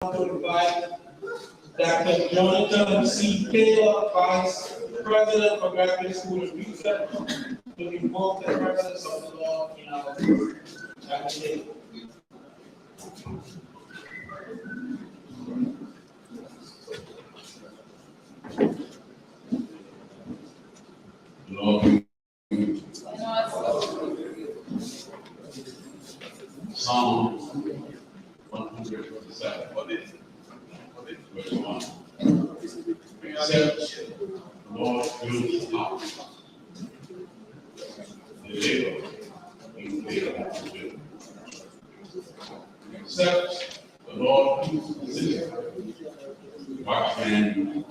to invite Dr. Jonathan C. Taylor, Vice President for Graduate School and Research, to invoke the presence of the Lord in our group. Dr. Taylor. Lord, Psalm 127, what is verse 1? Except the Lord build his house, the labor in vain to build. Except the Lord keeps the city, the watchman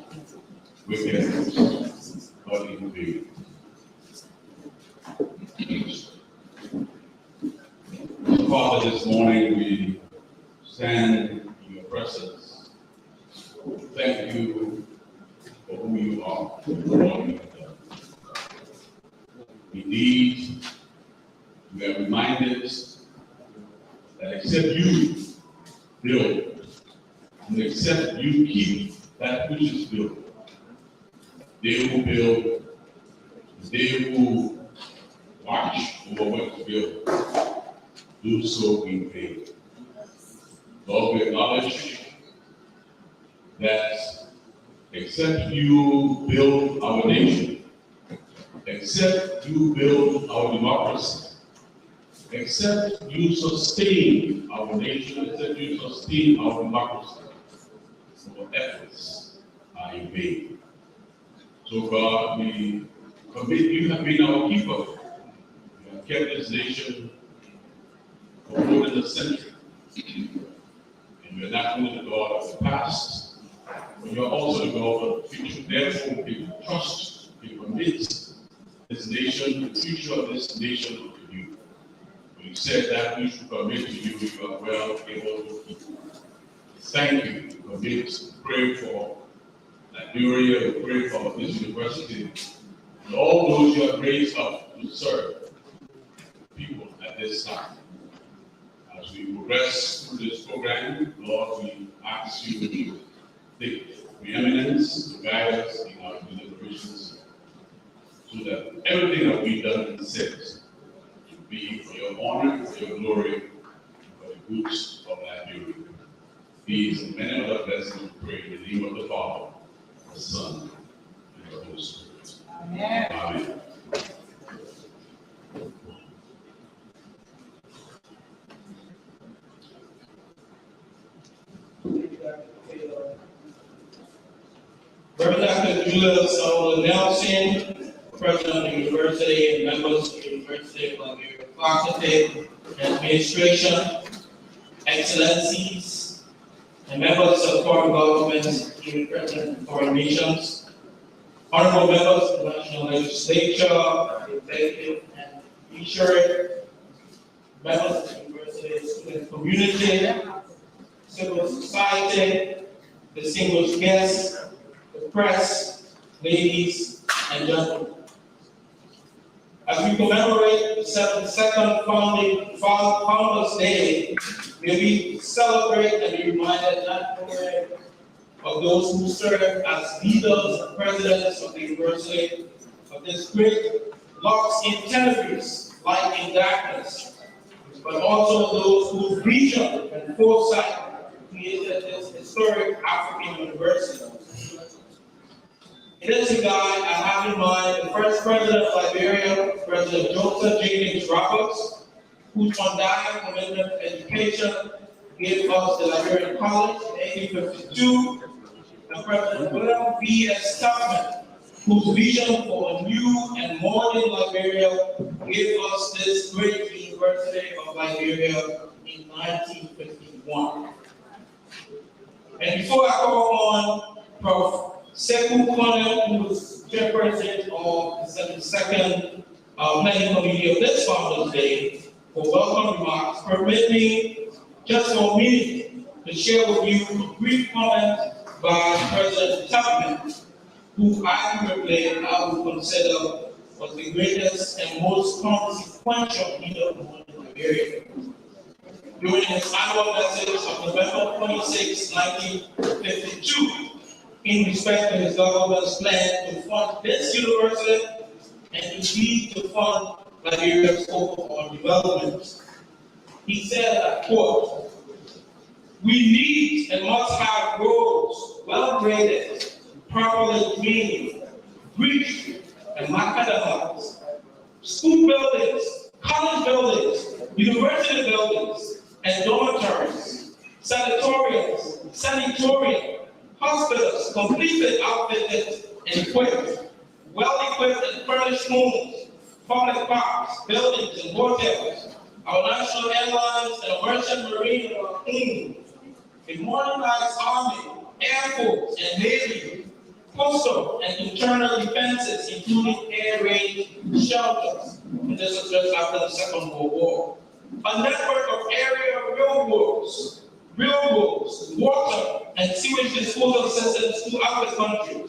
wickedness, but in vain. Father, this morning we stand in your presence. Thank you for who you are, for what you have done. Indeed, we are reminded that except you build, and except you keep that which is built, they who build, they who watch over what is built, do so in vain. Lord, we acknowledge that except you build our nation, except you build our democracy, except you sustain our nation, except you sustain our democracy, our efforts are in vain. So God, we commit, you have been our keeper. You have kept this nation for more than a century. And you're not only the God of the past, but you're also the God of the future. Therefore, we can trust, we commit this nation, the future of this nation to you. When you said that we should commit to you, you are well able to keep. Thank you. We commit to pray for Liberia, we pray for this university, and all those you have raised up to serve people at this time. As we progress through this program, Lord, we ask you to take preeminence, to guide us in our deliberations, so that everything that we've done and said should be for your honor, for your glory, for the good of Liberia. These and many other blessings we pray in the name of the Father, the Son, and the Holy Spirit. Amen. Amen. Reverend Dr. Julius Nelson, President of the University, and members of the University of Liberia Faculty, Administration, Excellencies, and members of foreign governments, President of foreign nations, honorable members of the National Legislature, the Executive and Judiciary, members of the University student community, civil society, distinguished guests, the press, ladies and gentlemen. As we commemorate the 72nd Founders Day, may we celebrate and be reminded not only of those who serve as leaders and presidents of the university, of this great lost in tenebrous, light in darkness, but also those whose vision and foresight created this historic African university. In this regard, I have in mind the first president of Liberia, President Joseph James Roberts, whose undying commitment to education gave us the Liberian College in 1852, and President William B. S. Tubman, whose vision for a new and modern Liberia gave us this great University of Liberia in 1951. And before I call on Prof. Sekou Kone, who was chairperson of the 72nd Planning Committee of this Founders Day, for welcome remarks, permit me, just for a minute, to share with you a brief comment by President Tubman, who arguably I would consider was the greatest and most consequential leader of Liberia. during his annual message of November 26, 1952, in respect to his government's plan to fund this university and indeed to fund Liberia's overall development. He said, I quote, "We need and must have roads well graded, properly cleaned, breached, and macadamized, school buildings, college buildings, university buildings, and dormitories, sanatorium, hospitals, completely outfitted and equipped, well-equipped and furnished homes, public parks, buildings, and hotels. Our national airlines and merchant marine are clean. A modernized army, air force, and navy, coastal and internal defenses, including air raid shelters. And this was just after the Second World War. A network of area railroads, water, and sewage disposal systems throughout the country.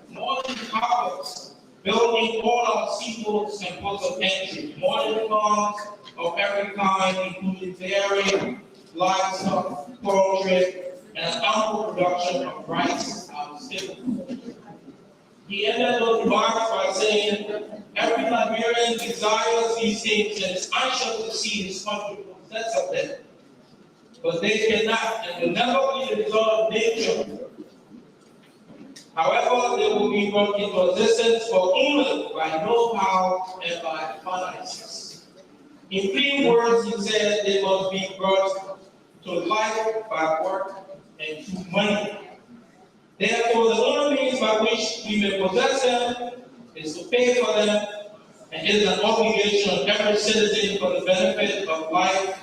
Modern harbors, building all our seaports and ports of entry. Modern farms of every kind, including dairy, livestock, poultry, and ample production of rice and staples. He ended those remarks by saying, every Liberian desires these things and is anxious to see his country possess of them. But they cannot and will never be the result of nature. However, they will be brought into existence for only by know-how and by finances. In plain words, he said they must be brought to life by work and through money. Therefore, the only means by which we may possess them is to pay for them, and it is an obligation of every citizen for the benefit of life,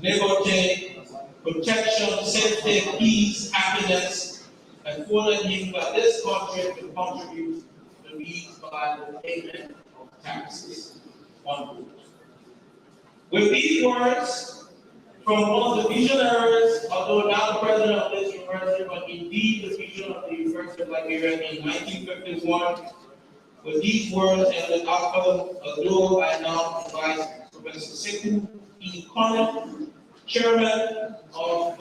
liberty, protection, safety, peace, happiness, and for the need by this country to contribute to these by the payment of taxes. With these words, from one of the visionaries, although not the president of this university, but indeed the vision of the University of Liberia in 1951, with these words and without further ado, I now invite Professor Siku E. Conant, Chairman of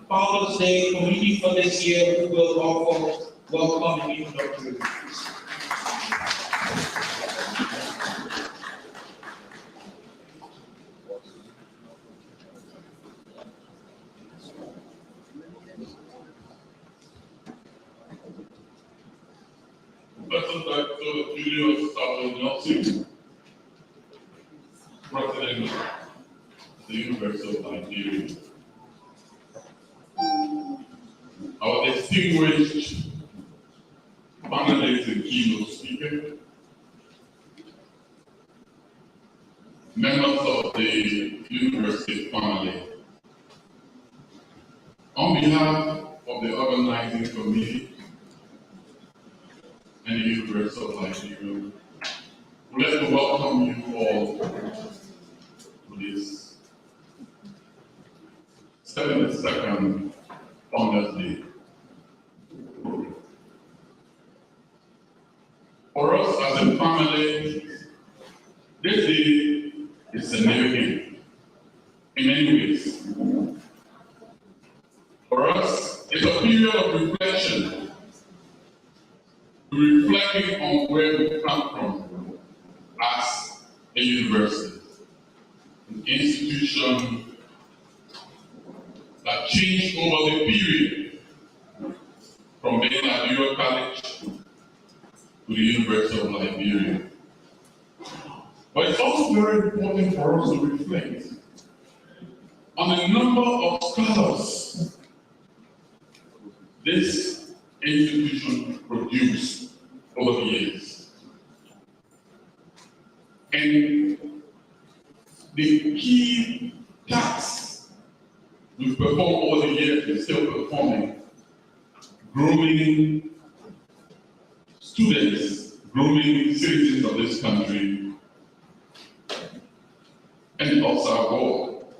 Founders Day Committee for this year, who will offer welcome and introductory remarks. Professor Dr. Julius Nelson, President of the University of Nigeria. Our distinguished panelists and keynote speaker, members of the university family. On behalf of the organizing committee and the University of Auditorium, we'd like to welcome you all to this 72nd Founders Day. For us as a family, this day is significant in many ways. For us, it's a period of reflection, reflecting on where we come from as a university, an institution that changed over the period from being at Liberia College to the University of Liberia. But it's also very important for us to reflect on the number of scholars this institution produced over the years. And the key tasks we've performed over the years and still performing, grooming students, grooming citizens of this country, and also our goal.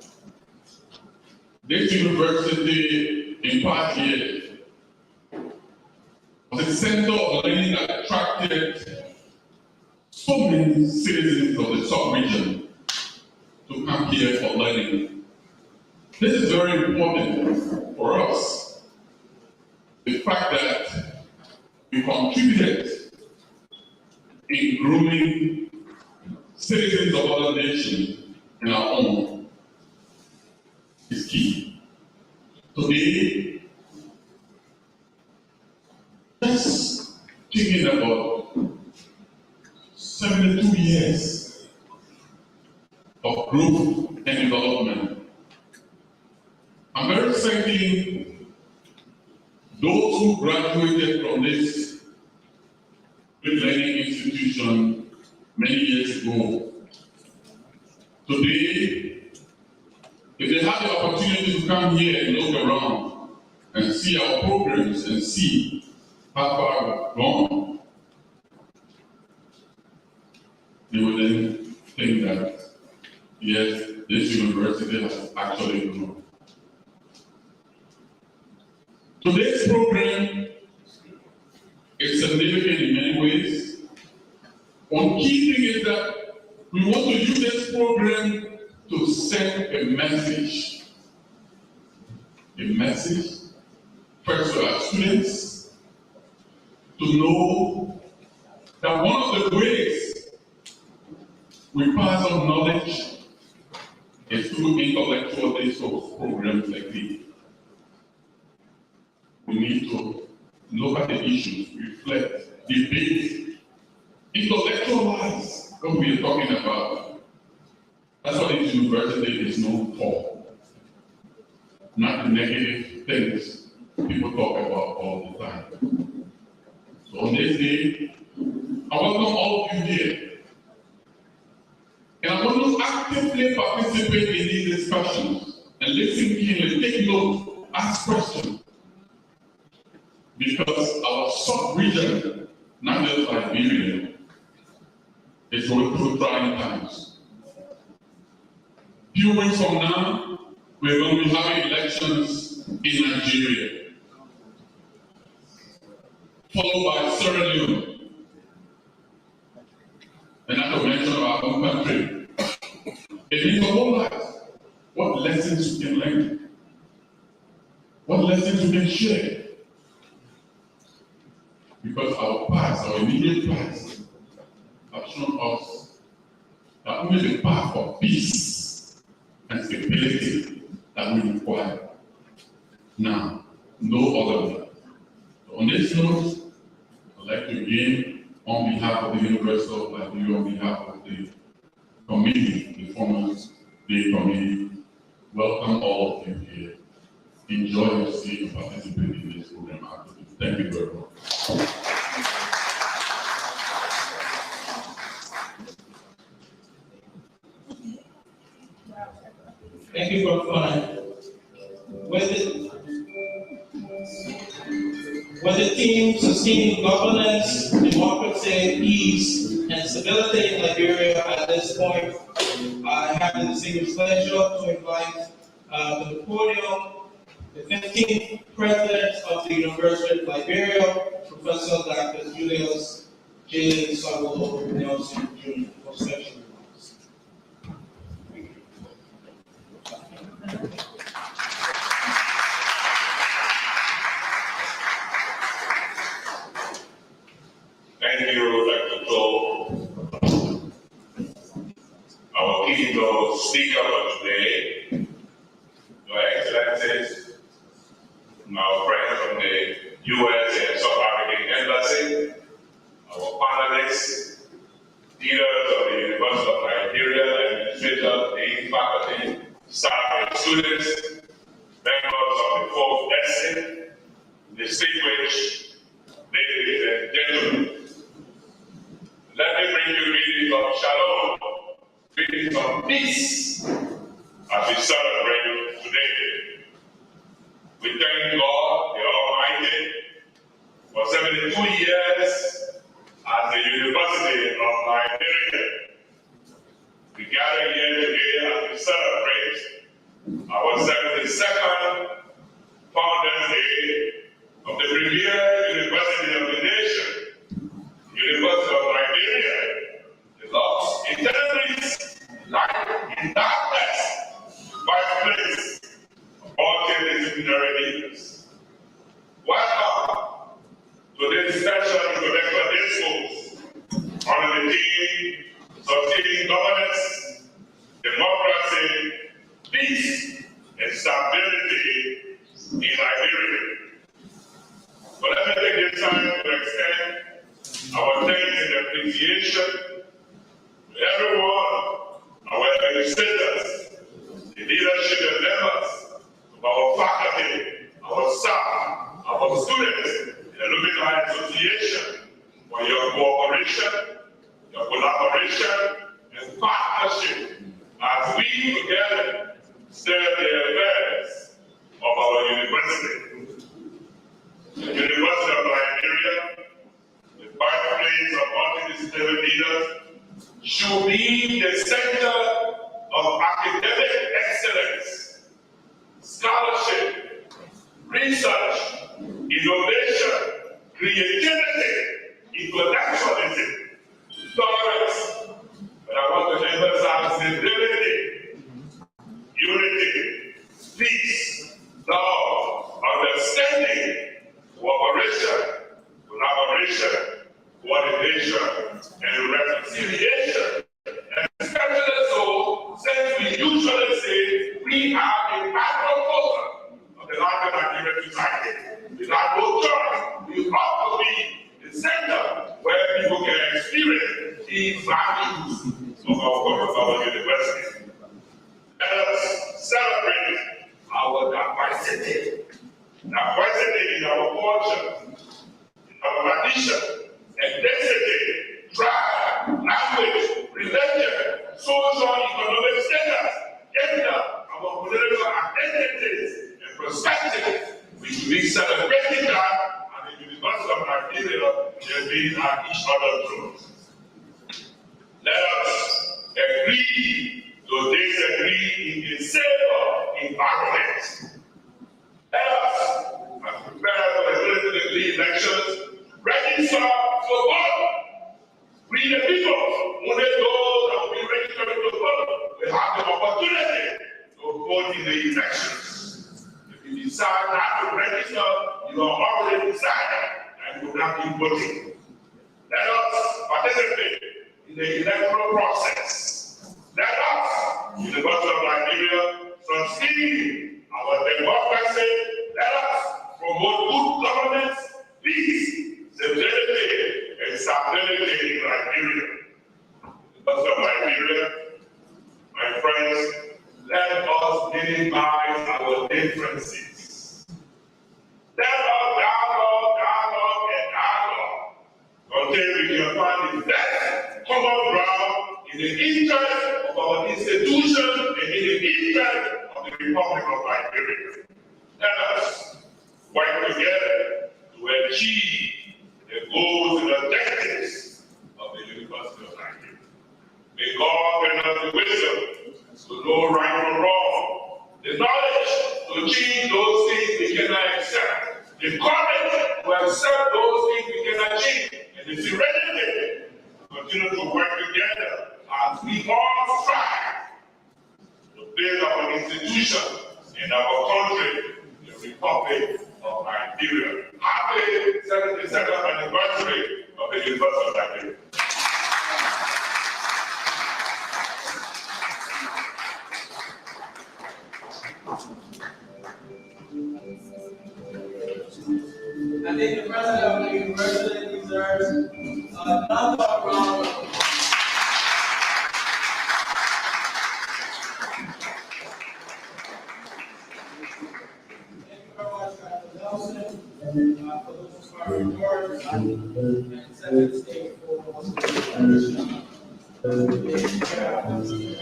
This university in past years was a center of learning that attracted so many citizens of the sub-region to come here for learning. This is very important for us. The fact that we contributed in grooming citizens of other nations in our own is key. Today, just thinking about 72 years of growth and development, I'm very certain those who graduated from this great learning institution many years ago, today, if they have the opportunity to come here and look around and see our programs and see how far we've gone, they would then think that, yes, this university has actually grown. Today's program is significant in many ways. One key thing is that we want to use this program to send a message. A message, first to our students, to know that one of the ways we pass on knowledge is through intellectual discourse programs like this. We need to look at the issues, reflect, debate, intellectualize what we are talking about. That's what this university is known for. Not the negative things people talk about all the time. So on this day, I welcome all of you here. And I want to actively participate in these discussions and listen keenly, take notes, ask questions. Because our sub-region, not just Liberia, is going through trying times. Few weeks from now, we're going to be having elections in Nigeria, followed by Sierra Leone, and not to mention our own country. It means a whole lot. What lessons we can learn? What lessons we can share? Because our past, our immediate past, have shown us that only the path of peace and stability that we require. Now, no other way. So on this note, I'd like to again, on behalf of the University of Liberia, on behalf of the committee, the former day committee, welcome all of you here. Enjoy your stay and participate in this program after this. Thank you very much. Thank you for fun. With the theme sustaining governance, democracy, peace, and stability in Liberia at this point, I have the distinguished pleasure to invite to the podium the 15th President of the University of Liberia, Professor Dr. Julius J. Solo Nelson Jr. for special remarks. Thank you, Dr. Joe. Our keynote speaker for today, Your Excellencies, our friends from the U.S. and South African Embassy, our panelists, leaders of the University of Nigeria, administrators, dean, faculty, staff, and students, members of the fourth essay, distinguished ladies and gentlemen. Let me bring you greetings of shalom, greetings of peace, as we celebrate today. We thank God, the Almighty, for 72 years at the University of Nigeria. We gather here today as we celebrate our 72nd Founders Day of the premier university of the nation, University of Nigeria. The lost in terrorists, light in darkness, by place time to extend our thanks and appreciation to everyone, our administrators, the leadership and members of our faculty, our staff, our students, the Alumni Association, for your cooperation, your collaboration, and partnership as we together serve the affairs of our university. The University of Liberia, the birthplace of multidisciplinary leaders, should be the center of academic excellence, scholarship, research, innovation, creativity, intellectualism, tolerance, but I want to emphasize stability, unity, peace, love, understanding, cooperation, collaboration, coordination, and reconciliation. And especially so, since we usually say we have a background culture of the larger Nigerian society. Without no choice, we ought to be the center where people can experience the values of our university. Let us celebrate our diversity. Diversity in our culture, in our tradition, ethnicity, tribe, language, religion, social, economic status, gender, our political identities and perspectives. We should be celebrating that at the University of Nigeria and being at each other's throats. Let us agree to disagree in a safer environment. Let us, as prepare for the 2023 elections, register to vote. We the people, only those that will be registered to vote, will have the opportunity to vote in the elections. If you decide not to register, you are already decided and you will not be voting. Let us participate in the electoral process. Let us, University of Liberia, succeed our democracy. Let us promote good governance, peace, stability, and stability in Liberia. University of Liberia, my friends, let us minimize our differences. Let us dialogue, until we can find the best common ground in the interest of our institution and in the interest of the Republic of Liberia. Let us work together to achieve the goals and objectives of the University of Liberia. May God grant us the wisdom to know right from wrong, the knowledge to change those things we cannot accept, the courage to accept those things we cannot change, and the serenity to continue to work together as we all strive to build our institution and our country, the Republic of Nigeria. Happy 72nd anniversary of the University of Nigeria. I think the president of the university deserves another round of applause. Thank you very much, Dr. Nelson, for those inspiring words, and setting the stage for the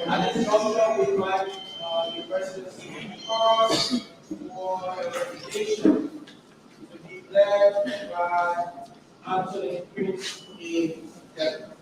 I think also we invite the president for education to be led by Anthony Prince A. Devon.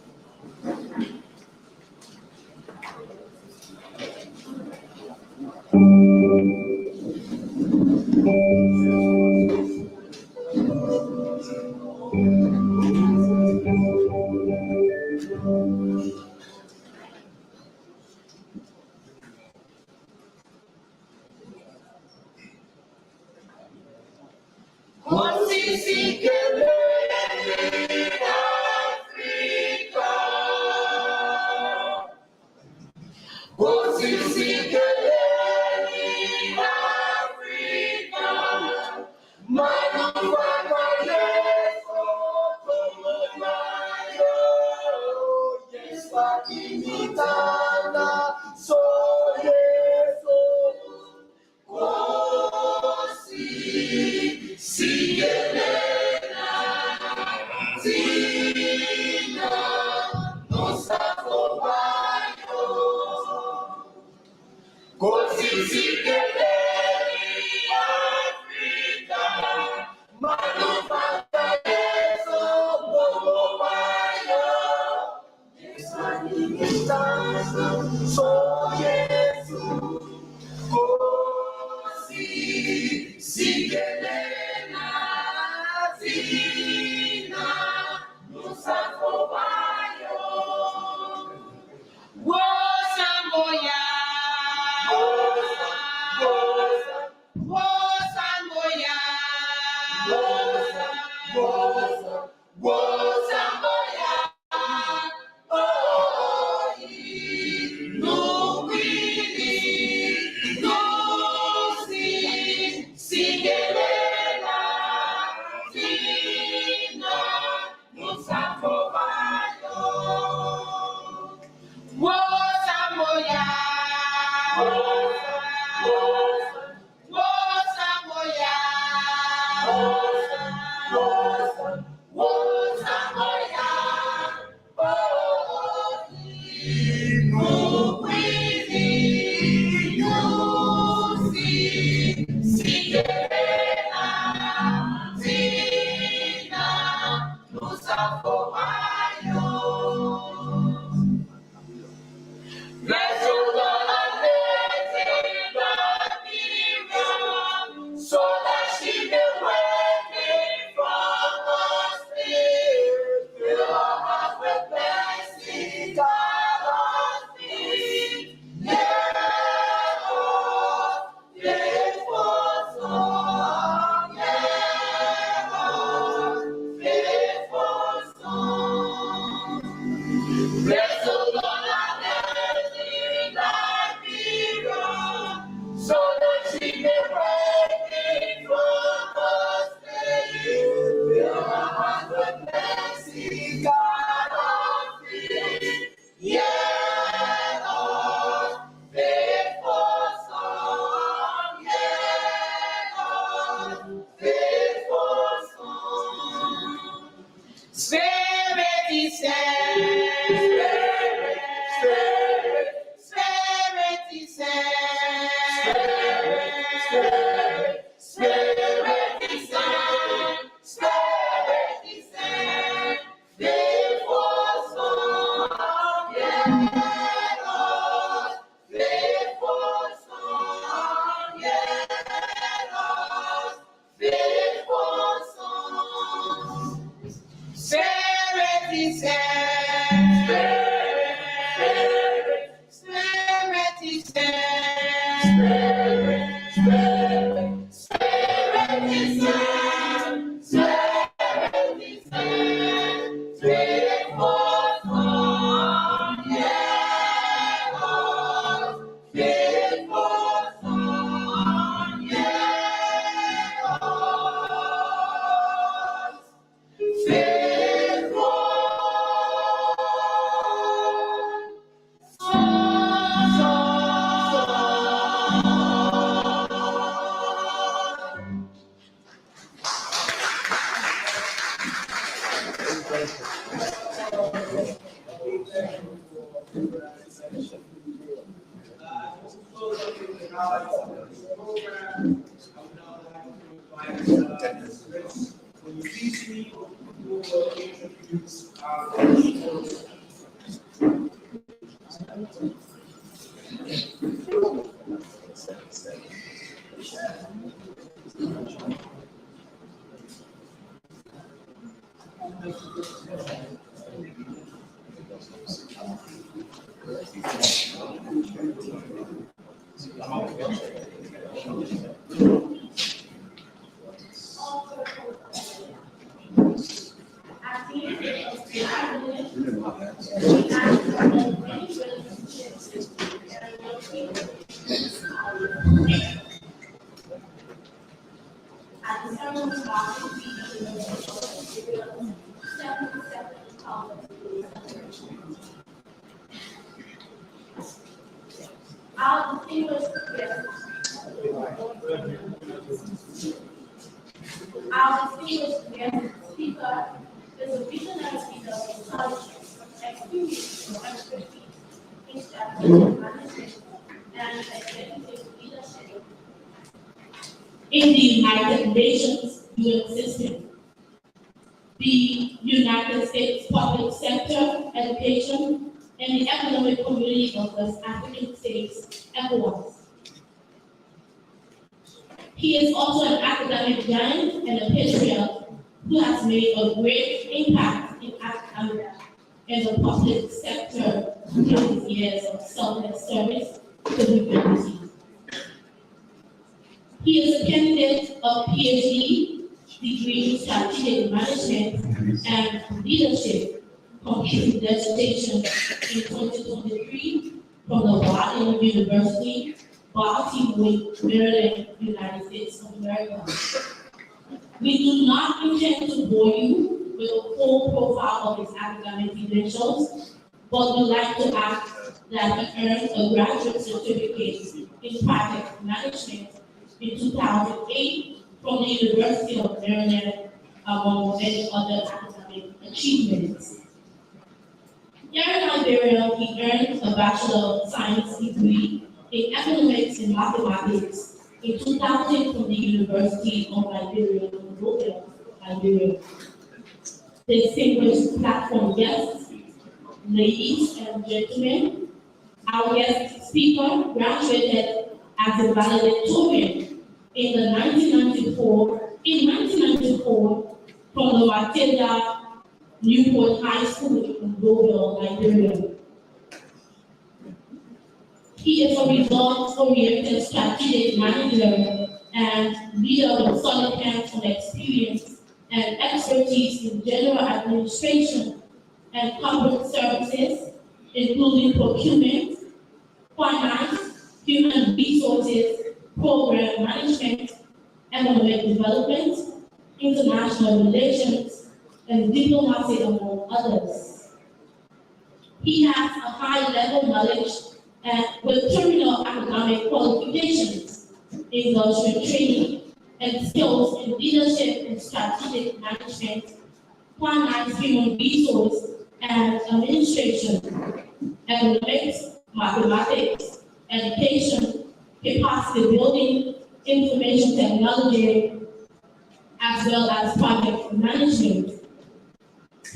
Our distinguished guests, speaker is a visionary speaker with knowledge, experience, and expertise in strategic management and executive leadership in the United Nations UN system, the United States public sector education, and the economic community of West African states, ECOWAS. He is also an academic giant and a patriot who has made a great impact in academia and the public sector during his years of selfless service to the community. He is a candidate of PhD degree in strategic management and leadership, completing dissertation in 2023 from the Wharton University, Baltimore, Maryland, United States of America. We do not intend to bore you with a full profile of his academic credentials, but would like to add that he earned a graduate certificate in project management in 2008 from the University of Maryland, among many other academic achievements. Here in Liberia, he earned a Bachelor of Science degree in Economics and Mathematics in 2000 from the University of Liberia, Monrovia, Liberia. Distinguished platform guests, ladies and gentlemen, our guest speaker graduated as a valedictorian in 1994 from the Matilda Newport High School in Monrovia, Liberia. He is a results-oriented strategic manager and leader with solid hands-on experience and expertise in general administration and corporate services, including procurement, finance, human resources, program management, economic development, international relations, and diplomacy, among others. He has a high-level knowledge and with terminal academic qualifications, industry training, and skills in leadership and strategic management, finance, human resource, and administration, economics, mathematics, education, capacity building, information technology, as well as project management.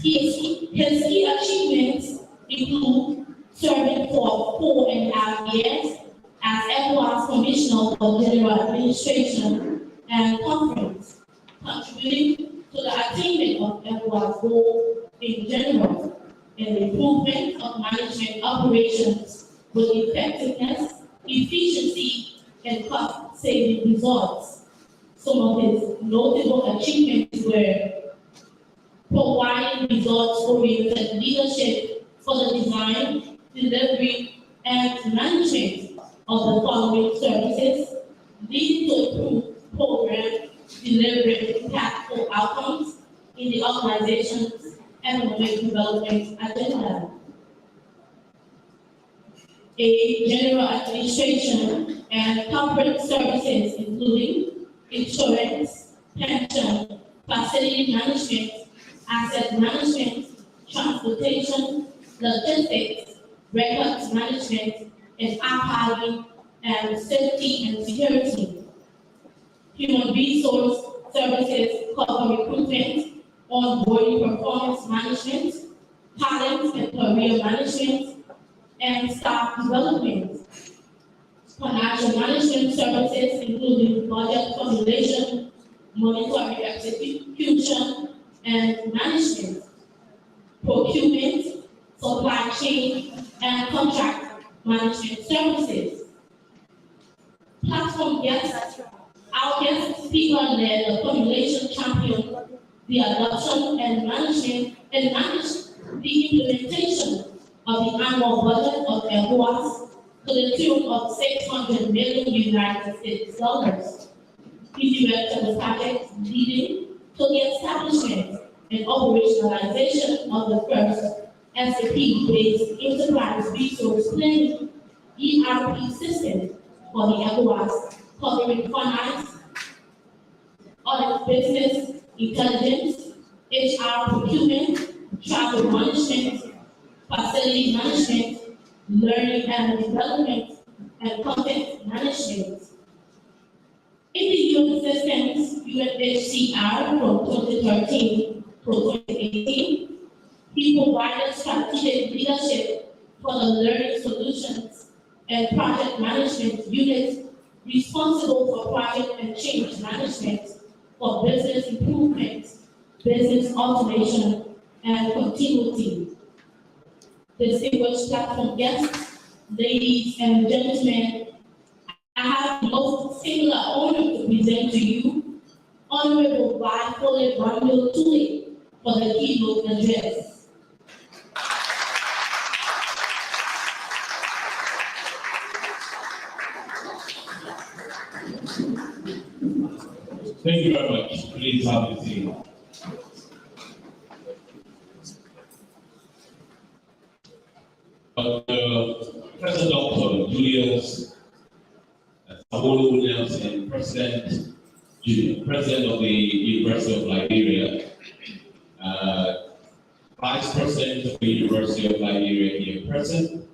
His key achievements include serving for 4.5 years as ECOWAS Commissioner for General Administration and Conference, contributing to the attainment of ECOWAS goals in general and the improvement of management operations with effectiveness, efficiency, and cost-saving results. Some of his notable achievements were providing results-oriented leadership for the design, delivery, and management of the following services, leading to improved program delivery impactful outcomes in the organization's economic development agenda. A general administration and corporate services, including insurance, pension, facility management, asset management, transportation, logistics, records management, and archiving, and safety and security. Human resource services cover recruitment, onboarding performance management, talent and career management, and staff development. Financial management services, including budget formulation, monetary execution, and management. Procurement, supply chain, and contract management services. Platform guests, our guest speaker led the formulation champion, the adoption and management and managed the implementation of the annual budget of ECOWAS to the tune of $600 million United States dollars. He directed the project leading to the establishment and operationalization of the first SAP-based enterprise resource planning ERP system for the ECOWAS, covering finance, audit, business, intelligence, HR, procurement, travel management, facility management, learning and development, and content management. In the UN systems, UNHCR from 2013 to 2018, he provided strategic leadership for the learning solutions and project management units responsible for project and change management for business improvement, business automation, and continuity. Distinguished platform guests, ladies and gentlemen, I have the most singular honor to present to you Honorable Vice President Randall Tully for the keynote address. Thank you very much. Please have a seat. President Dr. Julius Awolo Williamson, President of the University of Liberia, Vice President of the University of Liberia here present,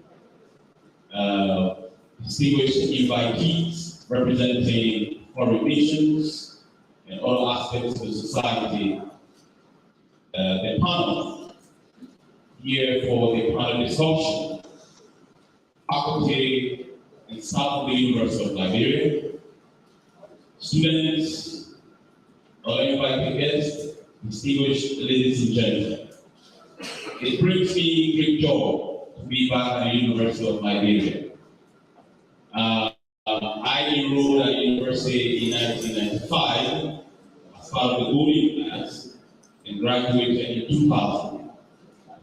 distinguished invitees representing foreign nations and all aspects of the society, the panel here for the panel discussion, faculty and staff of the University of Liberia, students, all invited guests, distinguished ladies and gentlemen. It brings me great joy to be back at the University of Liberia. I enrolled at the university in 1995 as part of the boarding class and graduated in 2000.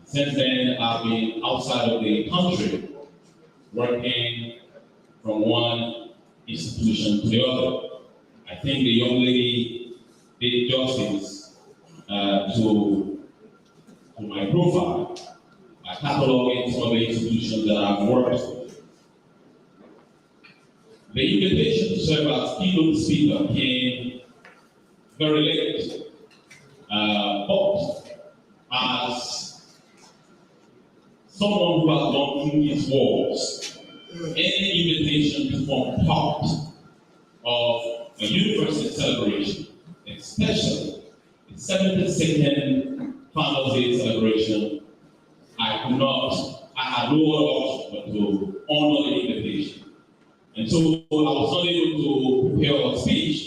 Since then, I've been outside of the country, working from one institution to the other. I think the young lady did justice to my profile by cataloging some of the institutions that I've worked with. The invitation to serve as keynote speaker came very late, but as someone who has gone through these wars, any invitation to form part of a university celebration, especially the 72nd Founders Day celebration, I had no other option but to honor the invitation. And so I was not able to prepare a speech,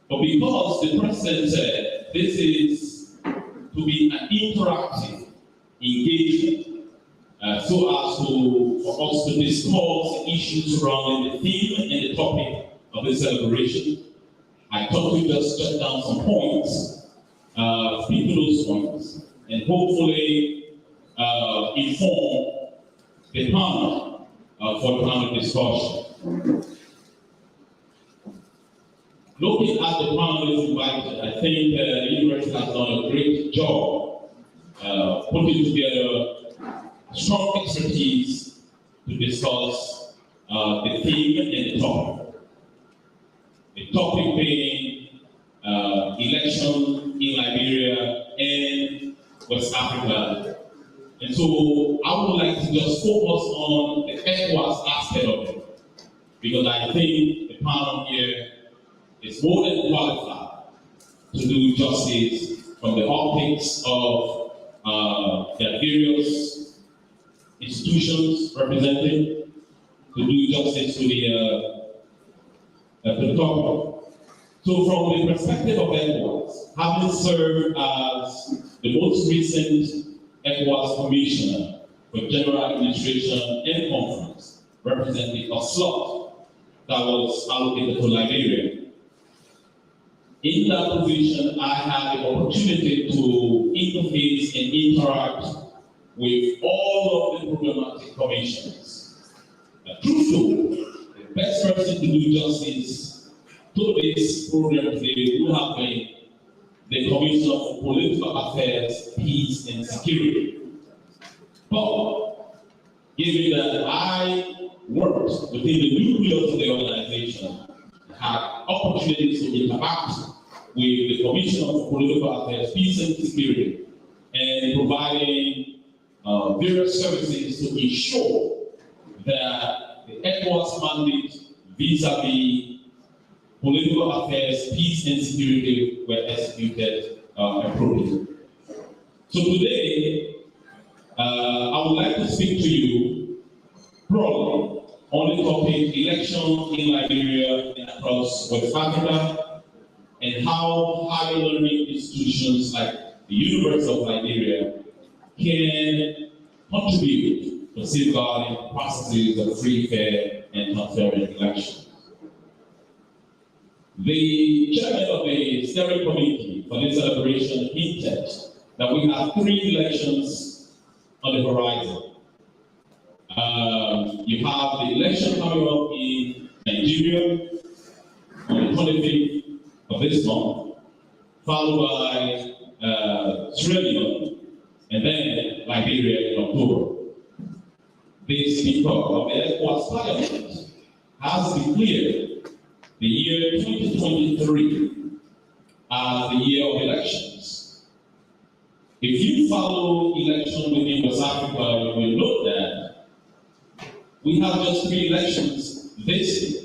but because the president said this is to be an interactive engagement, so as for us to discuss issues surrounding the theme and the topic of the celebration, I thought we just jot down some points, speak to those points, and hopefully inform the panel for the panel discussion. Looking at the panelists invited, I think the university has done a great job putting together strong expertise to discuss the theme and the topic. The topic being election in Liberia and West Africa. And so I would like to just focus on the ECOWAS aspect of it, because I think the panel here is more than qualified to do justice from the optics of the various institutions represented, to do justice to the topic. So from the perspective of ECOWAS, having served as the most recent ECOWAS Commissioner for General Administration and Conference, representing a slot that was allocated to Liberia. In that position, I had the opportunity to interface and interact with all of the problematic commissions. Truthfully, the best person to do justice to this program today would have been the Commissioner for Political Affairs, Peace and Security. But given that I worked within the nucleus of the organization, had opportunities to interact with the Commissioner for Political Affairs, Peace and Security, and providing various services to ensure that the ECOWAS mandate vis-a-vis political affairs, peace and security were executed appropriately. So today, I would like to speak to you broadly on the topic elections in Liberia and across West Africa, and how higher learning institutions like the University of Nigeria can contribute to safeguarding processes of free, fair, and transparent elections. The chairman of the steering committee for this celebration hinted that we have 3 elections on the horizon. You have the election coming up in Nigeria on the 25th of this month, followed by Sierra Leone, and then Liberia in October. The Speaker of the ECOWAS Parliament has declared the year 2023 as the year of elections. If you follow election within West Africa, you will note that we have just 3 elections this year.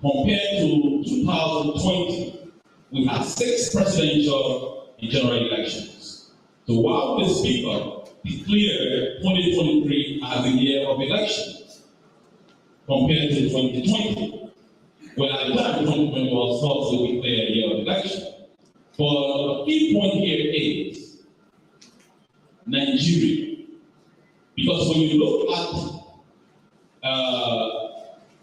Compared to 2020, we had 6 presidential and general elections. So while the Speaker declared 2023 as the year of elections, compared to 2020, when at the time 2020 was thought to declare a year of election. But the key point here is Nigeria. Because when you look at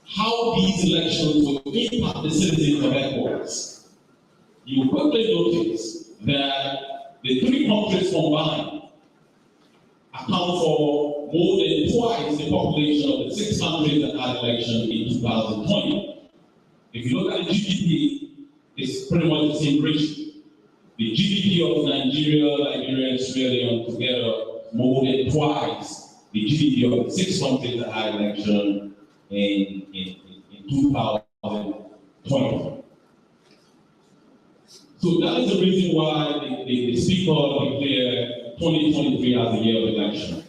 how these elections will impact the citizens of ECOWAS, you will quickly notice that the 3 countries combined account for more than twice the population of the 6 countries that had elections in 2020. If you look at the GDP, it's pretty much the same ratio. The GDP of Nigeria, Liberia, and Sierra Leone together more than twice the GDP of the 6 countries that had election in 2020. So that is the reason why the Speaker declared 2023 as the year of election.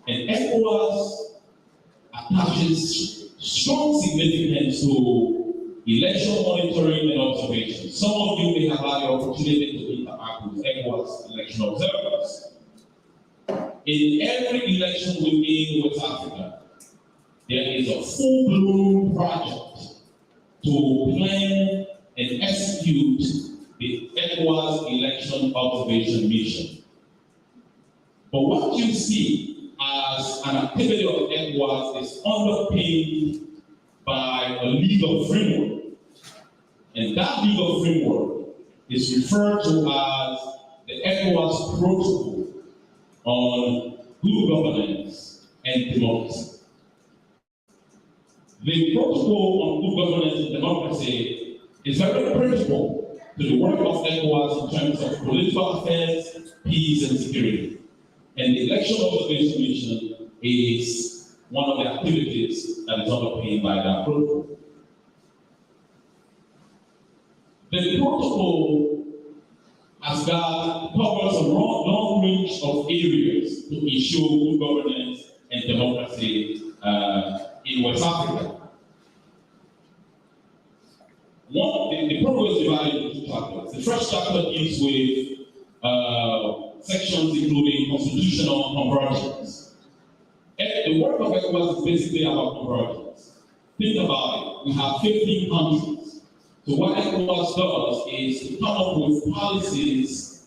And ECOWAS attaches strong significance to election monitoring and observation. Some of you may have had the opportunity to interact with ECOWAS election observers. In every election within West Africa, there is a full-blown project to plan and execute the ECOWAS election observation mission. But what you see as an activity of ECOWAS is underpinned by a legal framework. And that legal framework is referred to as the ECOWAS Protocol on Good Governance and Democracy. The Protocol on Good Governance and Democracy is very critical to the work of ECOWAS in terms of political affairs, peace, and security. And the election observation mission is one of the activities that is underpinned by that protocol. The protocol has covers a long range of areas to ensure good governance and democracy in West Africa. The protocol is divided into 2 chapters. The first chapter deals with sections including constitutional convergence. The work of ECOWAS is basically about convergence. Think about it. We have 15 countries. So what ECOWAS does is to come up with policies,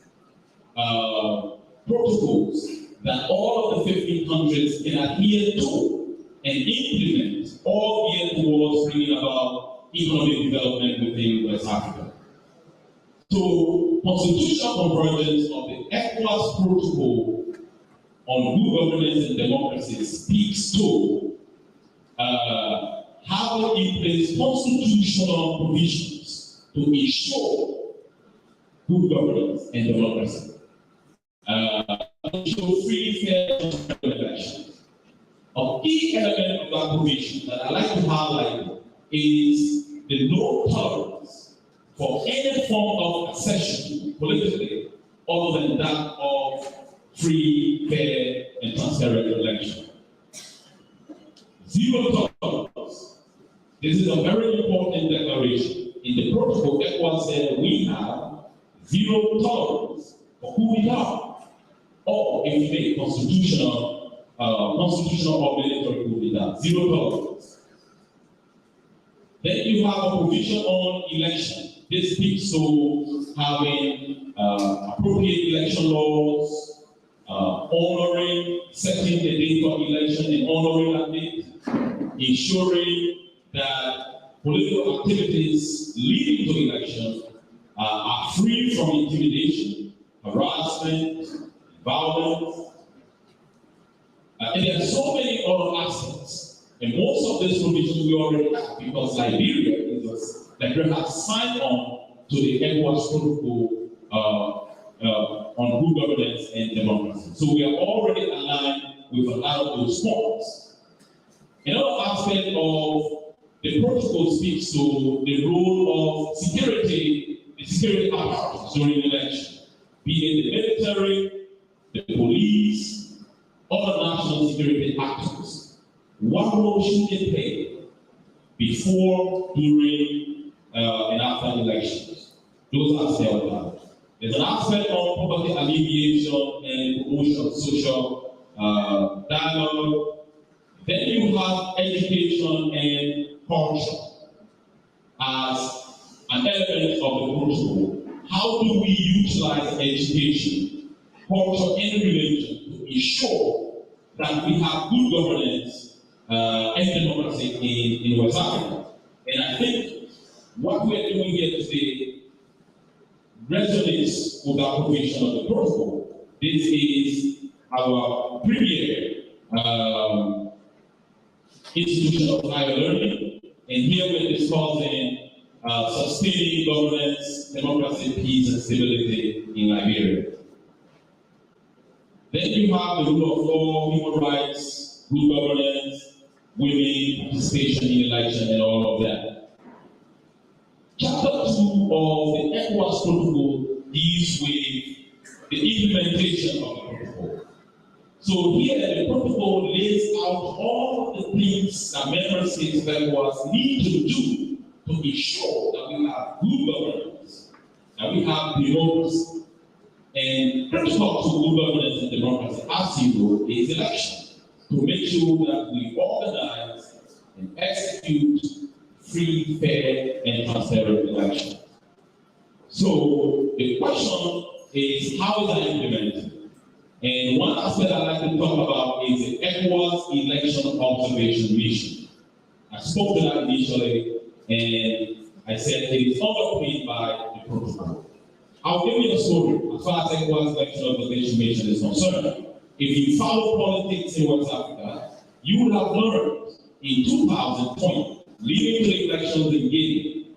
protocols that all of the 15 countries can adhere to and implement, all geared towards bringing about economic development within West Africa. So constitutional convergence of the ECOWAS protocol on good governance and democracy speaks to having in place constitutional provisions to ensure good governance and democracy. Ensure free, fair, and transparent elections. A key element of that provision that I like to highlight is the no tolerance for any form of accession politically other than that of free, fair, and transparent election. Zero tolerance. This is a very important declaration. In the protocol, ECOWAS said we have zero tolerance for who we are, or if you make constitutional or military coup d'etat, zero tolerance. Then you have a provision on election. This speaks to having appropriate election laws, honoring, setting the date for election and honoring that date, ensuring that political activities leading to election are free from intimidation, harassment, violence. And there are so many other aspects. And most of these provisions we already have because Liberia has signed on to the ECOWAS protocol on good governance and democracy. So we are already aligned with a lot of those points. Another aspect of the protocol speaks to the role of security apparatus during election, be it the military, the police, other national security actors. What role should they play before, during, and after elections? Those are spelled out. There's an aspect of poverty alleviation and promotion of social dialogue. Then you have education and culture as an element of the protocol. How do we utilize education, culture, and religion to ensure that we have good governance and democracy in West Africa? And I think what we're doing here today resonates with our provision of the protocol. This is our premier institution of higher learning, and here we're discussing sustaining governance, democracy, peace, and stability in Liberia. Then you have the rule of law, human rights, good governance, women, participation in election, and all of that. Chapter 2 of the ECOWAS protocol deals with the implementation of the protocol. So here the protocol lays out all the things that member states of ECOWAS need to do to ensure that we have good governance, that we have democracy. And critical to good governance and democracy, as you know, is election, to make sure that we organize and execute free, fair, and transparent elections. So the question is, how is that implemented? And one aspect I'd like to talk about is the ECOWAS Election Observation Mission. I spoke to that initially, and I said it is underpinned by the protocol. I'll give you a story as far as ECOWAS Election Observation Mission is concerned. If you follow politics in West Africa, you would have learned in 2020, leading to the elections in Guinea,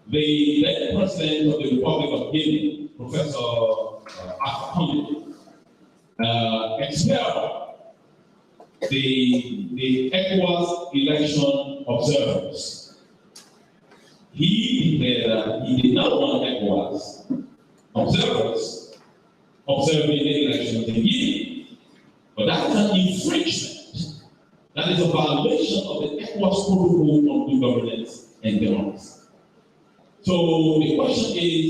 the then president of the Republic of Guinea, Professor Alpha expelled the ECOWAS election observers. He declared that he did not want ECOWAS observers observing the elections in Guinea. But that is an infringement. That is a violation of the ECOWAS protocol on good governance and democracy. So the question is,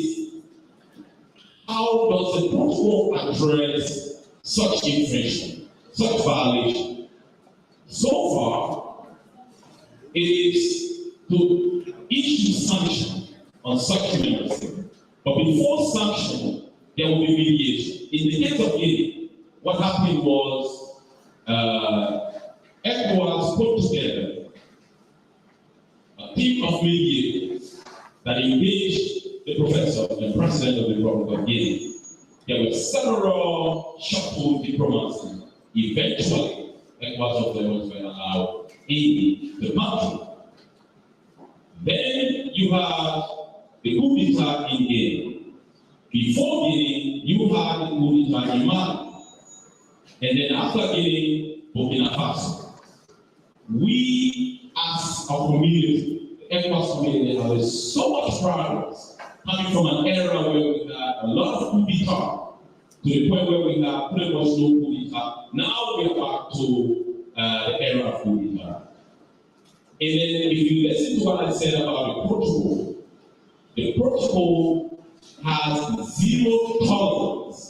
how does the protocol address such infringement, such violation? So far, it is to issue sanction on such members. But before sanction, there will be mediation. In the case of Guinea, what happened was ECOWAS put together a team of mediators that engaged the professor, the president of the Republic of Guinea. There were several shuffled diplomacy. Eventually, ECOWAS observers were allowed in the country. Then you have the coup d'etat in Guinea. Before Guinea, you had the coup d'etat in Mali. And then after Guinea, Burkina Faso. We, as a community, the ECOWAS community, has so much progress coming from an era where we had a lot of coup d'etat to the point where we have pretty much no coup d'etat. Now we are back to the era of coup d'etat. And then if you listen to what I said about the protocol has zero tolerance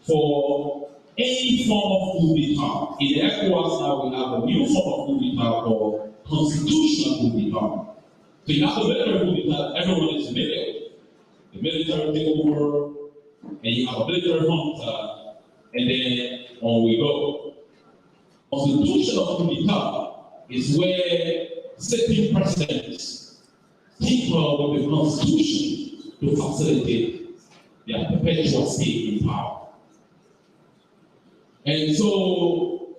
for any form of coup d'etat. In the ECOWAS now we have a new form of coup d'etat called constitutional coup d'etat. So you have the military coup d'etat everyone is familiar with. the military take over, and you have a military hunter, and then on we go. Constitution of coup d'etat is where certain presidents tinker with the constitution to facilitate their perpetual stay in power. And so,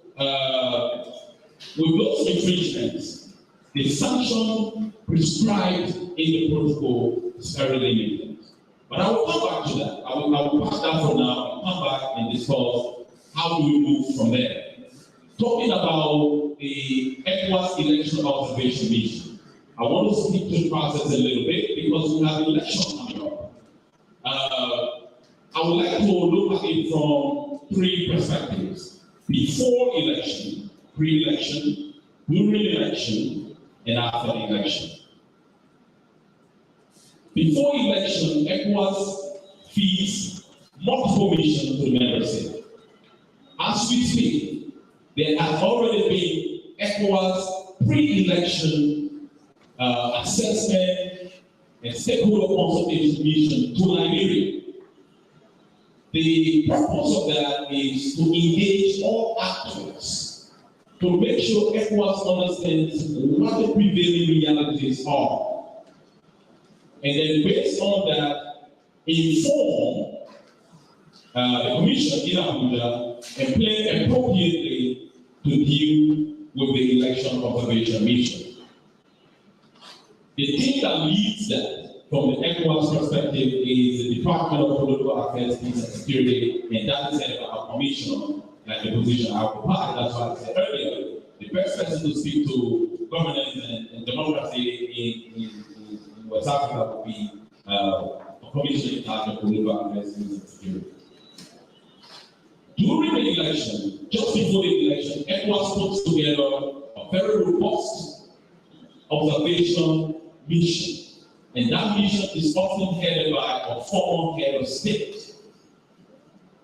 with those infringements, the sanction prescribed in the protocol is very limited. But I will come back to that. I will pass that for now and come back and discuss how do we move from there. Talking about the ECOWAS election observation mission, I want to speak to the process a little bit because we have election coming up. I would like to look at it from three perspectives: before election, pre-election, during election, and after the election. Before election, ECOWAS feeds multiple missions to the member state. As we speak, there has already been ECOWAS pre-election assessment and stakeholder consultation mission to Liberia. The purpose of that is to engage all actors to make sure ECOWAS understands what the prevailing realities are. And then based on that, inform the Commission in Abuja and plan appropriately to deal with the election observation mission. The thing that leads that from the ECOWAS perspective is the Department of Political Affairs, Peace and Security, and that is our commissioner, like the position I occupy. That's why I said earlier, the best person to speak to governance and democracy in West Africa would be a commissioner in charge of political affairs, peace and security. During the election, just before the election, ECOWAS puts together a very robust observation mission. And that mission is often headed by a former head of state.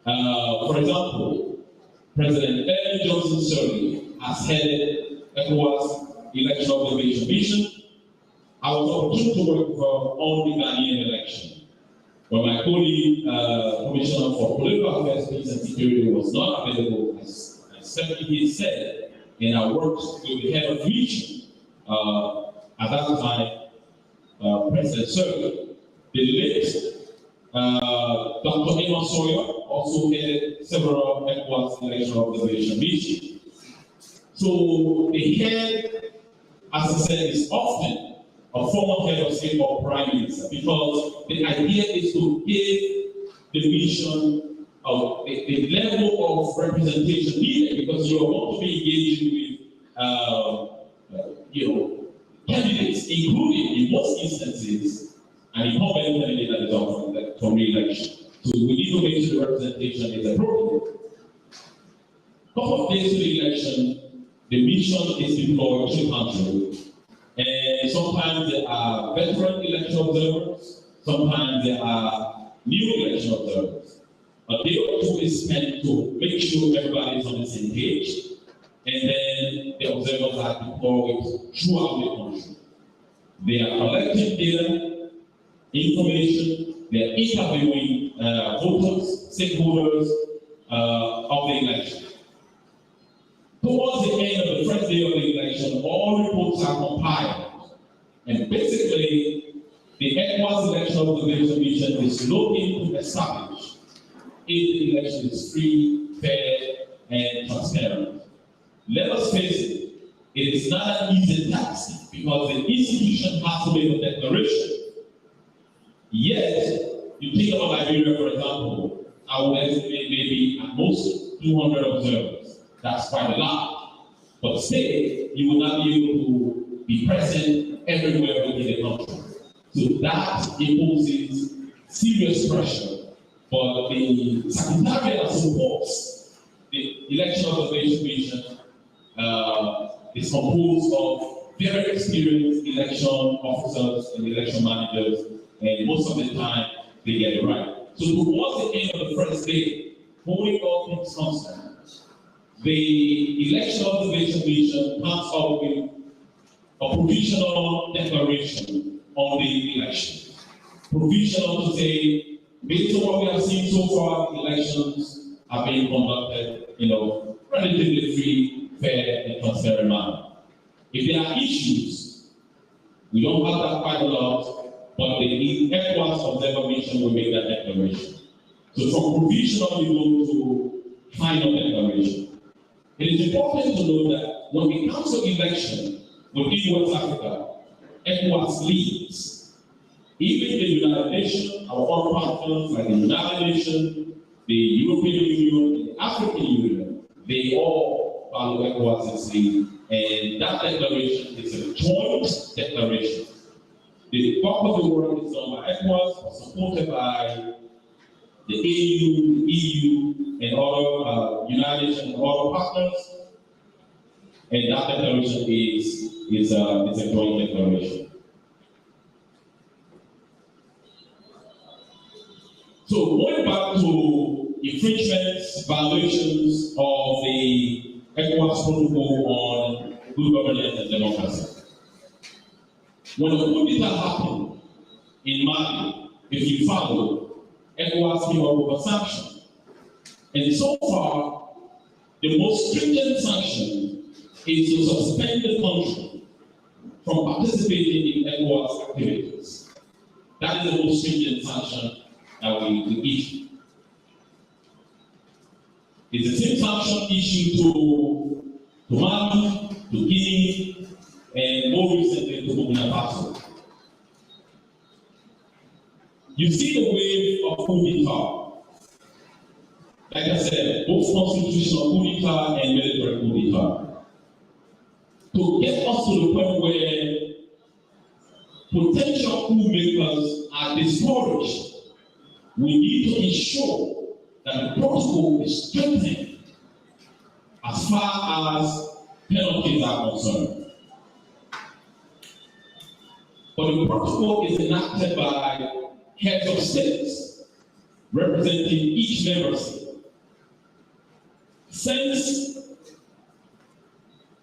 For example, President Ellen Johnson Sirleaf has headed ECOWAS election observation mission. I was opportune to work with her on the Ghanaian election. When my colleague, Commissioner for Political Affairs, Peace and Security was not available, as he said, and I worked with the head of mission at that time, President Sirleaf. The late Dr. Emma Sawyer also headed several ECOWAS election observation missions. So the head, as I said, is often a former head of state or prime minister, because the idea is to give the mission of the level of representation needed, because you are going to be engaging with candidates, including in most instances an incumbent candidate that is up for re-election. So we need to make sure the representation is appropriate. A couple of days to the election, the mission is deployed to the country. And sometimes there are veteran election observers, sometimes there are new election observers. A day or two is spent to make sure everybody is on the same page, and then the observers are deployed throughout the country. They are collecting data, information, they are interviewing voters, stakeholders of the election. Towards the end of the first day of the election, all reports are compiled. And basically, the ECOWAS election observation mission is looking to establish if the election is free, fair, and transparent. Let us face it, it is not an easy task because the institution has to make a declaration. Yet, you think about Liberia, for example, I would estimate maybe at most 200 observers. That's quite a lot. But still, you will not be able to be present everywhere within the country. So that imposes serious pressure. But the secretariat that supports the election observation mission is composed of very experienced election officers and election managers, and most of the time they get it right. So towards the end of the first day, holding all things constant, the election observation mission comes up with a provisional declaration on the election. provisional to say, based on what we have seen so far, elections are being conducted, relatively free, fair, and transparent manner. If there are issues, we don't have that quite a lot, but the ECOWAS Observer Mission will make that declaration. So from provisional, we go to final declaration. It is important to know that when it comes to election within West Africa, ECOWAS leads. Even the United Nations, our own partners like the United Nations, the European Union, the African Union, they all follow ECOWAS's lead. And that declaration is a joint declaration. The bulk of the work is done by ECOWAS, but supported by the AU, the EU, and other United Nations and other partners. And that declaration is a joint declaration. So going back to infringements, violations of the ECOWAS protocol on good governance and democracy. When the coup d'etat happened in Mali, if you follow, ECOWAS came up with a sanction. And so far, the most stringent sanction is to suspend the country from participating in ECOWAS activities. That is the most stringent sanction that we issue. It's the same sanction issued to Mali, to Guinea, and more recently to Burkina Faso. You see the wave of coup d'etat. Like I said, both constitutional coup d'etat and military coup d'etat. To get us to the point where potential coup makers are discouraged, we need to ensure that the protocol is strengthened as far as penalties are concerned. But the protocol is enacted by heads of states representing each member state. Since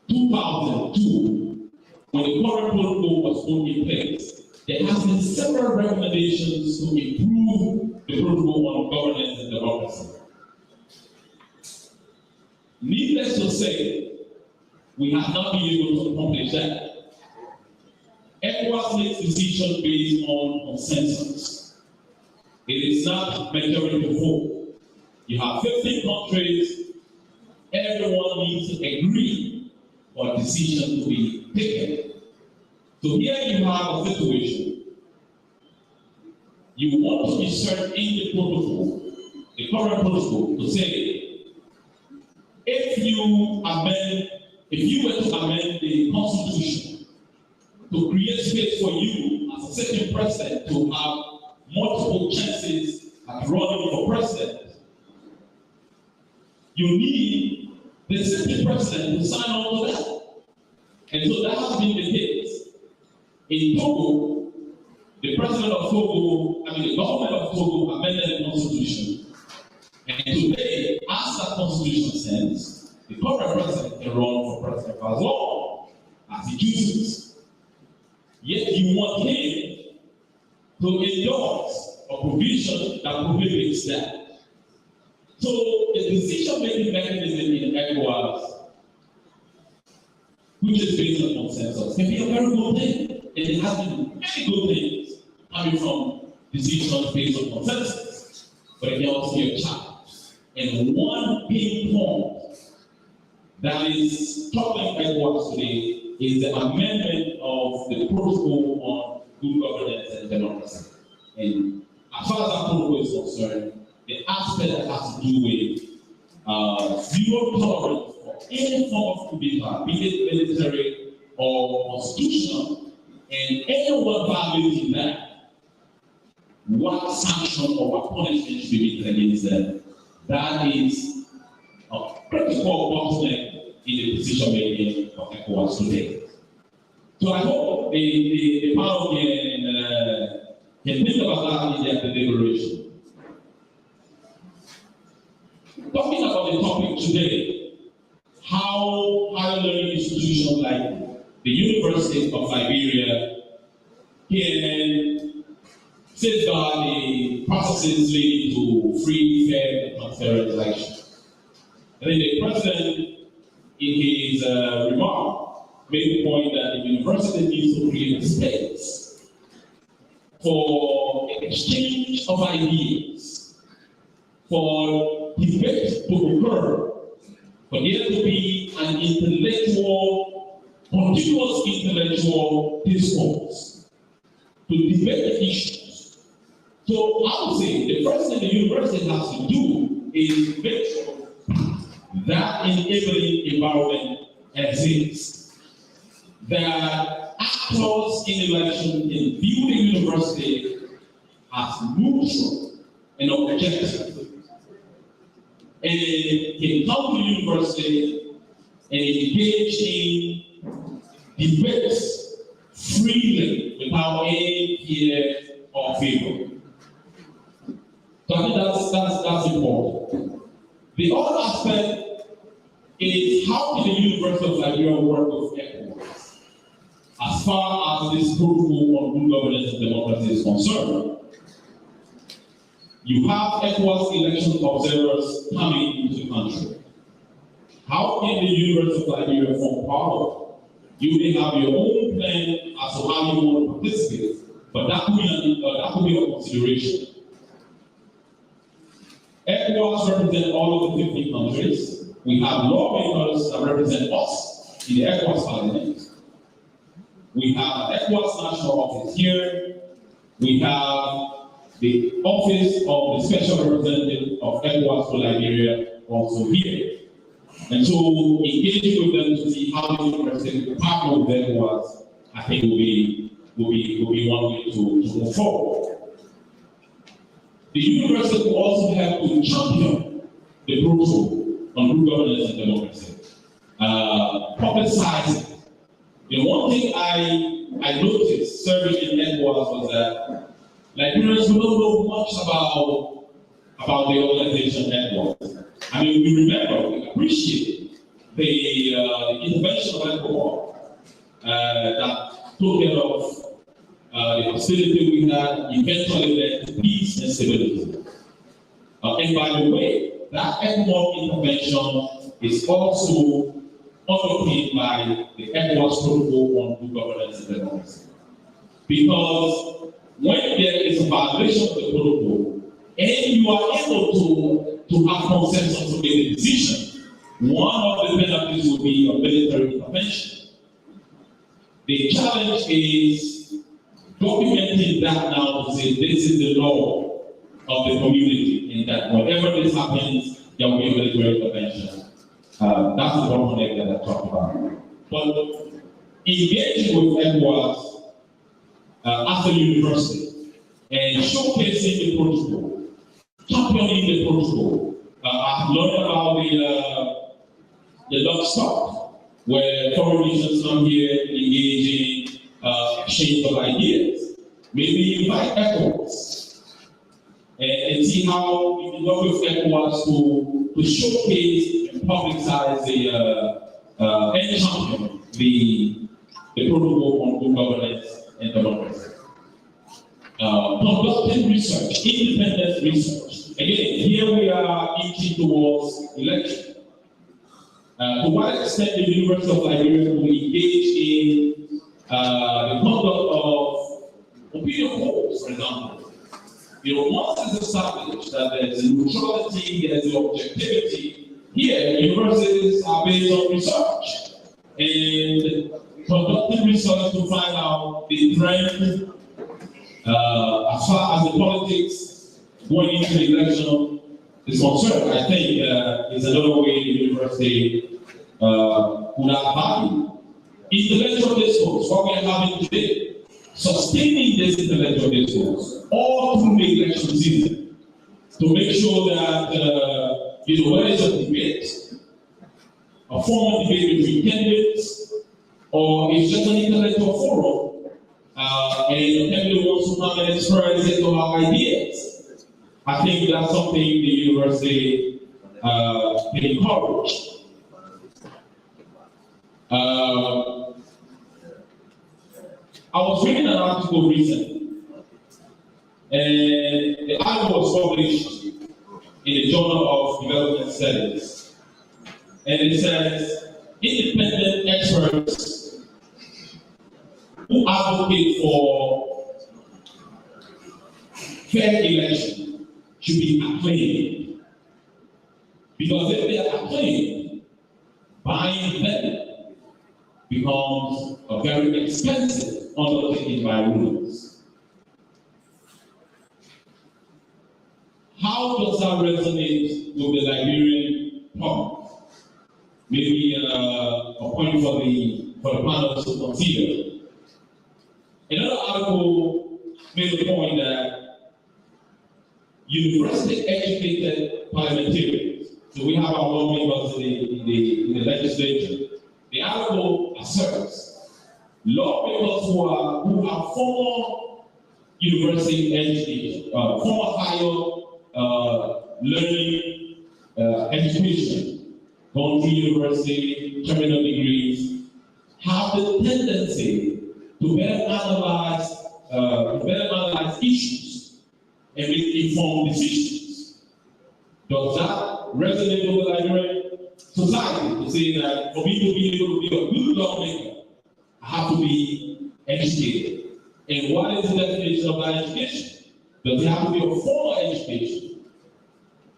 2002, when the current protocol was put in place, there has been several recommendations to improve the protocol on governance and democracy. Needless to say, we have not been able to accomplish that. ECOWAS makes decisions based on consensus. It is not majority vote. You have 15 countries, everyone needs to agree for a decision to be taken. So here you have a situation. You want to insert in the protocol, the current protocol, to say, if you were to amend the Constitution to create space for you as a sitting president to have multiple chances at running for president, you need the sitting president to sign on to that. And so that has been the case. In Togo, the president of Togo, the government of Togo amended the Constitution. And today, as that Constitution stands, the current president can run for president as long as he chooses. Yet you want him to endorse a provision that prohibits that. So the decision-making mechanism in ECOWAS, which is based on consensus, can be a very good thing. And it has been many good things coming from decisions based on consensus, but it can also be a challenge. And one big point that is troubling ECOWAS today is the amendment of the protocol on good governance and democracy. And as far as that protocol is concerned, the aspect that has to do with zero tolerance for any form of coup d'etat, be it military or constitutional, and anyone violating that, what sanction or what punishment should be meted against them? That is a critical bottleneck in the decision making of ECOWAS today. So I hope the panel can think about that in their deliberation. Talking about the topic today, how higher learning institutions like the University of Liberia can safeguard the processes leading to free, fair, and transparent elections. I think the president, in his remark, made the point that the university needs to create a space for exchange of ideas, for debate to occur, for there to be an continuous intellectual discourse, to debate issues. So I would say the first thing the university has to do is make sure that enabling environment exists, that actors in election can view the university as neutral and objective, and can come to the university and engage in debates freely without any fear or favor. So I think that's important. The other aspect is how can the University of Liberia work with ECOWAS as far as this protocol on good governance and democracy is concerned. You have ECOWAS election observers coming into the country. How can the University of Liberia form part of it? You may have your own plan as to how you want to participate, but that could be a consideration. ECOWAS represent all of the 50 countries. We have lawmakers that represent us in the ECOWAS Parliament. We have an ECOWAS national office here. We have the office of the special representative of ECOWAS for Liberia also here. And so engaging with them to see how the university can partner with ECOWAS, I think will be one way to move forward. The university will also have to champion the protocol on good governance and democracy. Publicize it. The one thing I noticed serving in ECOWAS was that Liberians don't know much about the organization ECOWAS. I mean, we remember, we appreciate the intervention of ECOWAS that took care of the hostility we had, eventually led to peace and stability. And by the way, that ECOWAS intervention is also underpinned by the ECOWAS protocol on good governance and democracy. Because when there is a violation of the protocol, and you are able to have consensus to make a decision, one of the penalties will be a military intervention. The challenge is documenting that now to say this is the law of the community, and that whenever this happens, there will be a military intervention. That's the bottleneck that I talked about. But engaging with ECOWAS at the university and showcasing the protocol, championing the protocol. I've learned about the lock stop, where foreign nations come here, engage in exchange of ideas. Maybe invite ECOWAS and see how we can work with ECOWAS to showcase and publicize and champion the protocol on good governance and democracy. Conducting research, independent research. Again, here we are inching towards election. To what extent the University of Liberia will engage in the conduct of opinion polls, for example. Once it's established that there's a neutrality, there's the objectivity, here universities are based on research and conducting research to find out the trend as far as the politics going into the election is concerned. I think is another way the university would have value. Intellectual discourse, what we are having today, sustaining this intellectual discourse all through the election season to make sure that when there's a debate, a formal debate between candidates, or it's just an intellectual forum, and the candidate wants to come and express it or have ideas. I think that's something the university can encourage. I was reading an article recently, And the article was published in the Journal of Development Studies. And it says, independent experts who advocate for fair election should be acclaimed. Because if they are acclaimed, buying them becomes a very expensive undertaking by rulers. How does that resonate with the Liberian public? Maybe a point for the panel to consider. Another article made the point that university-educated parliamentarians, so we have our lawmakers in the legislature. The article asserts lawmakers who have former university education, former higher learning education, gone through university, terminal degrees, have the tendency to better analyze issues and make informed decisions. Does that resonate with the Liberian society to say that for me to be able to be a good lawmaker, I have to be educated? And what is the definition of that education? Does it have to be a formal education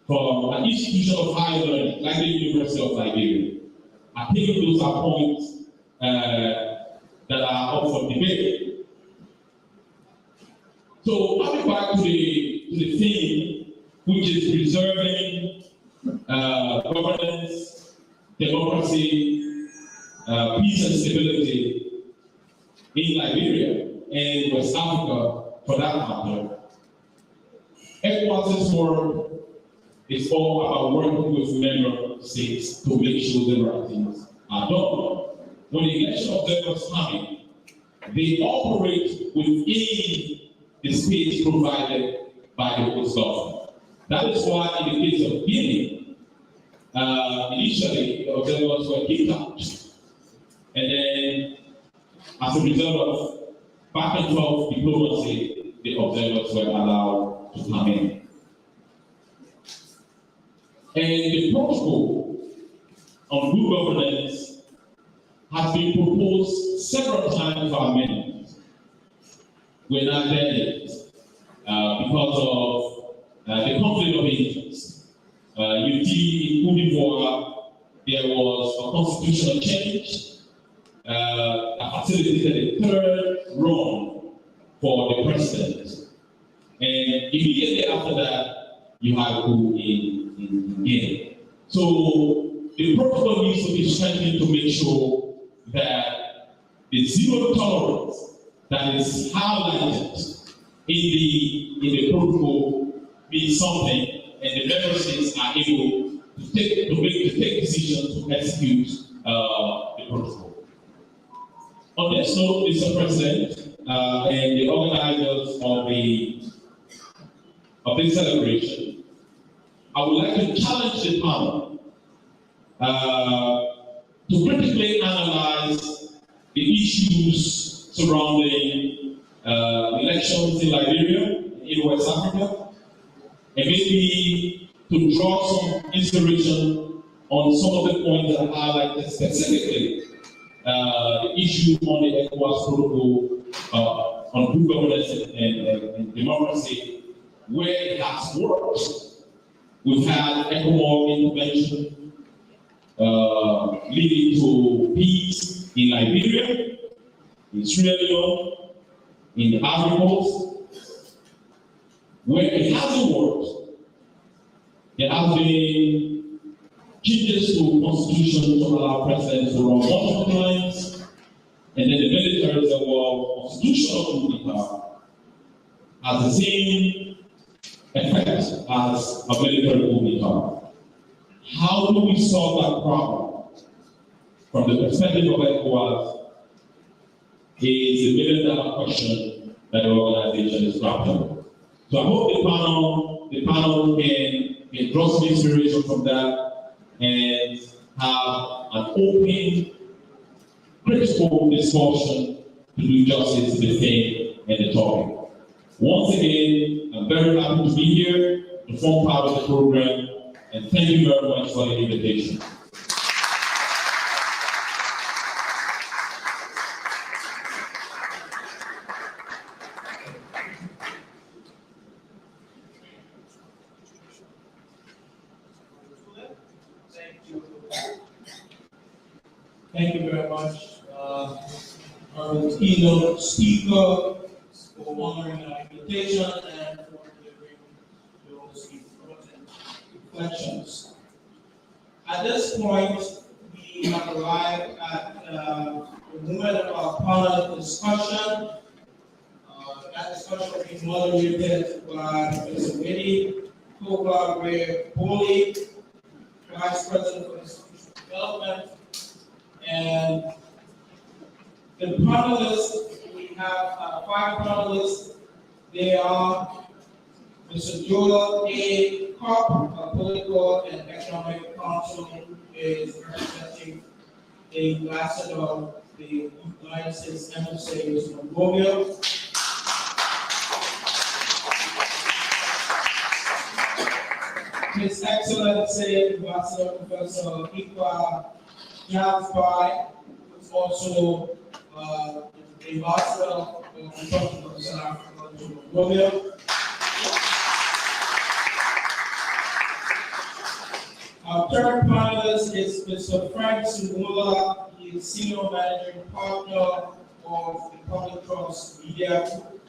from an institution of higher learning, like the University of Liberia? I think those are points that are up for debate. So coming back to the theme, which is preserving governance, democracy, peace and stability in Liberia and West Africa, for that matter. ECOWAS's work is all about working with member states to make sure the right things are done. When the election observers come in, they operate within the space provided by the host government. That is why in the case of Guinea, initially the observers were kicked out. And then as a result of back and forth diplomacy, the observers were allowed to come in. And the protocol on good governance has been proposed several times for amendment. We're not there yet because of the conflict of interest. You see, in Cote d'Ivoire, there was a constitutional change that facilitated a third run for the president. And immediately after that, you have coup in Guinea. So the protocol needs to be strengthened to make sure that the zero tolerance that is highlighted in the protocol means something, and the member states are able to take decisions to execute the protocol. On this note, Mr. President, and the organizers of this celebration, I would like to challenge the panel to critically analyze the issues surrounding elections in Liberia, in West Africa, and maybe to draw some inspiration on some of the points that are highlighted specifically the issue on the ECOWAS protocol on good governance and democracy, where it has worked. We've had ECOWAS intervention leading to peace in Liberia, in Sierra Leone, in the Ivory Coast. Where it hasn't worked, there have been changes to the constitution to allow presidents to run multiple times, and then the military said, well, constitutional coup has the same effect as a military coup. How do we solve that problem? From the perspective of ECOWAS, is a million-dollar question that the organization is grappling with. So I hope the panel can draw some inspiration from that and have an open, critical discussion to do justice to the theme and the topic. Once again, I'm very happy to be here to form part of the program, and thank you very much for the invitation. Thank you very much, our keynote speaker, for honoring our invitation and for delivering those important reflections. At this point, we have arrived at the moment of our panel discussion. That discussion will be moderated by Mr. Winnie Koba-Ray-Boley, Vice President for Institutional Development. And the panelists, we have 5 panelists. They are Mr. Joel A. Kopp, a political and economic counsel, who is representing the ambassador of the United States Embassy in Monrovia. His Excellency Ambassador Professor Ikwa Jafai, who is also the ambassador of the Republic of South Africa to Monrovia. Our third panelist is Mr. Frank Sumula. He is Senior Managing Partner of the Public Trust Media Group.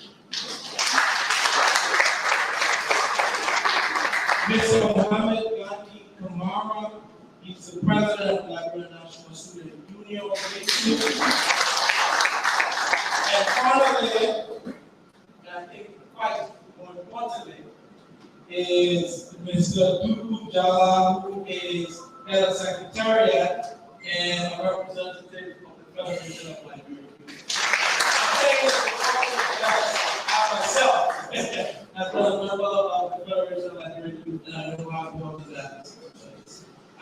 Mr. Mohammed Gandhi Kamara. He's the President of Liberia National Student Union. And finally, and I think quite more importantly, is Mr. Duku Jala, who is Head of Secretariat and a representative of the Federation of Liberia. I'm saying this because I myself, as well as a member of the Federation of Liberia, and I know how to do that.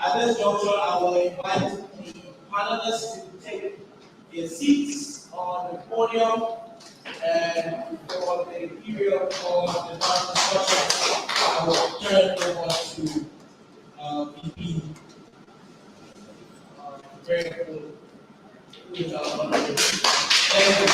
At this juncture, I will invite the panelists to take their seats on the podium. And for the period of the discussion, I will turn it over to VP. Very cool. Thank you.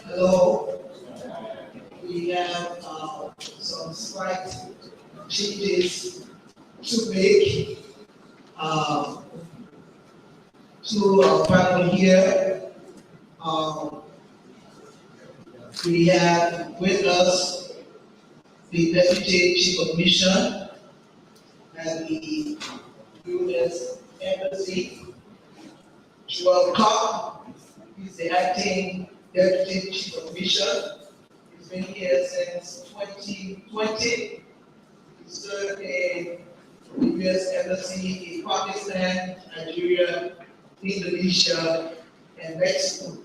Hello. We have some slight changes to make to our panel here. We have with us the Deputy Chief of Mission and the U.S. Embassy, Joel Kopp. He's the acting Deputy Chief of Mission. He's been here since 2020. He served in the U.S. Embassy in Pakistan, Nigeria, Indonesia, and Mexico.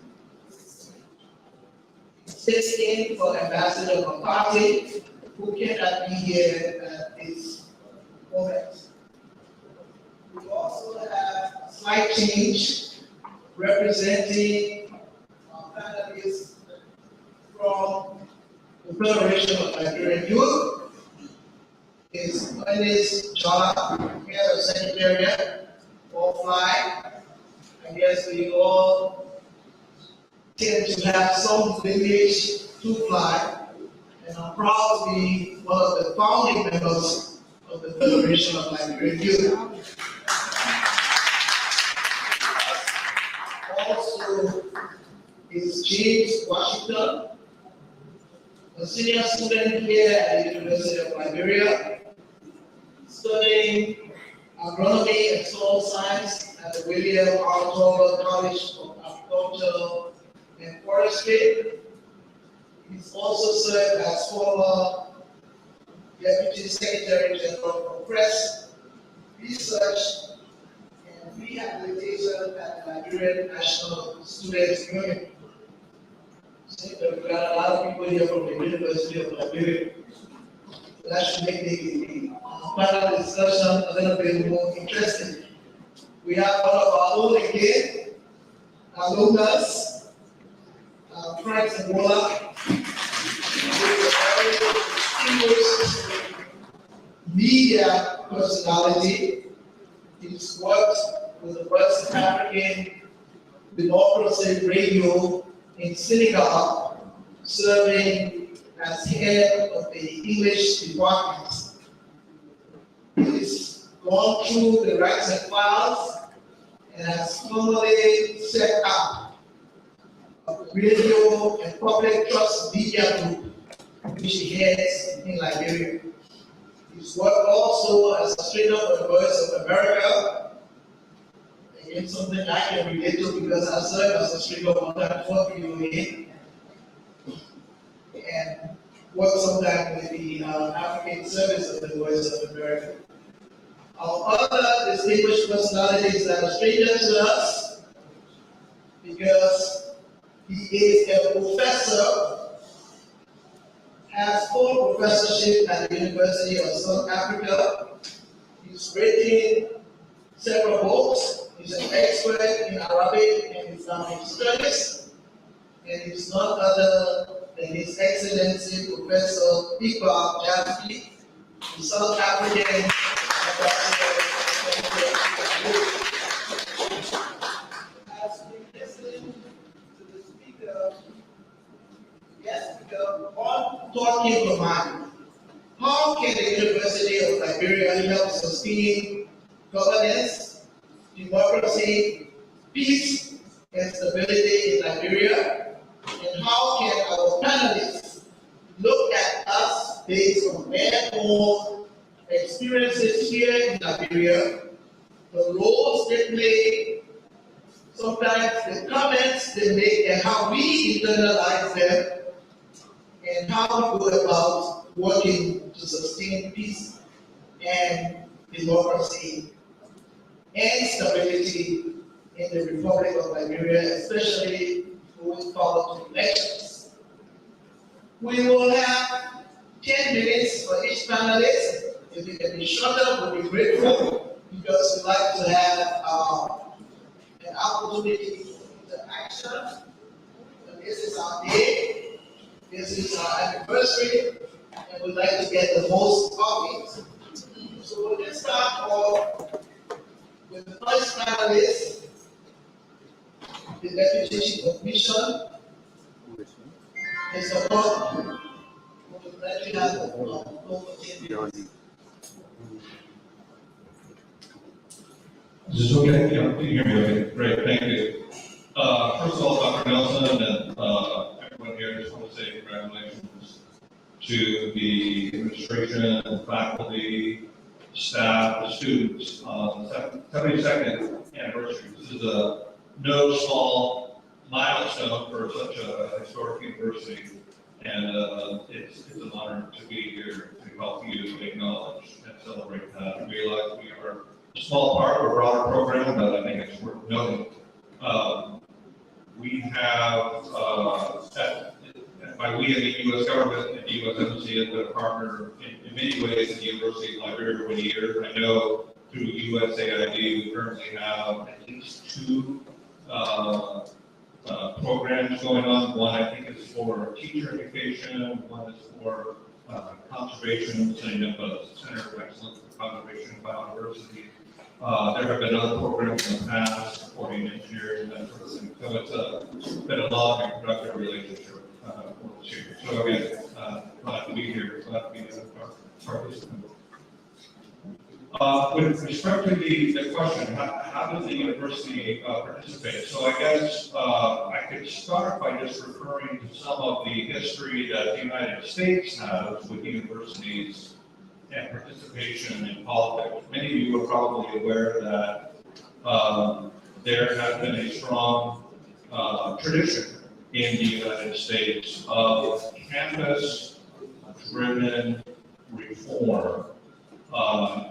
16 for Ambassador McCarthy, who cannot be here at this moment. We also have a slight change representing panelists from the Federation of Nigerian Youth. His name is John, head of Secretariat, all fly. I guess we all tend to have some lineage to fly, and I'm proud to be one of the founding members of the Federation of Nigerian Youth. Also is James Washington, a senior student here at the University of Liberia, studying agronomy and soil science at the Auditorium College of Agriculture and Forestry. He's also served as former Deputy Secretary General for Press, Research, and Rehabilitation at the Nigerian National Students' Union. So we've got a lot of people here from the University of Liberia. That should make the panel discussion a little bit more interesting. We have one of our own again, alumnus, Frank Angola, who is a very distinguished media personality. He's worked with the West African Democracy Radio in Senegal, serving as head of the English department. He's gone through the ranks and files and has formally set up a radio and public trust media group, which he heads in Liberia. He's worked also as a trainer for the Voice of America. Again, something I can relate to because I served as a trainer one time for VOA and worked sometime with the African Service of the Voice of America. Our other distinguished personalities that are strangers to us because he is a professor, has full professorship at the University of South Africa. He's written several books. He's an expert in Arabic and Islamic studies, and he's none other than His Excellency Professor Iqbal Jaffe, the South African ambassador. As we listen to the speaker, on talking to mind, how can the University of Liberia help sustain governance, democracy, peace, and stability in Liberia? And how can our panelists look at us based on their own experiences here in Liberia, the roles they play, sometimes the comments they make, and how we internalize them, and how we go about working to sustain peace and democracy and stability in the Republic of Liberia, especially going forward to elections. We will have 10 minutes for each panelist. If it can be shorter, we'll be grateful because we like to have an opportunity for interaction. And this is our day. This is our anniversary, and we'd like to get the most of it. So we'll just start off with the first panelist, the Deputy Chief of Mission, Mr. Bob. We'll let you have the floor for 10 minutes. Is this okay? Yeah, can you hear me okay? Great, thank you. First of all, Dr. Nelson and everyone here, just want to say congratulations to the administration, faculty, staff, the students on the 72nd anniversary. This is no small milestone for such a historic university. And it's an honor to be here to help you acknowledge and celebrate that. Realize we are a small part of a broader program, but I think it's worth noting. We have, by we and the U.S. government and the U.S. Embassy has been a partner in many ways in the University Library over the years. I know through USAID, we currently have at least 2 programs going on. One, I think, is for teacher education. One is for conservation, setting up a center of excellence for conservation and biodiversity. There have been other programs in the past supporting engineering and that sort of thing. So it's been a long and productive relationship for this year. So again, glad to be here. Glad to be a participant. With respect to the question, how does the university participate? So I guess I could start by just referring to some of the history that the United States has with universities and participation in politics. Many of you are probably aware that there has been a strong tradition in the United States of campus-driven reform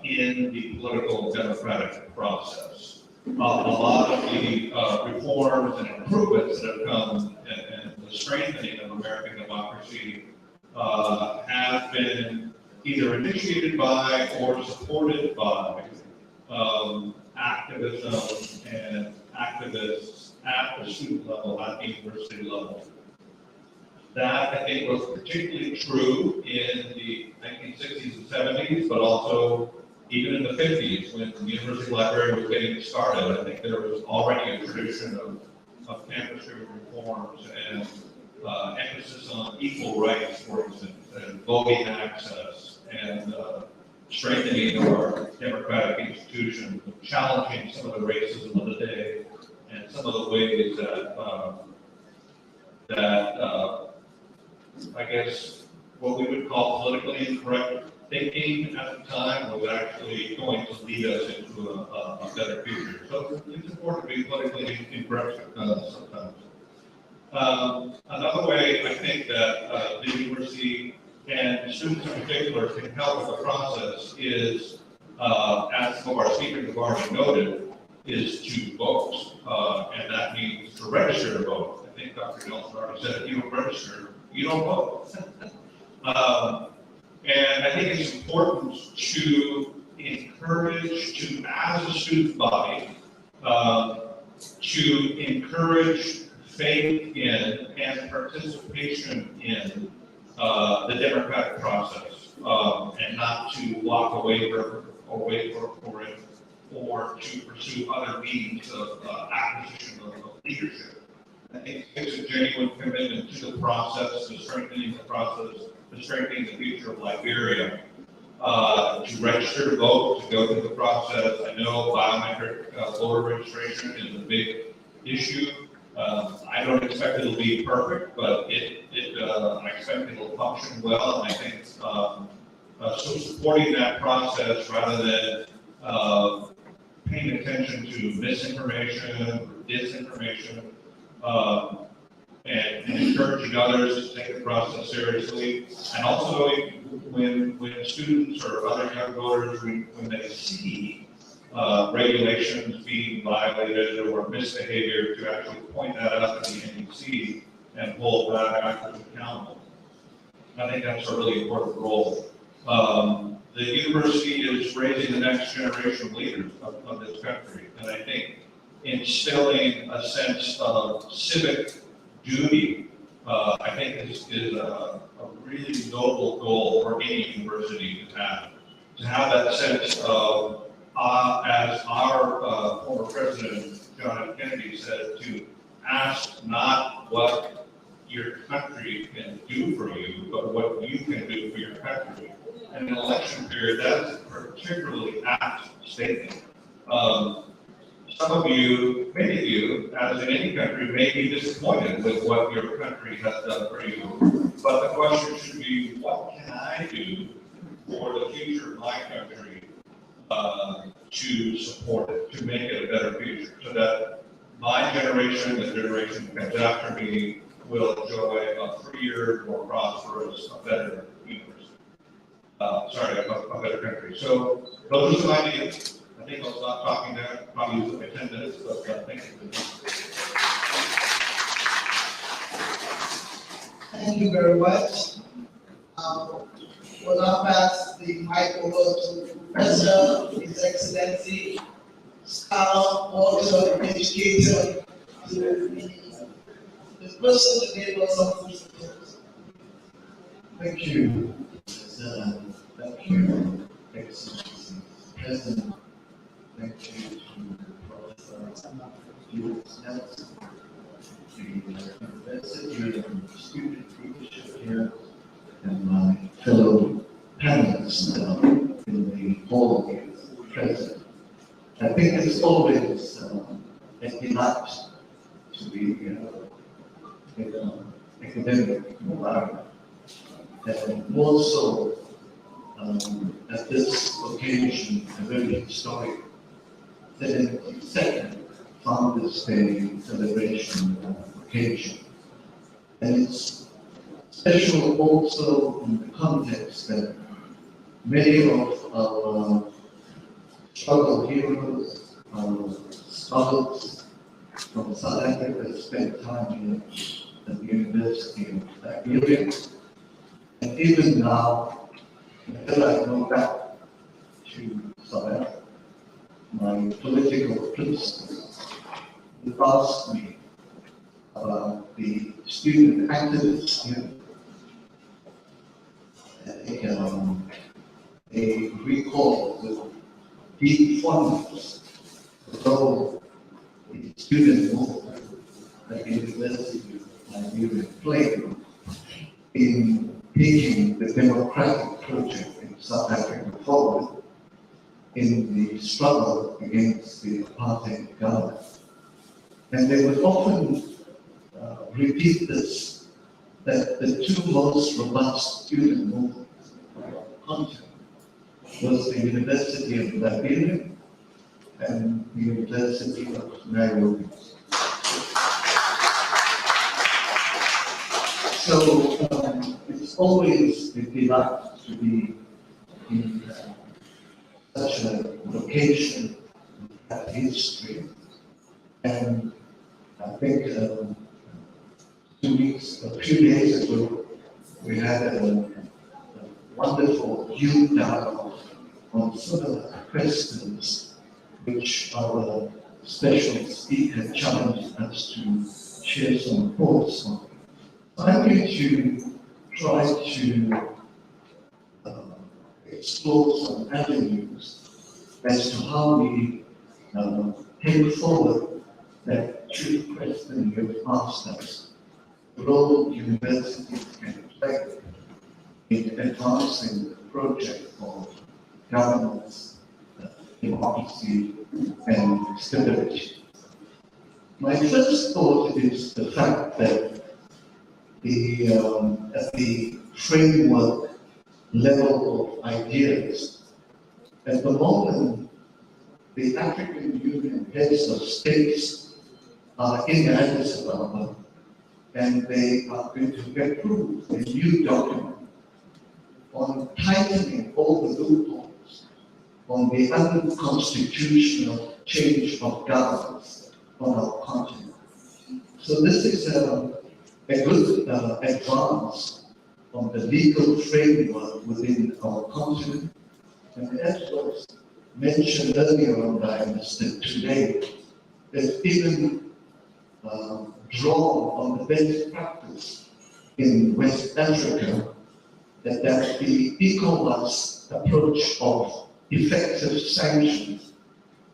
in the political democratic process. A lot of the reforms and improvements that have come and the strengthening of American democracy have been either initiated by or supported by activism and activists at the student level, at the university level. That, I think, was particularly true in the 1960s and 70s, but also even in the 50s when the University Library was getting started. I think there was already a tradition of campus-driven reforms and emphasis on equal rights, for instance, and voting access, and strengthening of our democratic institutions, challenging some of the racism of the day, and some of the ways that I guess what we would call politically incorrect thinking at the time was actually going to lead us into a better future. So it's important to be politically incorrect sometimes. Another way I think that the university and students in particular can help with the process is, as some of our speakers have already noted, is to vote. And that means to register to vote. I think Dr. Nelson already said, if you don't register, you don't vote. And I think it's important to encourage, as a student body, to encourage faith in and participation in the democratic process, and not to walk away for it, or to pursue other means of acquisition of leadership. I think it's a genuine commitment to the process, to strengthening the process, to strengthening the future of Liberia, to register to vote, to go through the process. I know biometric voter registration is a big issue. I don't expect it'll be perfect, but I expect it'll function well, and I think so supporting that process rather than paying attention to misinformation or disinformation, and encouraging others to take the process seriously. And also when students or other young voters, when they see regulations being violated or misbehavior, to actually point that out to the NEC and hold that actors accountable. I think that's a really important role. The university is raising the next generation of leaders of this country, and I think instilling a sense of civic duty, I think is a really noble goal for any university to have that sense of, as our former president, John F. Kennedy, said, to ask not what your country can do for you, but what you can do for your country. And in an election period, that's a particularly apt statement. Some of you, many of you, as in any country, may be disappointed with what your country has done for you. But the question should be, what can I do for the future of my country to support it, to make it a better future, so that my generation, the generation that comes after me, will enjoy a freer, more prosperous, a better universe. A better country. So those are some ideas. I think I'll stop talking there. Probably use my 10 minutes, but thank you. Thank you very much. Will now pass the mic over to Professor, His Excellency, scholar, author, educator, the person that gave us some principles. Thank you. Thank you, Excellency President. Thank you to Professor Felix Nelson, the university and student leadership here, and my fellow panelists in the hall here present. I think it's always a delight to be in an academic environment, and more so at this occasion, a very historic 72nd Founders Day celebration occasion. And it's special also in the context that many of our struggle heroes, our scholars from South Africa spent time here at the University of Auditorium. And even now, whenever I go back to South Africa, my political principles would ask me about the student activists here. They recall with deep fondness the role the student movement at the University of Nigeria played in taking the democratic project in South Africa forward in the struggle against the apartheid government. And they would often repeat this, that the two most robust student movements in our continent was the University of Liberia and the University of Nairobi. So it's always a delight to be in such a location of history. And I think a few days ago, we had a wonderful youth dialogue on similar questions, which our special speaker challenged us to share some thoughts on. I'm going to try to explore some avenues as to how we take forward that true question you've asked us, the role universities can play in advancing the project of governance, democracy, and stability. My first thought is the fact that at the framework level of ideas, at the moment, the African Union heads of states are in Addis Ababa, and they are going to approve a new document on tightening all the loopholes on the unconstitutional change of governance on our continent. So this is a good advance on the legal framework within our continent. And as was mentioned earlier on by Mr. Today, there's even drawn on the best practice in West Africa that the ECOWAS approach of effective sanctions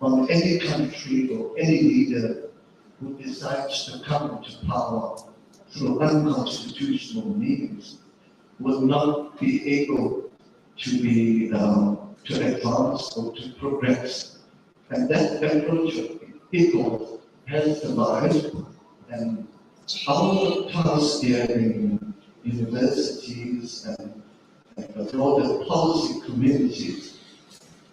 on any country or any leader who decides to come to power through unconstitutional means will not be able to be to advance or to progress. And that approach of ECOWAS has survived, and our task here in universities and the broader policy communities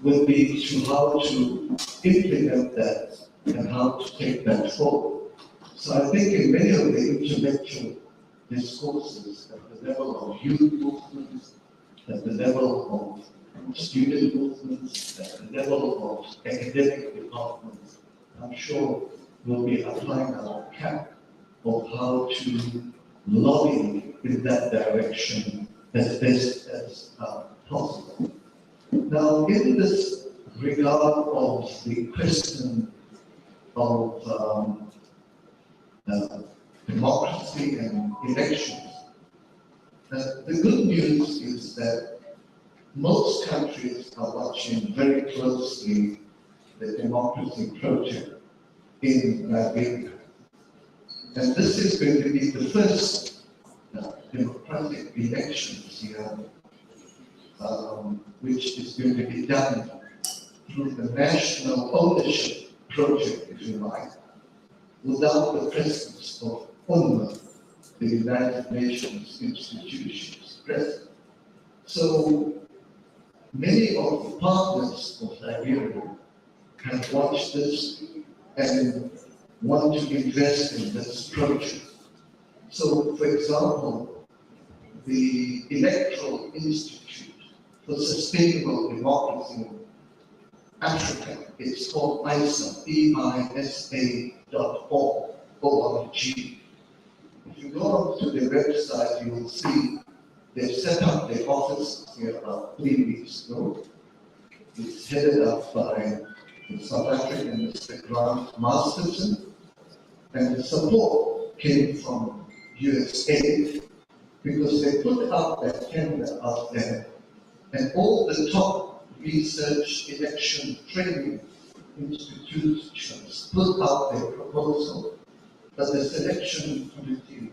will be to how to implement that and how to take that forward. So I think in many of the intellectual discourses at the level of youth movements, at the level of student movements, at the level of academic departments, I'm sure we'll be applying our cap of how to lobby in that direction as best as possible. Now, in this regard of the question of democracy and elections, the good news is that most countries are watching very closely the democracy project in Liberia. And this is going to be the first democratic elections here, which is going to be done through the national ownership project, if you like, without the presence of UNRWA, the United Nations institutions present. So many of the partners of Liberia have watched this and want to invest in this project. So, for example, the Electoral Institute for Sustainable Democracy in Africa, it's called EISA, EISA.org. If you go onto their website, you will see they've set up their office here about 3 weeks ago. It's headed up by the South African Mr. Grant Masterson, and the support came from USA because they put out that tender out there, and all the top research election training institutions put out their proposal, but the selection committee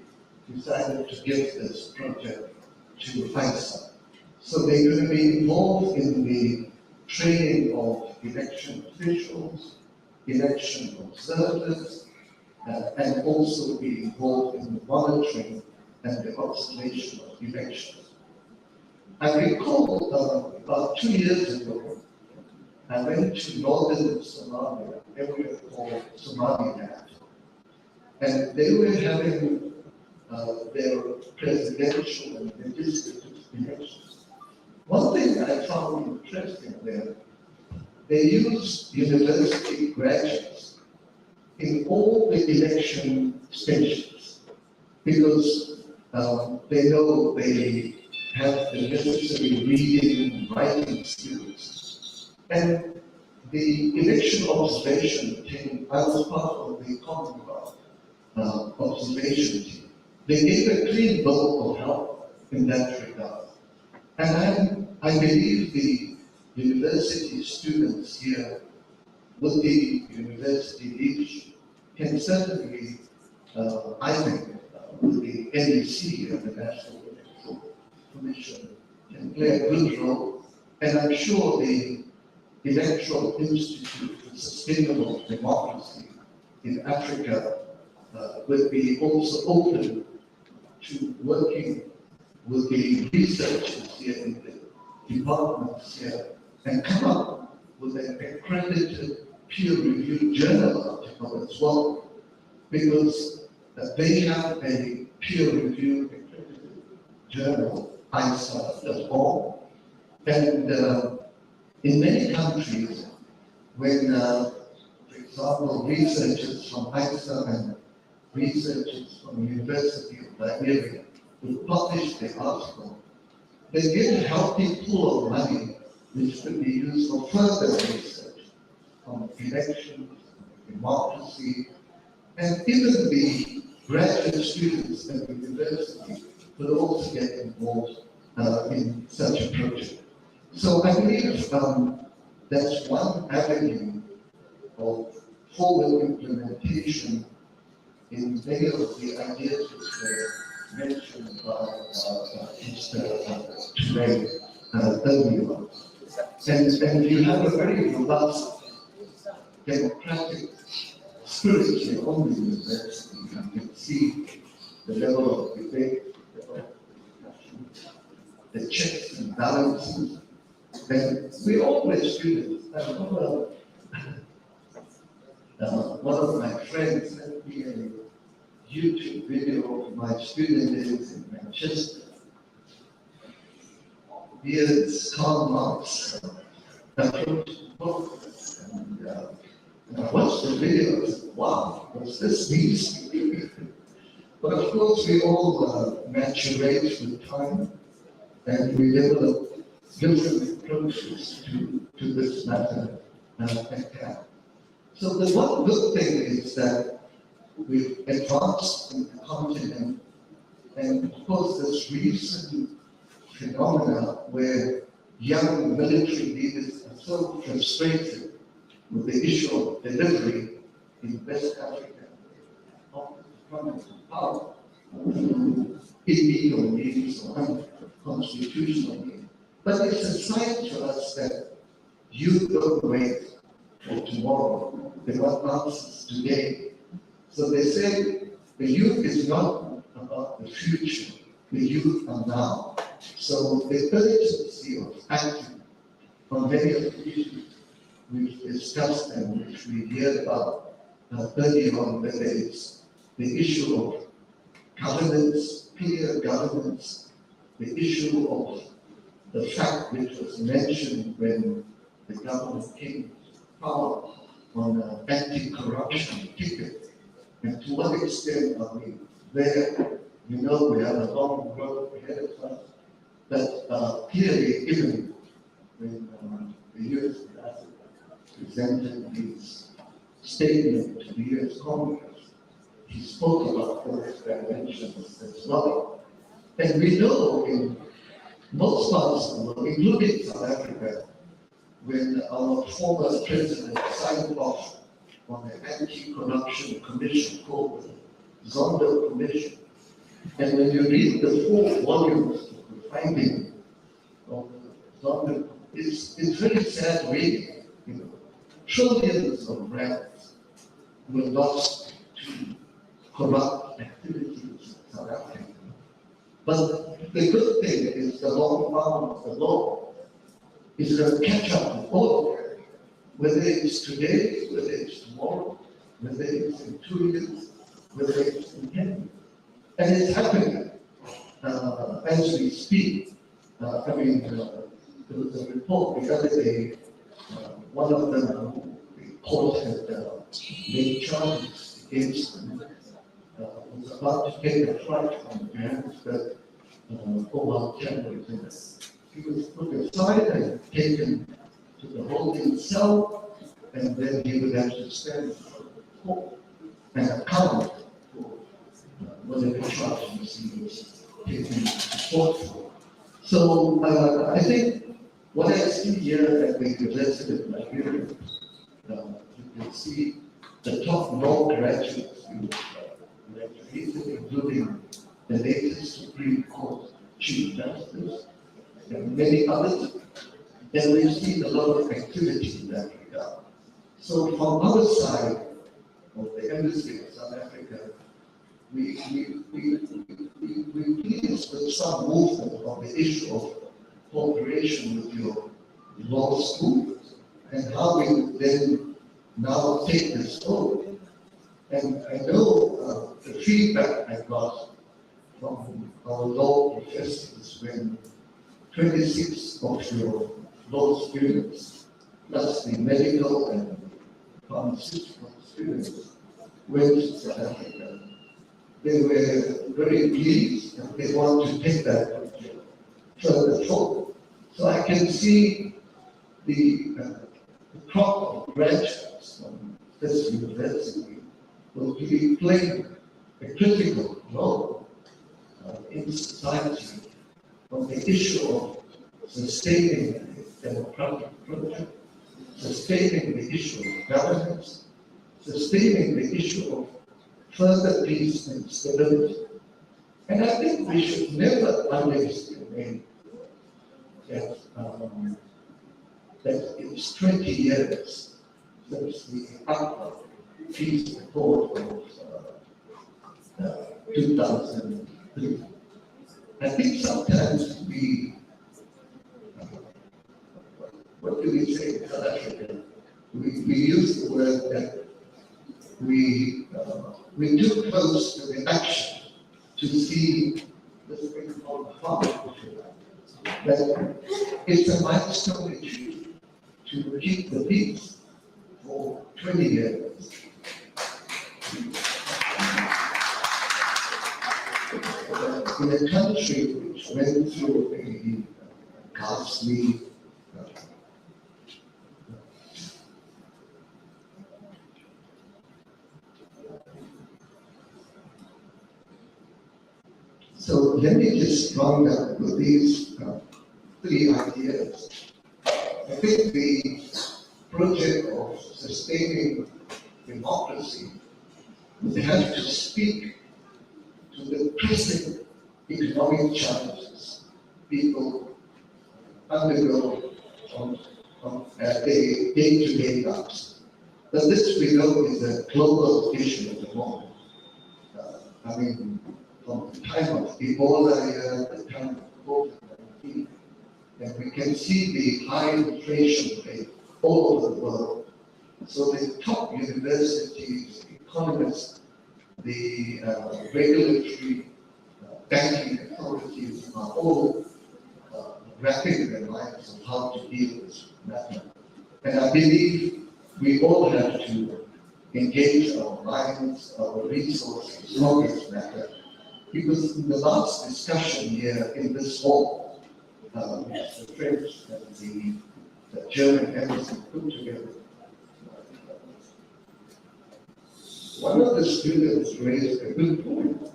decided to give this project to EISA. So they're going to be involved in the training of election officials, election observers, and also be involved in the monitoring and the observation of elections. I recall about 2 years ago, I went to northern Somalia, an area called Somaliland, and they were having their presidential and legislative elections. One thing I found interesting there, they used university graduates in all the election stations because they know they have the necessary reading and writing skills. And the election observation team, I was part of the Commonwealth observation team. They gave a clean bill of health in that regard. And I believe the university students here with the university leadership can certainly, I think, with the NEC and the National Electoral Commission can play a good role. And I'm sure the Electoral Institute for Sustainable Democracy in Africa will be also open to working with the researchers here in the departments here and come up with an accredited peer-reviewed journal article as well, because they have a peer-reviewed accredited journal, ISA.org, and in many countries, when, for example, researchers from ISA and researchers from the University of Liberia will publish the article, they get a healthy pool of money which could be used for further research on elections, democracy, and even the graduate students at the university will also get involved in such a project. So I believe that's one avenue of forward implementation in many of the ideas which were mentioned by Mr. Trey earlier. And you have a very robust democratic spirit here on the university. You can see the level of debate, the level of discussion, the checks and balances. And we all were students. I remember One of my friends sent me a YouTube video of my student days in Manchester. Here's Karl Marx approach to politics. And I watched the video and said, wow, what's this mean? But of course, we all maturate with time and we develop different approaches to this matter at hand. So the one good thing is that we've advanced in the continent, and of course this recent phenomena where young military leaders are so frustrated with the issue of delivery in West Africa, coming to power through illegal means or unconstitutional means. But it's a sign to us that you don't wait for tomorrow, they want answers today. So they say the youth is not about the future, the youth are now. So the urgency of acting on many of the issues we've discussed and which we heard about earlier on, whether it's the issue of governance, peer governance, the issue of the fact which was mentioned when the government came to power on an anti-corruption ticket, and to what extent are we there? You know, we have a long road ahead of us, but clearly, even when the U.S. presented his statement to the U.S. Congress, he spoke about those dimensions as well. And we know in most parts of the world, including South Africa, when our former president signed off on an anti-corruption commission called the Zondo Commission, and when you read the 4 volumes of the finding of the Zondo, it's very sad reading. You know, trillions of rands were lost to corrupt activities in South Africa. But the good thing is the long arm of the law is going to catch up with all of it, whether it's today, whether it's tomorrow, whether it's in 2 years, whether it's in 10 years. And it's happening as we speak. There was a report the other day, one of them, the court had made charges against them, was about to take a flight from Johannesburg over January 10th. He was put aside and taken to the holding cell, and then he would have to stand before the court and account for whatever charges he was taken to court for. So I think what I see here at the University of Nigeria, you can see the top law graduates who graduated, including the latest Supreme Court Chief Justice and many others, and we've seen a lot of activity in that regard. So from our side of the Embassy of South Africa, we pleased with some movement on the issue of cooperation with your law school and how we would then now take this forward. And I know the feedback I got from our law professors when 26 of your law students, plus the medical and pharmaceutical students, went to South Africa. They were very pleased and they want to take that further forward. So I can see the crop of graduates from this university will be playing a critical role in society on the issue of sustaining the democratic project, sustaining the issue of governance, sustaining the issue of further peace and stability. And I think we should never underestimate that, that it's 20 years since the ACPA peace accord of 2003. I think sometimes we, what do we say in South Africa? We use the word that we're too close to the action to see this thing called far, that it's a milestone issue to keep the peace for 20 years. In a country which went through a ghastly so let me just round up with these three ideas. I think the project of sustaining democracy would have to speak to the present economic challenges people undergo on a day-to-day lives. But this we know is a global issue at the moment. I mean, from the time of Ebola, the time of COVID-19, and we can see the high inflation rate all over the world. So the top universities, economists, the regulatory banking authorities are all wrapping their minds on how to deal with this matter. And I believe we all have to engage our minds, our resources on this matter, because in the last discussion here in this hall, the French and the German embassy put together, one of the students raised a good point.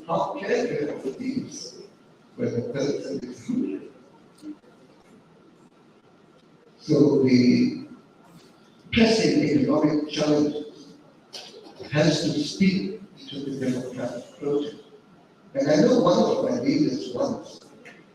How can you have peace when the person is hungry? So the pressing economic challenges has to speak to the democratic project. And I know one of my leaders once,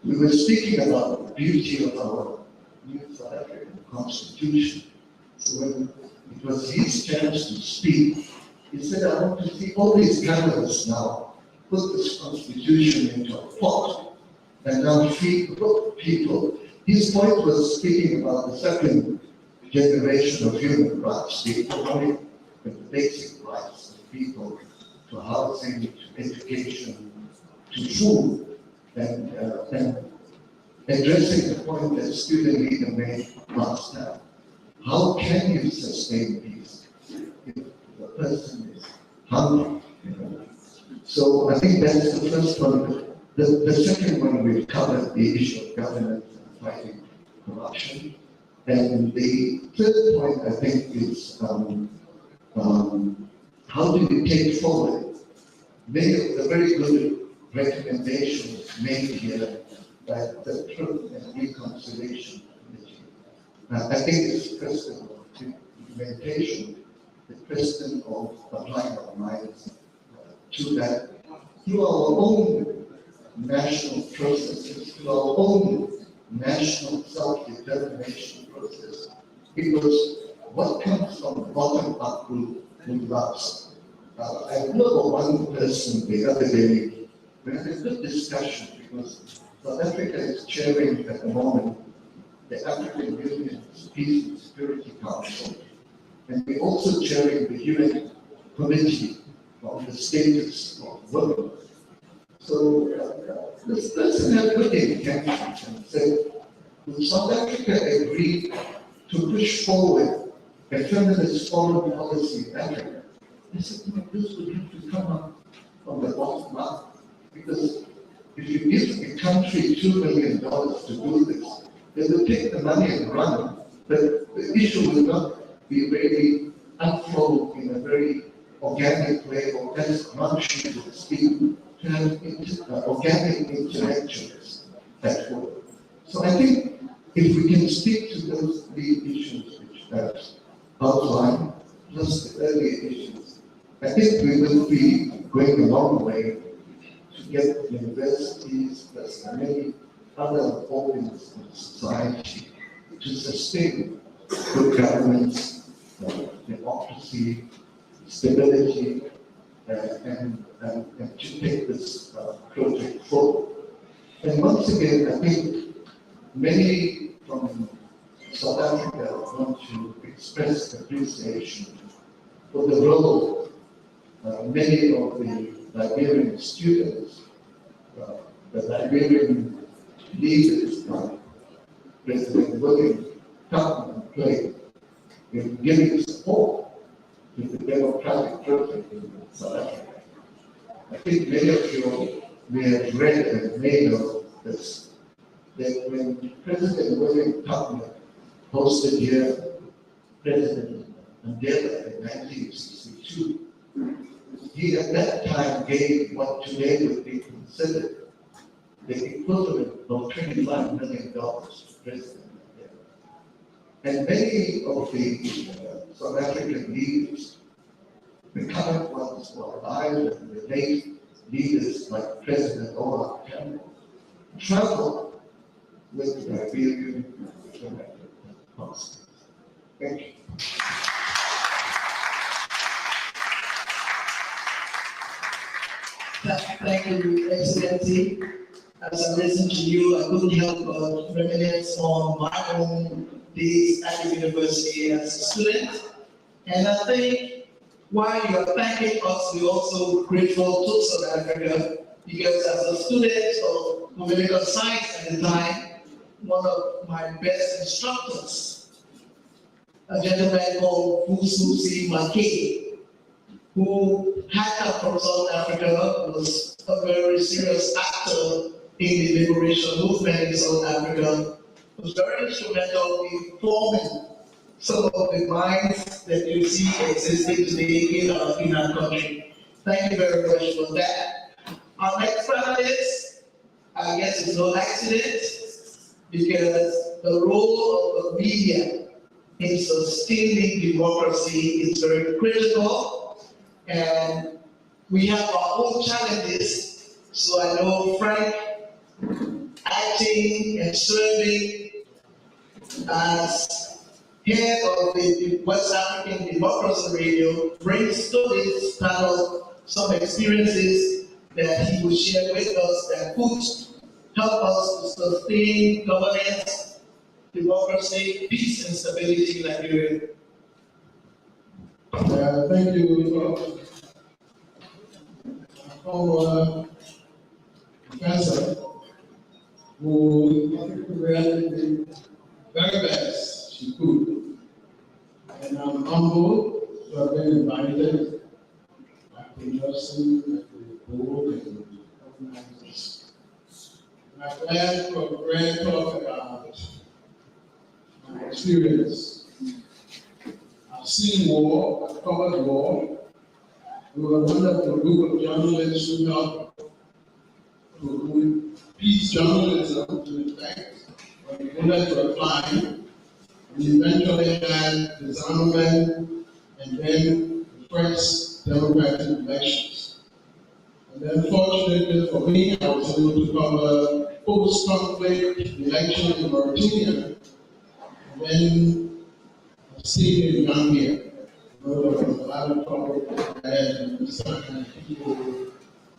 we were speaking about the beauty of our new South African Constitution. So when it was his chance to speak, he said, I want to see all these governments now put this Constitution into a pot and now feed people. His point was speaking about the second generation of human rights, the economic and the basic rights of people to housing, to education, to food, and addressing the point that student leader made last time. How can you sustain peace if the person is hungry? So I think that's the first one. The second one, we've covered the issue of governance and fighting corruption. And the third point, I think, is how do we take forward many of the very good recommendations made here by the Truth and Reconciliation Committee. I think it's a question of implementation, the question of applying our minds to that through our own national processes, through our own national self-determination process. Because what comes from the bottom-up group who loves? I remember one person the other day, we had a good discussion because South Africa is chairing at the moment the African Union's Peace and Security Council. And we're also chairing the UN Committee on the Status of Women. So this person had good intentions and said, would South Africa agree to push forward a feminist foreign policy in Africa? I said, no, this would have to come up from the bottom up, because if you give a country $2 million to do this, they will take the money and run, but the issue will not be really unfold in a very organic way, or as Gramsci would speak, to have organic intellectuals at work. So I think if we can speak to those three issues which I've outlined, plus the earlier issues, I think we will be going a long way to get universities, plus many other organs of society to sustain good governance, democracy, stability, and to take this project forward. And once again, I think many from South Africa want to express appreciation for the role many of the Liberian students, the Liberian leaders, President William Tubman played in giving support to the democratic process in South Africa. I think many of you may have read and may know this, that when President William Tubman hosted here President Mandela in 1962, he at that time gave what today would be considered the equivalent of $25 million to President Mandela. And many of the South African leaders, the current ones who are alive and the late leaders like President Omar Tambo, traveled with the Liberian diplomatic consuls. Thank you. Thank you, Excellency. As I listen to you, I couldn't help but reminisce on my own days at the university as a student. And I think while you are thanking us, we're also grateful to South Africa, because as a student of political science at the time, one of my best instructors, a gentleman called Fususi Makei, who had come from South Africa, was a very serious actor in the liberation movement in South Africa, was very instrumental in forming some of the minds that you see existing today in our country. Thank you very much for that. Our next panelist, I guess it's no accident, because the role of the media in sustaining democracy is very critical, and we have our own challenges. So I know Frank, acting and serving as head of the West African Democracy Radio, brings to this panel some experiences that he will share with us that could help us to sustain governance, democracy, peace, and stability in Nigeria. Thank you, our professor, who really did the very best she could. And I'm humbled to have been invited at the nursing, at the board, and the organizers. And I'm glad to talk about my experience. I've seen war, I've covered war. We were one of the group of journalists who helped to peace journalism to effect when the bullets were flying. We eventually had disarmament and then the first democratic elections. And then fortunately for me, I was able to cover post-conflict election in Mauritania. And then I've seen in Gambia. There was a lot of trouble and people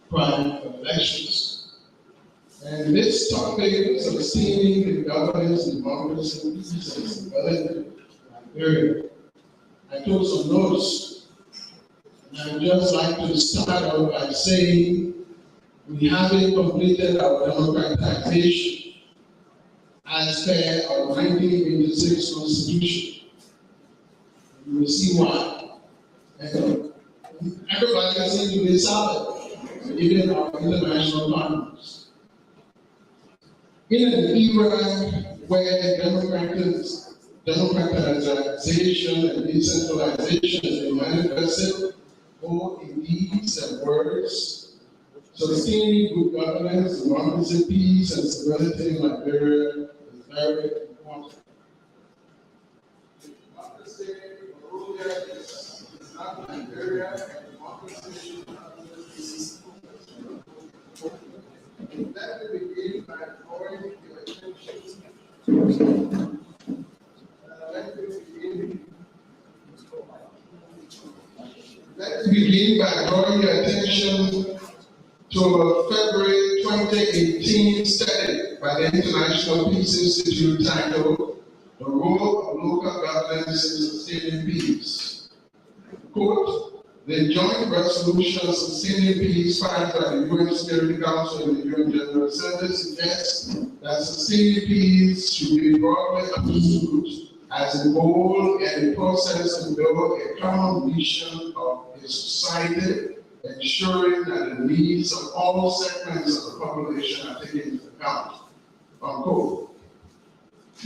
crying for elections. And this topic, sustaining the governance, democracy, peace, and stability in Nigeria, I took some notes. And I'd just like to start out by saying we haven't completed our democratization as per our 1986 Constitution. You will see why. And everybody seems to be solid, even our international partners. In an era where democratization and decentralization has been manifested both in deeds and words, sustaining good governance, democracy, peace, and stability in Liberia is very important. It's not Nigeria, and democracy. Let me begin by drawing your attention. Let me begin by drawing your attention to a February 2018 study by the International Peace Institute titled "The Role of Local Governance in Sustaining Peace." quote, the joint resolution sustaining peace filed by the UN Security Council and the UN General Assembly suggests that sustaining peace should be broadly understood as a goal and a process to build a common vision of a society, ensuring that the needs of all segments of the population are taken into account. Unquote.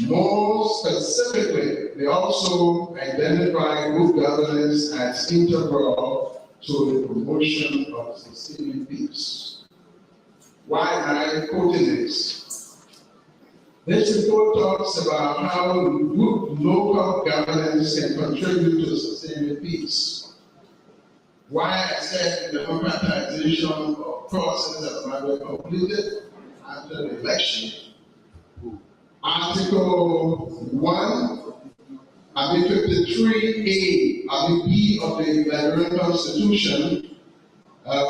More specifically, they also identify good governance as integral to the promotion of sustaining peace. Why am I quoting this? This report talks about how good local governance can contribute to sustaining peace. Why I said the democratization of process that might be completed after the election. Article 53A, B of the Liberian Constitution,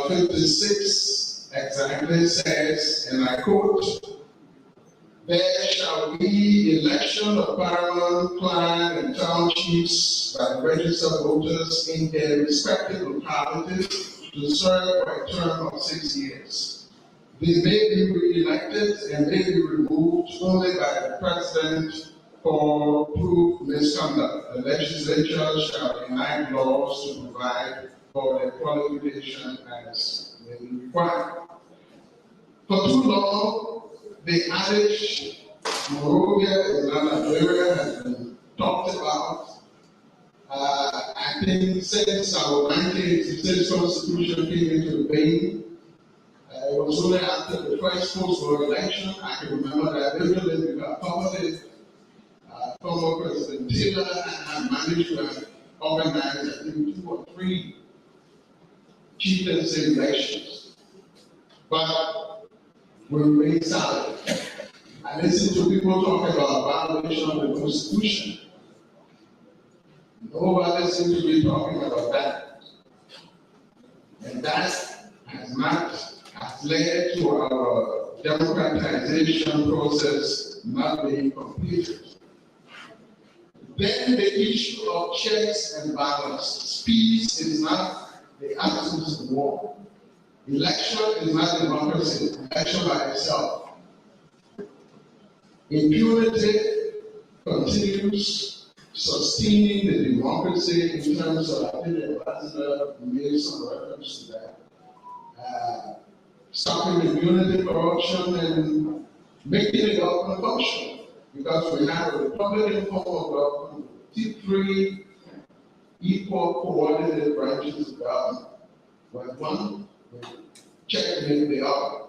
56 exactly says, and I quote, there shall be election of paramount, clan, and townships by the registered voters in their respective localities to serve for a term of 6 years. They may be re-elected and may be removed only by the president for proved misconduct. The legislature shall enact laws to provide for their qualification as may be required. For too long, the adage, Monrovia is not Liberia, has been talked about. I think since our 1986 Constitution came into being, it was only after the first post-war election, I can remember that literally we got covered. Former President Taylor and I managed to organize, I think, 2 or 3 chieftaincy elections. But we remain silent. I listen to people talk about violation of the Constitution. Nobody seems to be talking about that. And that has led to our democratization process not being completed. Then the issue of checks and balances. Peace is not the absence of war. Election is not democracy. Election by itself. Impunity continues sustaining the democracy in terms of, I think the ambassador made some reference to that. Stopping immunity, corruption, and making the government function. Because we have a Republican form of government, 3 equal coordinated branches of government, where one will checkmate the other.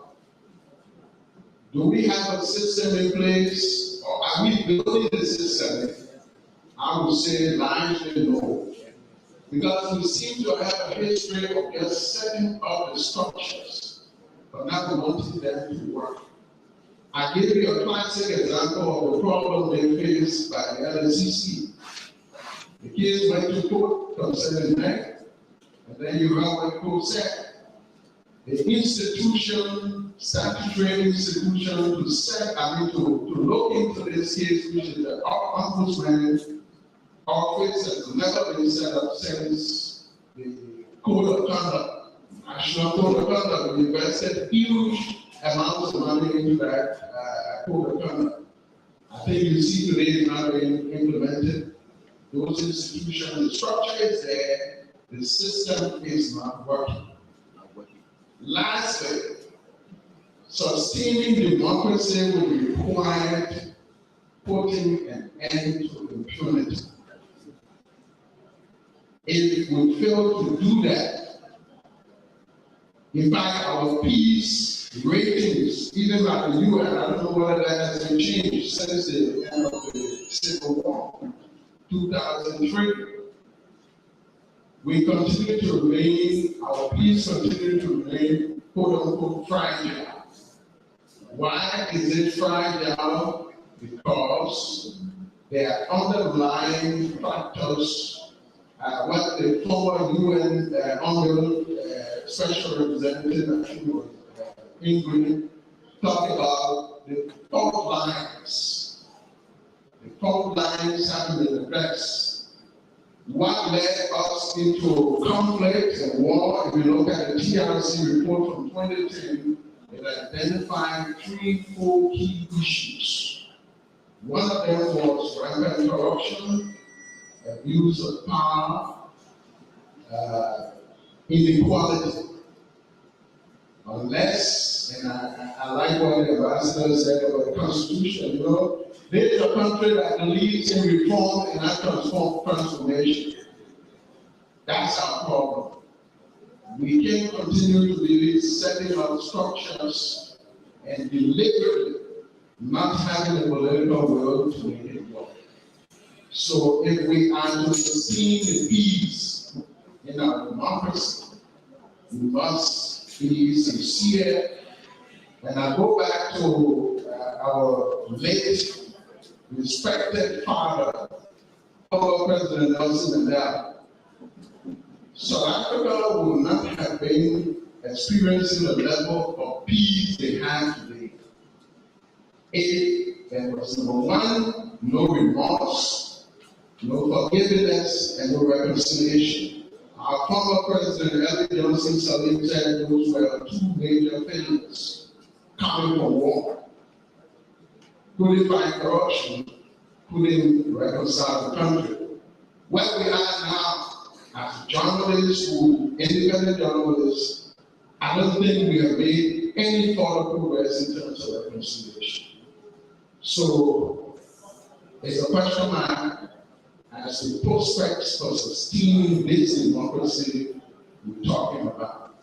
Do we have a system in place, or are we building the system? I would say largely no. Because we seem to have a history of just setting up the structures, but not wanting them to work. I give you a classic example of the problem they faced by the LSCC. The kids went to court concerning that, and then you heard what the court said. The institution, statutory institution to look into this case, which is the Ombudsman office, has never been set up since the Code of Conduct, National Code of Conduct. We invested huge amounts of money into that Code of Conduct. I think you see today it's not being implemented. Those institutions, the structure is there, the system is not working. Lastly, sustaining democracy will require putting an end to impunity. If we fail to do that, in fact, our peace ratings, even by the UN, I don't know whether that has been changed since the end of the Civil War, 2003. We continue to remain, our peace continue to remain, quote unquote, fragile. Why is it fragile? Because there are underlying factors. What the former UN Special Representative, I think was Ingrid, talked about the fault lines. The fault lines haven't been addressed. what led us into conflict and war. If you look at the TRC report from 2010, it identified 3 4 key issues. One of them was rampant corruption, abuse of power, inequality. Unless, and I like what the ambassador said about the Constitution, you know, this is a country that believes in reform and not transformation. That's our problem. We can't continue to be setting up structures and deliberately not having the political will to make it work. So if we are to sustain the peace in our democracy, we must be sincere. And I go back to our late respected father, former President Nelson Mandela. South Africa would not have been experiencing the level of peace they have today if there was, number one, no remorse, no forgiveness, and no reconciliation. Our former President Elliot Johnson Sirleaf said those were 2 major failures coming from war. Couldn't fight corruption, couldn't reconcile the country. Where we are now, as journalists, independent journalists, I don't think we have made any further progress in terms of reconciliation. So it's a question mark as to prospects for sustaining this democracy we're talking about,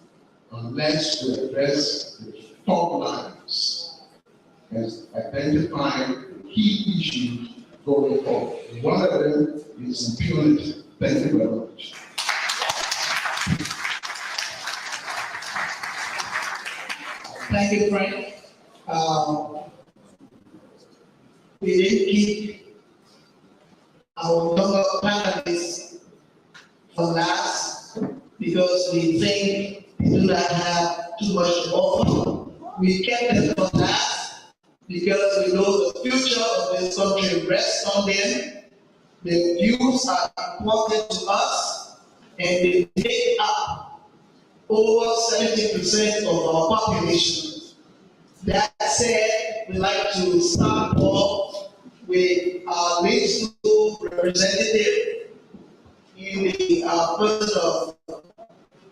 unless we address the fault lines and identify key issues going forward. One of them is impunity. Thank you very much. Thank you, Frank. We didn't keep our number of panelists for last because we think they do not have too much to offer. We kept them for last because we know the future of this country rests on them. Their views are important to us, and they make up over 70% of our population. That said, we'd like to start off with our legislative representative in the person of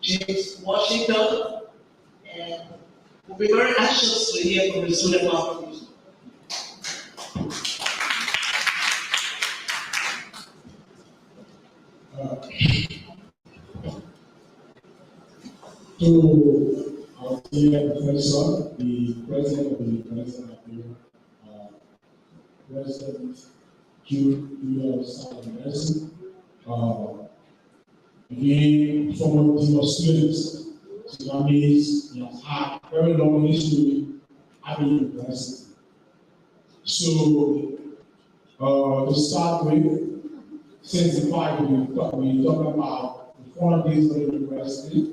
James Washington, and we'll be very anxious to hear from the student population. To our dear professor, the president of the University of Nigeria, President Julius Salomon, again, former dean of students, Tsunamis, he has had very long history at the university. So, to start with, since the fact we talk about the 4 days of the university,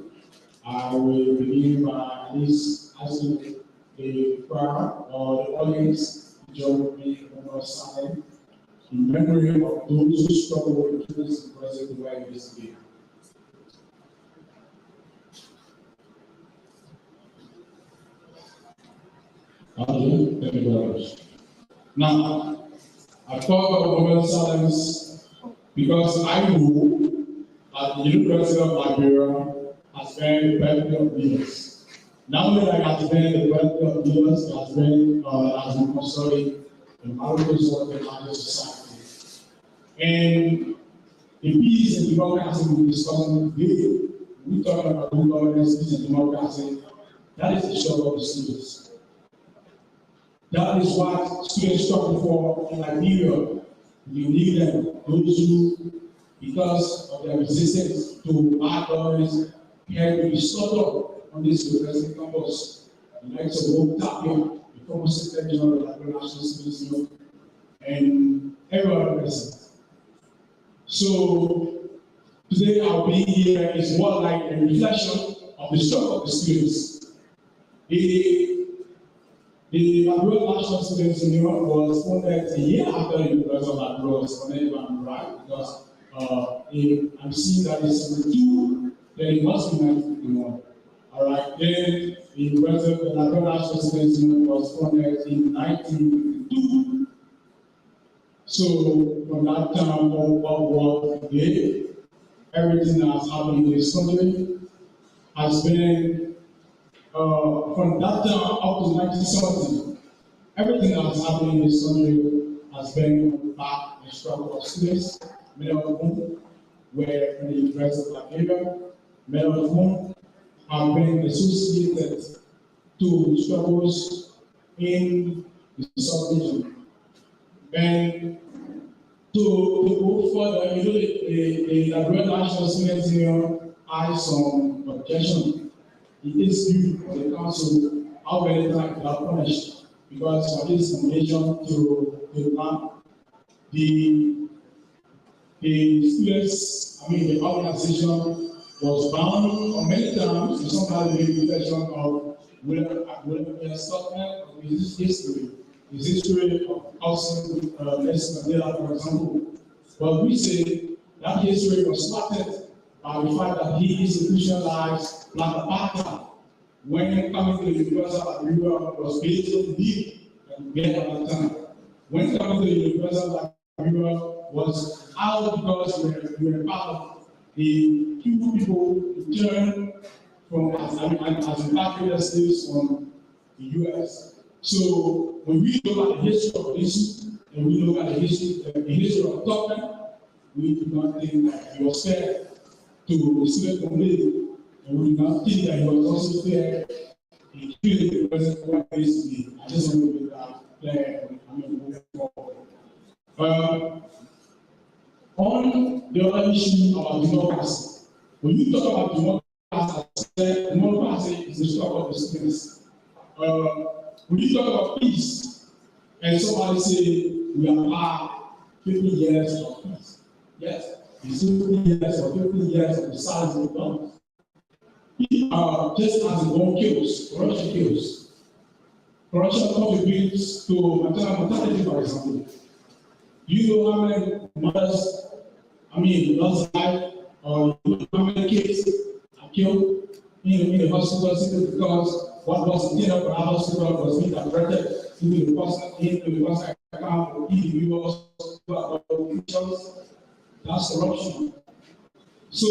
I will begin by at least asking the crowd or the audience to join me on our side in memory of those who struggle with this university where it is today. Okay, thank you very much. Now, I thought of a moment of silence because I know that the University of Liberia has been the birthday of leaders. Not only that has been the birthday of leaders, it has been concerning the marriages of the larger society. And the peace and democracy we're discussing today, we talk about good governance, peace and democracy, that is the struggle of the students. That is what students struggle for in Liberia. You need them, those who, because of their resistance to bad governance, had to be stopped up on this university campus. The likes of Bob Tapia, the former Secretary General of the National Students Union, and everyone present. So today our being here is more like a reflection of the struggle of the students. The Liberia National Students Union was founded a year after the University of Liberia was founded, if I'm right, because If I'm seeing that it's 72, then it must be 1951. All right, then the University of Auditorium Association was founded in 1952. So from that time onward, today, everything that has happened in this country has been, from that time up to 1970, everything that has happened in this country has been on the back and struggle of students, many of whom were in the University of Auditorium, many of whom have been associated to struggles in the sub-region. And to go further, the National Students Union has some objection. It is due for the council how many times they are punished because of this combination to the students, the organization was bound on many times to somehow the reflection of William Stockman of his history of housing Nelson Mandela, for example. But we say that history was started by the fact that he institutionalized Black apartheid when coming to the University of Auditorium was based on the and get at that time. When coming to the University of Auditorium was out because we were part of the few people who returned from as repatriated slaves from the US. So when we look at the history of this and we look at the history of Tubman, we do not think that he was fair to the student community, and we do not think that he was also fair in treating the president what he is to be. I just want to make that clear. Moving forward. On the other issue about democracy, when you talk about democracy is the struggle of the students. When you talk about peace, and somebody say we have had 50 years of peace, yes, it's 50 years or 50 years of the size of the guns. Just as the bomb kills, corruption kills. Corruption contributes to maternal mortality, for example. You know how many mothers, lost life, or how many kids are killed in the hospital simply because what was intended for our hospital was being diverted into the personal account of individuals who are officials. That's corruption. So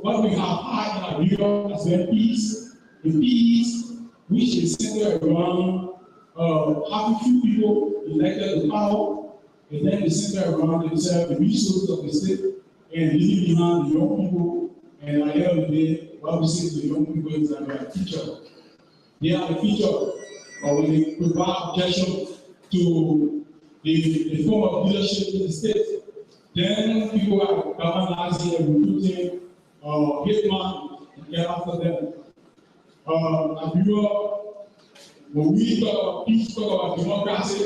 what we have had in Europe has been peace. The peace which is centered around having few people elected to power, and then they center around themselves the resources of the state and leaving behind the young people. And at the end of the day, what we say to the young people is that they are the future. They are the future, or when they provide objection to the form of leadership in the state, then people are galvanizing and recruiting hitman to get after them. When we talk about peace, talk about democracy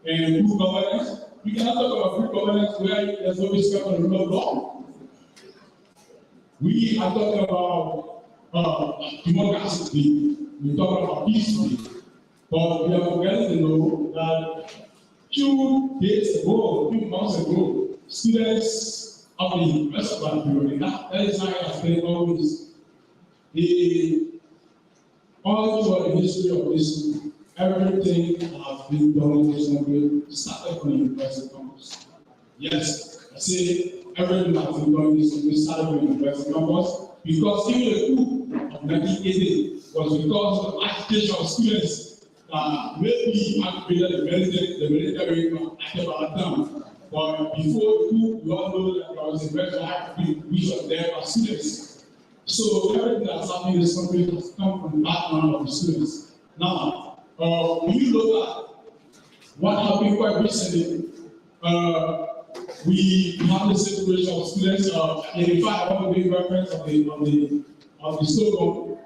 and good governance, we cannot talk about good governance where there's no respect for the rule of law. We are talking about democracy. We talk about peace, but we are forgetting to know that few days ago, few months ago, students of the University of Auditorium, that is how I have always all throughout the history of this, everything has been done in this country, started from the University campus. Yes, I say everything has been done in this country, started from the University campus, because even the coup of 1980 was because of the agitation of students that maybe activated the military active at that time. But before the coup, we all know that there was a very high which was there for students. So everything that's happening in this country has come from the background of the students. Now, when you look at what happened quite recently, we have the situation of students. In fact, I want to make reference of the slogan,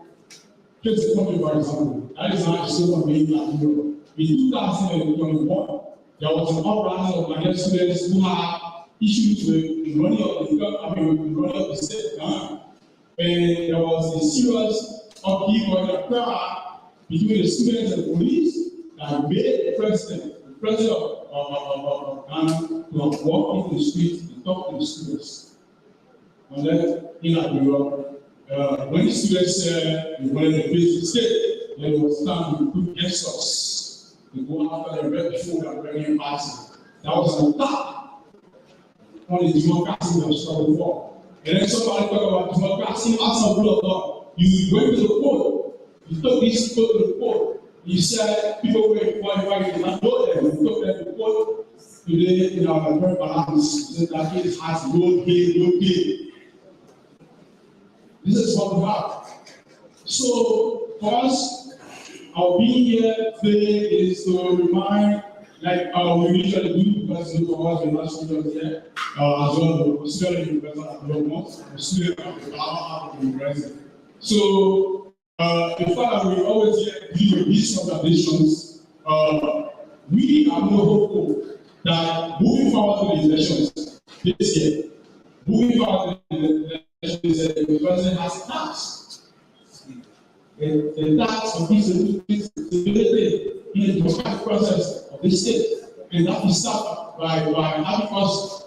"Trace the country," for example. That is how the slogan being like Europe. In 2021, there was an uprising of Nigerian students who had issues with the running of the state. And there was a serious upheaval in the crowd between the students and the police that made the president of Ghana, to walk into the streets and talk to the students. and then in Europe, when the students we wanted to visit the state, they was time to put guest us to go after the red food and bring party. That was an attack on the democracy that was struggled for. And then somebody talk about democracy as a rule of law. You went to the court, you took these people to the court, you said people were qualified to not go there, you took them to court. Today, in our very balance, that it has no gain, no gain. This is what we have. So, for us, our being here today is to remind, like we usually do, because for us, we're not students here, as well, we're still in the university, we're still at the university. So, the fact that we always deal with these conversations, we are more hopeful that moving forward to the elections this year, moving forward to the elections this year, the president has tax. The tax of visibility in the democratic process of the state. And that is started by having us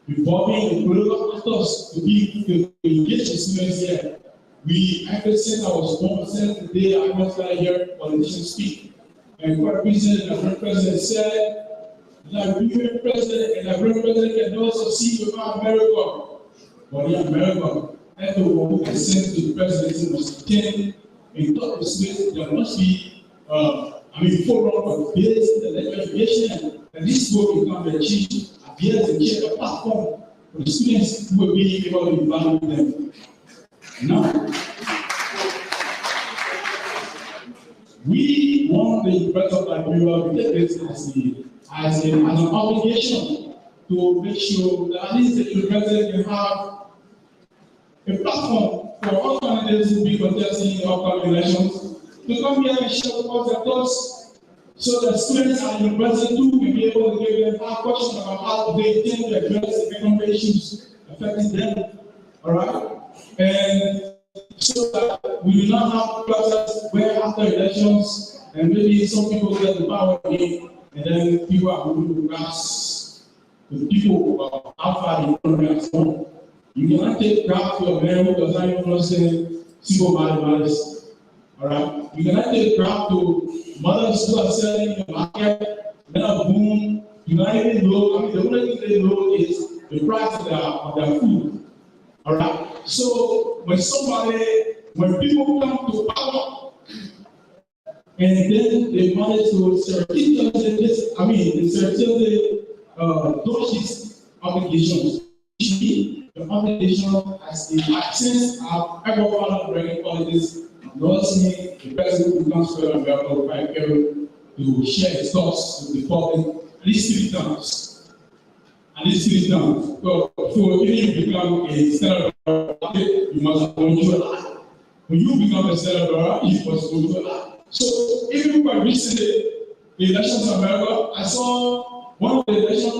involving the political actors to engage the students here. We, ever since I was born, since the day I was here, politicians speak. And for a reason, the president said, Liberian president and Liberian president can never succeed without America. But in America, everyone who is sent to the presidency must attend and talk to students. There must be, follow up bills and legislation, and this will become the chief ideas and share a platform for the students who will be able to evaluate them. Now, we want the University of Liberia to take this as an obligation to make sure that at least the university can have a platform for all candidates to be contesting in upcoming elections to come here and share with us their thoughts so that students at the university too will be able to give them hard questions about how they intend to address the economic issues affecting them. All right? And so that we do not have process where after elections and maybe some people get the power again. And then people are going to grasp the people how far the economy has gone. You cannot take grab to a man who does not even understand single mathematics. All right? You cannot take grab to mothers who are selling in the market, then a boom. You cannot even know, the only thing they know is the price of their food. All right? So when people come to power, and then they manage to those obligations. The obligation as the access of ever followed regular politics, not seeing the president who comes to America by able to share his thoughts with the public at least 3 times. At least 3 times. So, if you become a senator, you must go to a lot. When you become a senator, you must go to a lot. So even quite recently, the elections in America, I saw one of the elections,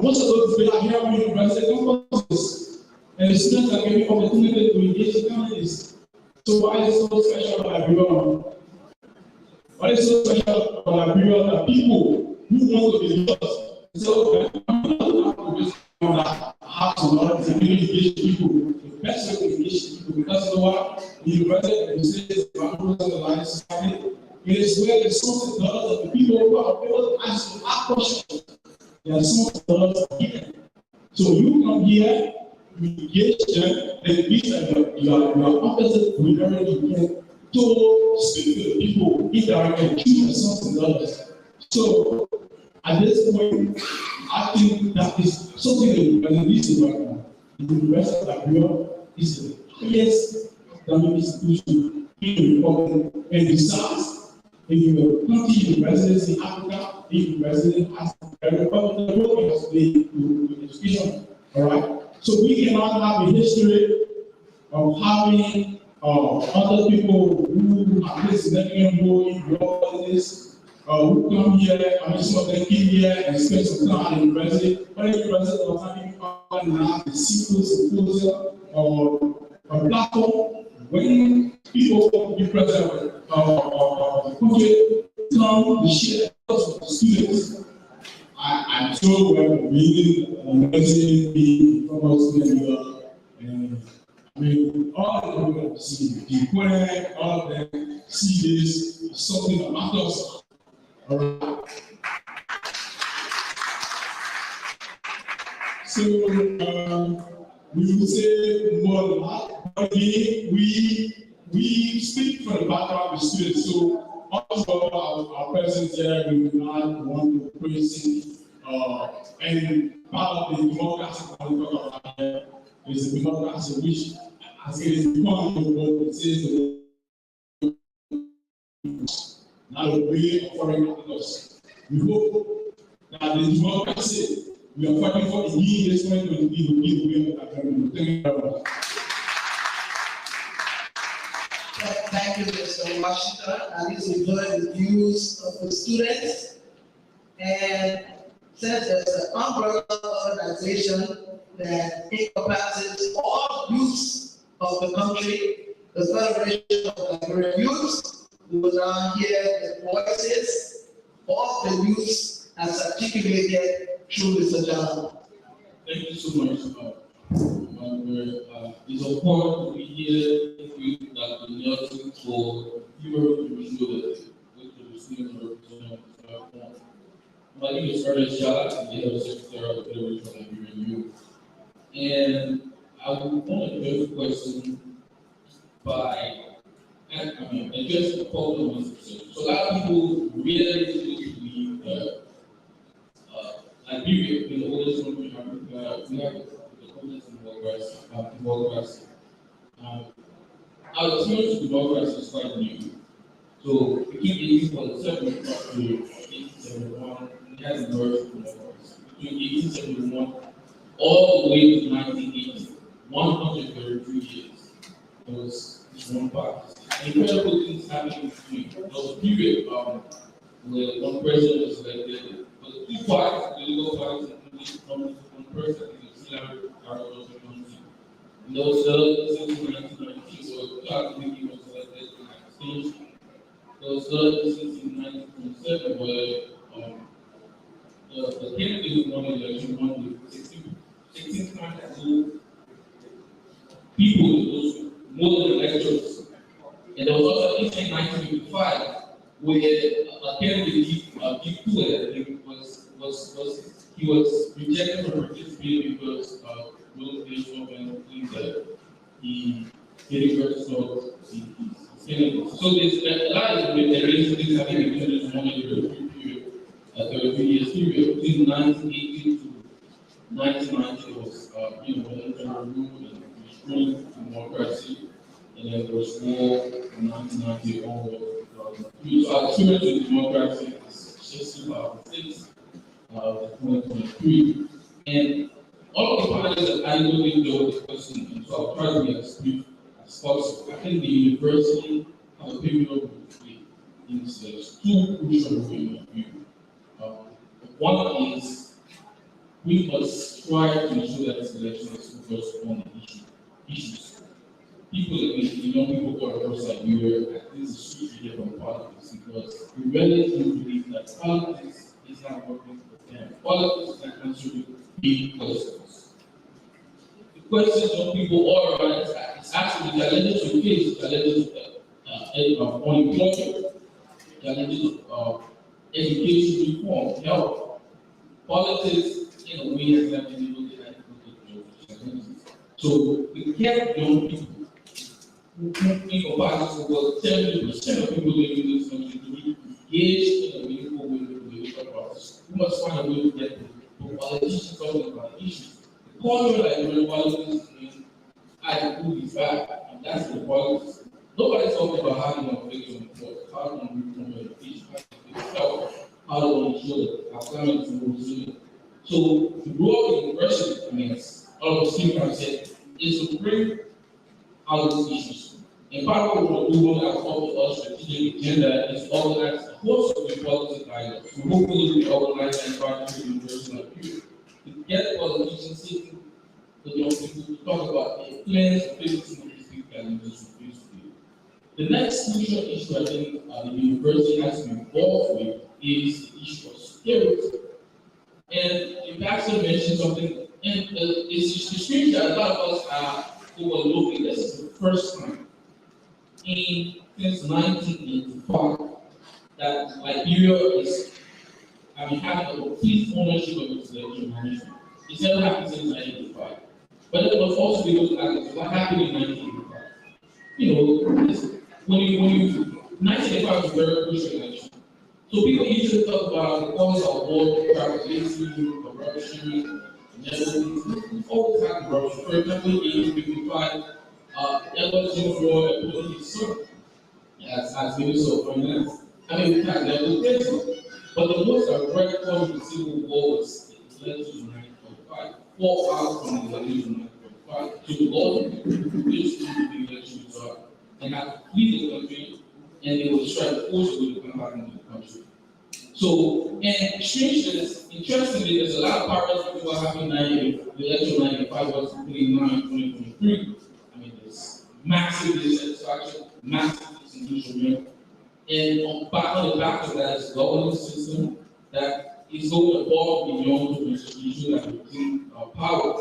most of those people are here on university campuses, and the students are getting opportunity to engage in candidates. So why is it so special about Liberia? Why is it so special about Liberia that people who want to be leaders, so I'm not going to have to learn to engage people, the best way to engage people, because you know what? The university and the state of the line society, it is where the source of dollars of the people who are able to answer questions. They are source of dollars here. So you come here, you engage them, and you are opposite whenever you can to speak to the people indirectly through the source of dollars. So at this point, I think that is something that needs to work on. The University of Liberia is the highest academic institution in the Republic, and besides, if you come to universities in Africa, if you resident as a Republic, the world has been to education. All right. So we cannot have a history of having other people who have played significant role in global politics, who come here, some of them came here and spend some time at the university. But the university was having a simple symposium or a platform when people want to be present with the country, come to share with the students. I'm sure we're reading university from us And I mean, all the people that see the equipment, all of them see this as something that matters. All right. So we will say more than that. But again, we speak from the background of the students. So also our presence here, we will not want to praise and part of the democracy that we talk about here is the democracy which, as it is become what it says, not a way of foreign because we hope that the democracy we are fighting for in year 2020 will be the way of that. Thank you very much. Thank you, Mr. Washington. And this will join the views of the students. And since there's an umbrella organization that encompasses all youths of the country, the Federation of Liberian Youths, we will now hear the voices of the youths as articulated through Mr. Jalal. Thank you so much. It's important to be here with Dr. Nelson for fewer individuals with the students representing the platform. My name is Ernest Shah, and the head secretary of the Federation of Liberian Youth. And I would want to address the question by address the problem misconception. So a lot of people really believe that Liberia, the oldest country in Africa, we have the oldest democracy. Our experience with democracy is quite new. So between 1847 and 1871, we had emerged from democracy. Between 1871 all the way to 1980, 133 years. There was just one party. Incredible things happening in between. There was a period where one president was elected. There was two parties, political parties, including one person, and there was since 1992, so Dr. Mickey was elected in that stage. There was since 1927, where the candidate who won the election won with 16 times as many people, those more than electors. And there was also a case in 1955 where a candidate, I think he was rejected from participating because of motivation and things that he didn't register his candidate. So there's a lot of things happening between this 1 year period, 33 years period, between 1980 to 1990 was, internal rule and restraint democracy, and then there was war from 1990 onward. So our experience with democracy is just 2006 to 2023, and all of the parties that I really know with the question, and so I'll try to be as brief as possible. I think the university has a pivotal role to play in this selection. Two crucial roles in my view. One is we must try to ensure that selection is focused on the issues. People like young people who are across Liberia, this is hugely different politics because we really do believe that politics is not working for them. Politics is not answering big questions. The questions young people all around is actually challenges we face, challenges of unemployment, challenges of education reform, health. Politics, in a way, has not been able to challenges. So we can't young people who think about this about 70% of people living in this country to be engaged in a meaningful way with the political process. We must find a way to get the politicians talking about issues. The culture like the politics is I do this back, and that's the politics. Nobody's talking about how to make them work, how to reform education, how to ensure that our climate is more resilient. So the role of the university, all of the speakers said, is to bring out these issues. And part of what we want to offer us strategic agenda is organize a host of policy dialogues. So hopefully we organize and partner with the University of Liberia to get politicians sitting with young people to talk about their plans for facing these big challenges we face today. The next crucial issue I think the university has to be involved with is the issue of security. And the pastor mentioned something And it's strange that a lot of us are overlooking this for the first time since 1985 that Liberia is, having a complete ownership of its election management. It's never happened since 1985. But it was also because what happened in 1985. When you 1985 was a very crucial election. So people usually talk about the cause of war, tribalism, corruption, nepotism, all kinds of corruption. For example, in 1955, Edward James Roy appointed his son as Minister of Finance. We had nepotism. But the most direct cause of the Civil War was the elections in 1945. 4 hours from the elections in 1945. So the law used to the election result and had to flee the country, and they would try to force people to come back into the country. So, and interestingly, there's a lot of parallels between what happened in the election of 1995 was between 2023. There's massive dissatisfaction, massive disillusionment. And on the back of that is a governance system that is going above and beyond the institution that we think our power.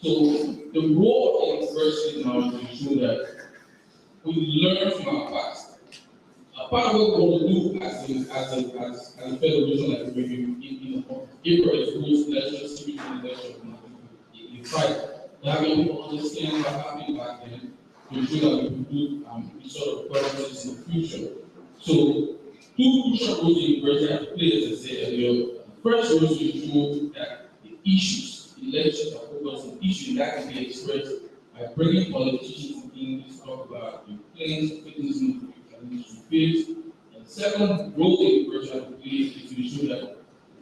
So the role of the university now is to ensure that we learn from our past. Part of what we want to do as a federation like we April is rules, election, civic election, in fight. Having people understand what happened back then to ensure that we can do sort of progress in the future. So, 2 crucial roles the university has to play, as I said earlier. First was to ensure that the issues, elections are focused on issues that can be expressed by bringing politicians in to talk about the claims, fitness, and face. And the second role the university has to play is to ensure that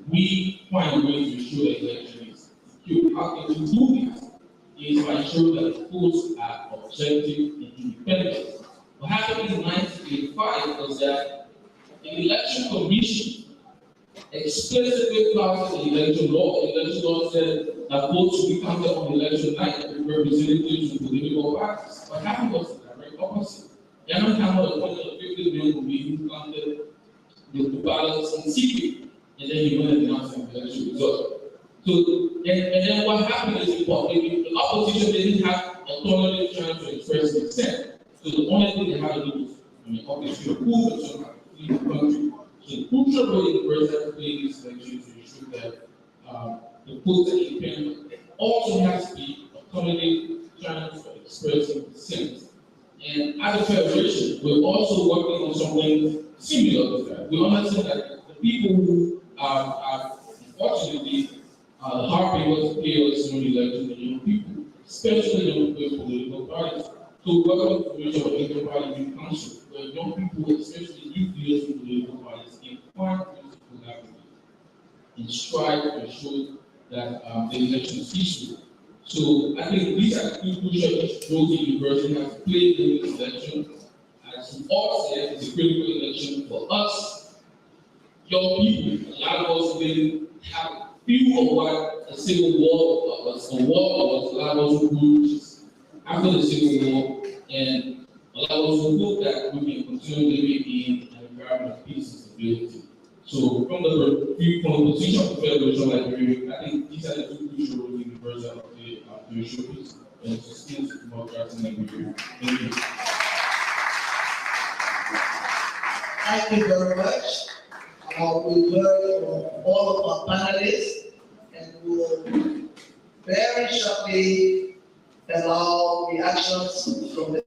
we find ways to ensure that election is secure. How can we do this? Is by ensuring that the polls are objective and independent. What happened in 1985 was that the election commission explicitly passed the election law. The election law said that votes should be counted on election night with representatives of political parties. What happened was the direct opposite. Yaman Campbell appointed a 50-man committee who counted the ballots in secret, and then he went and announced the election result. So, and then what happened is the opposition didn't have autonomy trying to express dissent. So the only thing they had to do was, obviously, approve it somehow to leave the country. So the crucial role in the president playing this election to ensure that the votes are independent. It also has to be autonomy trying to express dissent. And as a federation, we're also working on something similar to that. We understand that the people who are unfortunately the hard papers pay us when we elect the young people, especially young people political parties. So welcome to the formation of Young Party Youth Council, where young people, especially youth leaders in political parties, can find ways to collaborate and strive to ensure that the election is peaceful. So I think these are the 2 crucial roles the university has played in this election. As we all said, it's a critical election for us, young people. A lot of us didn't have a feel of what a civil war was. A war was. A lot of us who grew after the Civil War, and a lot of us who hope that we can continue living in an environment of peace and stability. So from the viewpoint position of the federation like Liberia, I think these are the 2 crucial roles the university have played to ensure peace and to sustain democracy in Liberia. Thank you. Thank you very much. We heard from all of our panelists, and we will very shortly allow reactions from the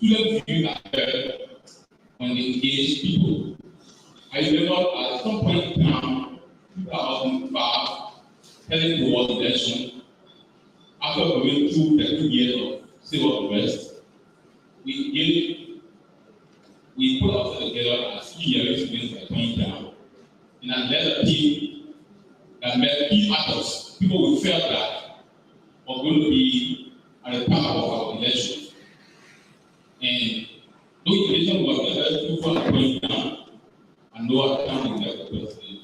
student view are heard when they engage people. I remember at some point in time, 2005, heading towards election, after going through 30 years of civil unrest, we put ourselves together as key students at point down, and I led a team that met key actors, people who felt that were going to be at the top of our elections. And those elections were held through at point down, and no account in that president.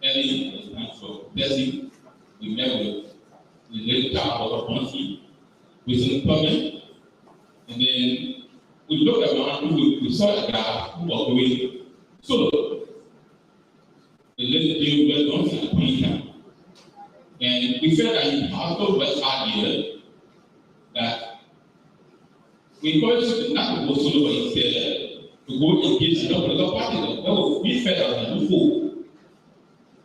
Early in the times of testing, we met with the late Tower of Ponzi, with an employment, and then we looked around, we saw a guy who was doing solo. The late Jim Johnson at point time. And we felt that he had the best idea that we encouraged him not to go solo, but instead to go engage in another party that we felt as a new fool.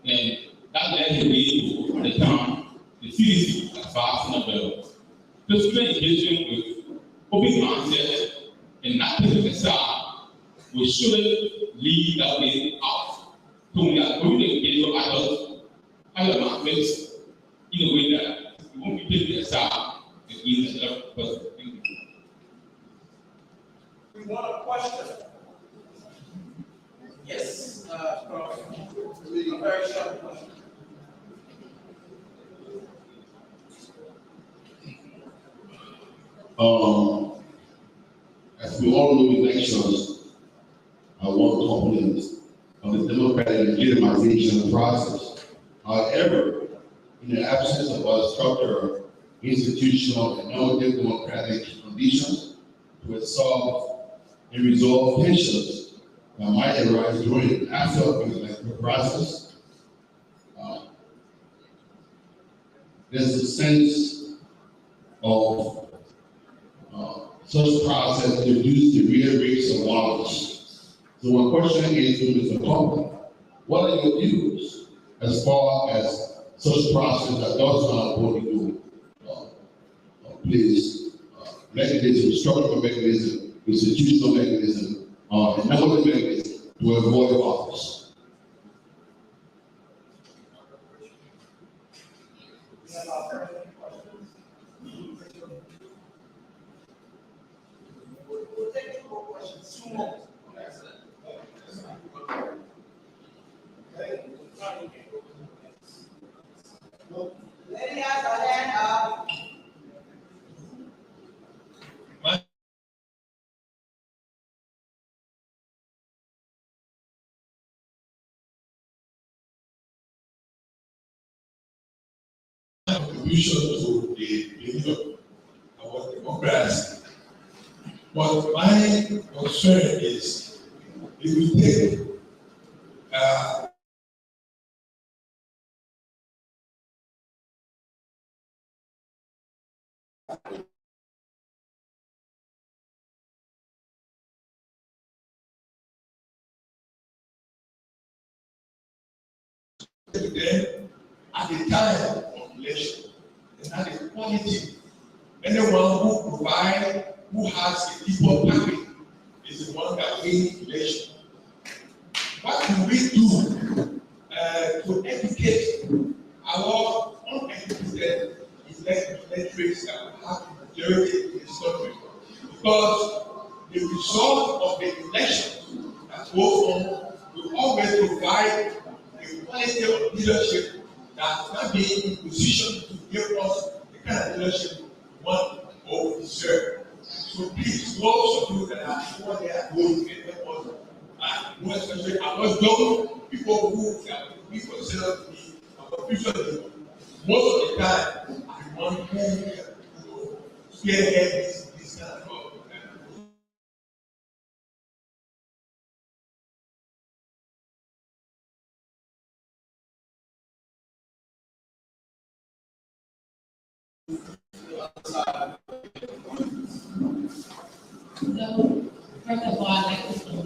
And that led the way to, at the time, the CDC at Fast and Bell. The student engagement with open mindset and not taking the side, we shouldn't leave that way out. So we are going to engage with adults, other markets, in a way that we won't be taking the side against the other person. Thank you. We want a question. Yes, a very short question. As we all know, elections are one component of the democratic legitimization process. However, in the absence of a structural, institutional, and non-democratic conditions to solve and resolve tensions that might arise during and after the electoral process, there's a sense of such process to reduce the real rates of knowledge. So my question is to Mr. Copeland, what are your views as far as such process that does not according to please mechanism, structural mechanism, institutional mechanism, and number mechanism to avoid office? We'll take two more questions, two more. Lady has her hand up. Contribution to the union our democracy. But my concern is if we take then at the time of election and at the quality, anyone who provides, who has a equal package is the one that wins election. What do we do to educate our uneducated electorates that we have the majority in this country? Because the result of the election that goes on will always provide the quality of leadership that can be in position to give us the kind of leadership we want or deserve. So please, those of you that are sure they are going to get us, more especially our young people who we consider to be our future leaders, most of the time are the ones who spearhead this kind of So, first of all, I'd like to commend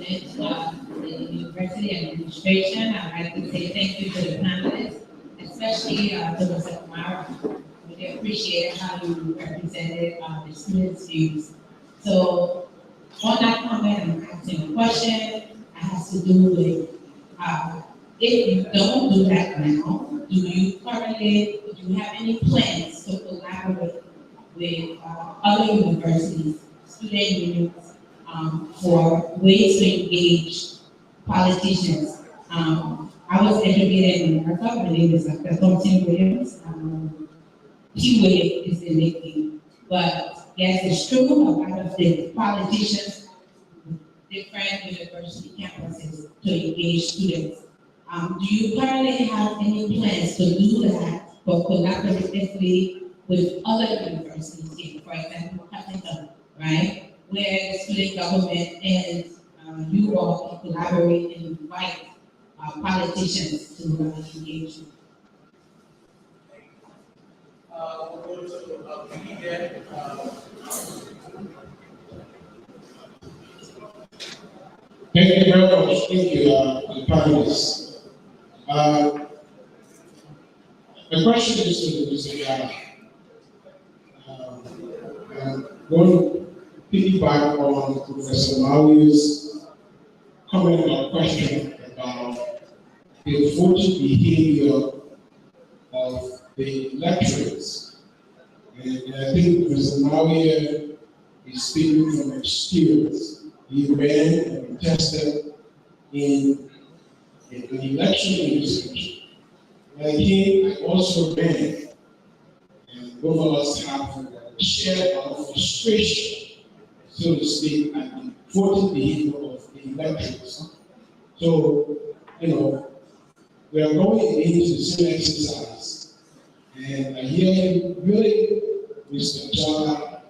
the university administration. I'd like to say thank you to the panelists, especially to Mr. Kamara. We appreciate how you represented the students' views. So, On that comment, I'm asking a question. It has to do with, if you don't do that now, do you have any plans to collaborate with other universities, student unions, for ways to engage politicians? I was educated in America. My name is Dr. Thompson Williams. P-Wave is the nickname. But yes, it's true, a lot of the politicians, different university campuses to engage students. Do you currently have any plans to do that, but collaboratively with other universities here, for example, Huntington, right? Where the student government and you all can collaborate and invite politicians to engage you. We'll go to again. Thank you very much. Thank you, the panelists. The question is to Mr. Yara. I'm going to piggyback on Professor Maui's comment or question about the voting behavior of the lecturers. And I think Professor Maui is speaking from experience. He ran and tested in an election in this country. Like him, I also ran, and both of us have shared our frustration, so to speak, at the voting behavior of the electors. So, we are going into the same exercise, and I hear really Mr. Jala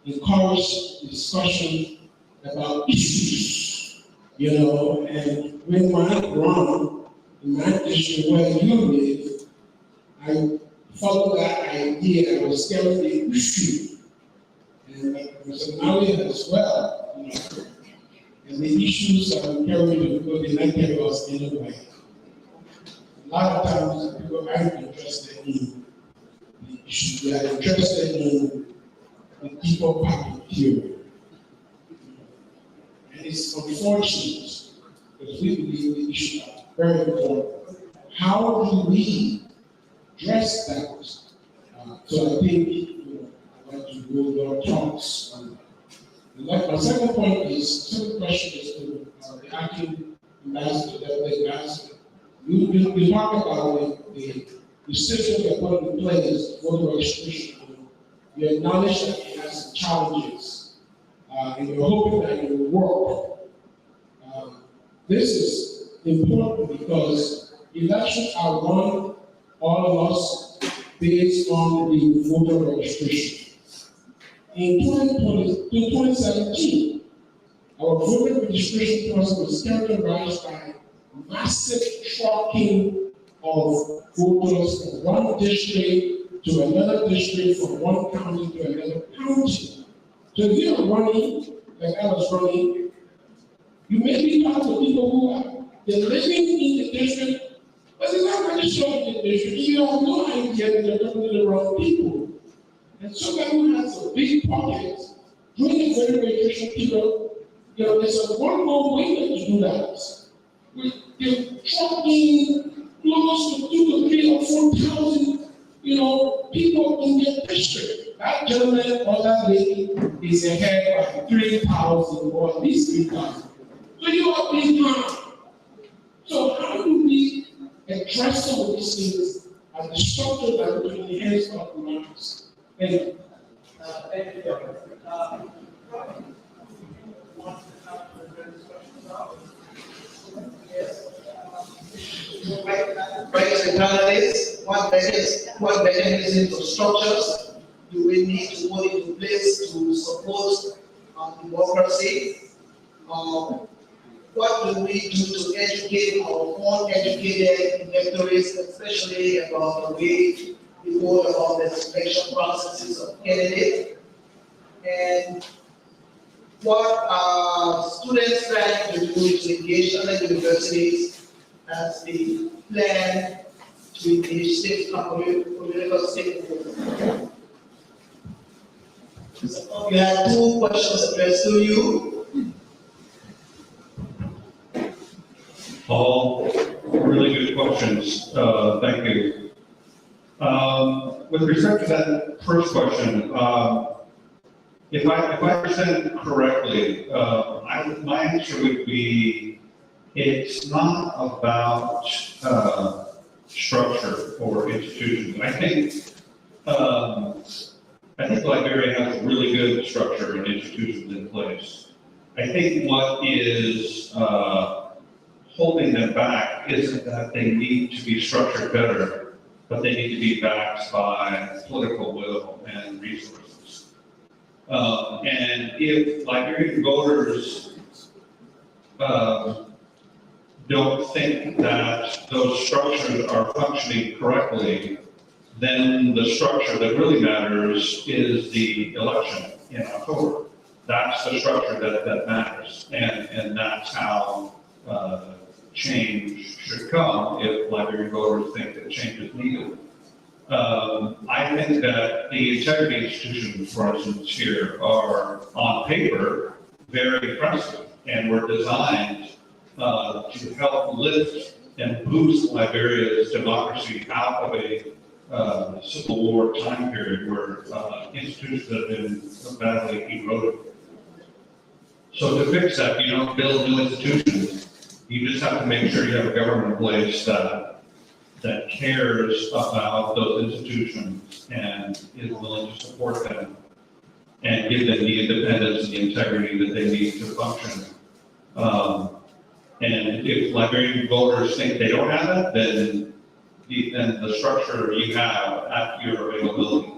encourage discussion about issues, and when I run in my district where you live, I follow that idea. I was scared of the issue, and Mr. Maui as well, and the issues are carried because they not carry us anyway. A lot of times people aren't interested in the issue, they are interested in the deeper part of theory. And it's unfortunate because we believe the issue are very important. How do we address that? So I think I'd like to go your thoughts on that. My second question is to the acting ambassador, the ambassador. You talk about the system that put in place for the registration. You acknowledge that it has some challenges, and you're hoping that it will work. This is important because elections are won all of us based on the voter registration. In 2017, our voter registration process was characterized by massive trucking of voters from one district to another district, from one county to another county. So if you're running, like I was running, you may be talking to people who are living in the district, but they're not registered in the district. You have no idea that they're talking to the wrong people. And somebody who has a big pocket during the voter registration period, there's a one more way to do that. They're trucking close to 2,000 to 3,000 or 4,000, people in their district. That gentleman or that lady is ahead by 3,000 or at least 3,000. So you are being harmed. So how do we address some of these things as the structure that we put in the hands of the members? Thank you. Thank you. Yes. Right, what mechanisms or structures do we need to put into place to support democracy? What do we do to educate our uneducated electorates, especially about the way we go about the selection processes of candidates? And what are students trying to do to engage other universities as they plan to engage political stakeholders? So you had two questions addressed to you. All really good questions. Thank you. With respect to that first question, if I understand correctly, my answer would be it's not about structure or institutions. I think Liberia has really good structure and institutions in place. I think what is holding them back isn't that they need to be structured better, but they need to be backed by political will and resources. And if Liberian voters don't think that those structures are functioning correctly, then the structure that really matters is the election in October. That's the structure that matters, and that's how change should come if Liberian voters think that change is needed. I think that the integrity institutions, for instance, here are on paper very impressive and were designed to help lift and boost Liberia's democracy out of a Civil War time period where institutions have been badly eroded. So to fix that, you don't build new institutions. You just have to make sure you have a government in place that cares about those institutions and is willing to support them and give them the independence and the integrity that they need to function. And if Liberian voters think they don't have that, then the structure you have at your availability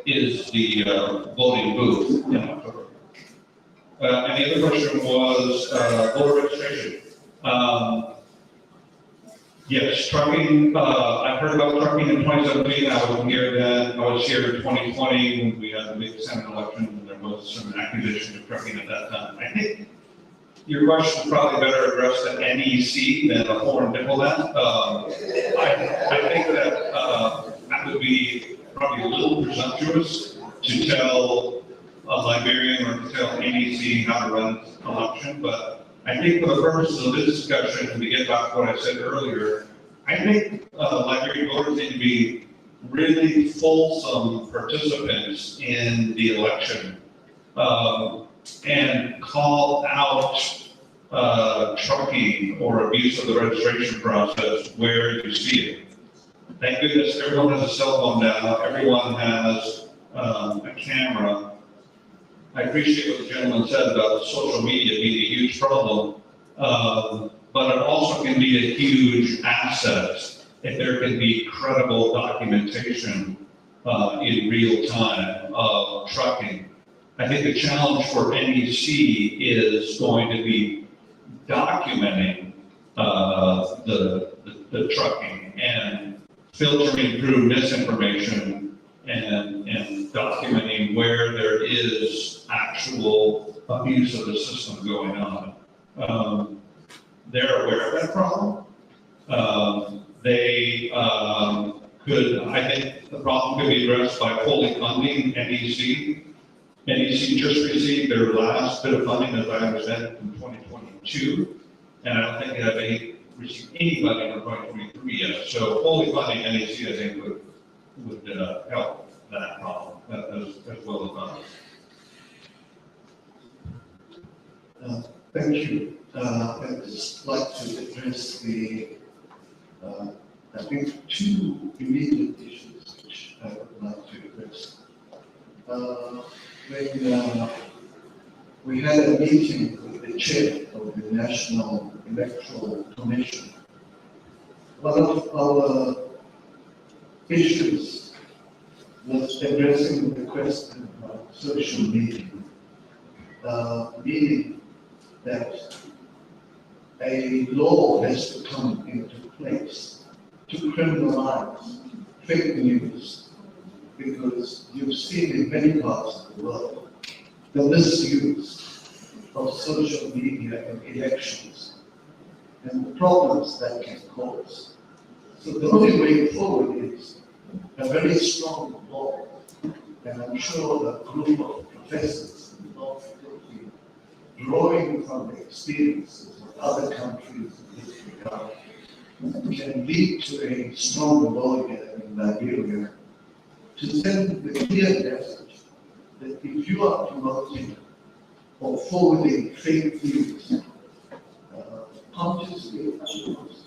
is the voting booth in October. And the other question was voter registration. Yes, trucking, I've heard about trucking in 2017. I wasn't here then. I was here in 2020 when we had the big Senate election, and there was some accusation of trucking at that time. I think your question is probably better addressed at NEC than a foreign diplomat. I think that that would be probably a little presumptuous to tell a Liberian or to tell NEC how to run an election, but I think for the purposes of this discussion, and to get back to what I said earlier, I think Liberian voters need to be really fulsome participants in the election and call out trucking or abuse of the registration process where you see it. Thank goodness everyone has a cell phone now. Everyone has a camera. I appreciate what the gentleman said about social media being a huge problem, but it also can be a huge asset if there can be credible documentation in real time of trucking. I think the challenge for NEC is going to be documenting the trucking and filtering through misinformation and documenting where there is actual abuse of the system going on. They're aware of that problem. They could, I think the problem could be addressed by fully funding NEC. NEC just received their last bit of funding, as I understand it, from 2022, and I don't think they have received any funding for 2023 yet. So fully funding NEC, I think, would help that problem as well as others. Thank you. I'd just like to address I think, two immediate issues which I would like to address. When we had a meeting with the chair of the National Electoral Commission, one of our issues was addressing the question of social media, meaning that a law has to come into place to criminalize fake news, because you've seen in many parts of the world the misuse of social media in elections and the problems that can cause. So the only way forward is a very strong law, and I'm sure a group of professors in law faculty, drawing from the experiences of other countries in this regard can lead to a stronger vote here in Liberia to send the clear message that if you are promoting or forwarding fake news, consciously or unconsciously,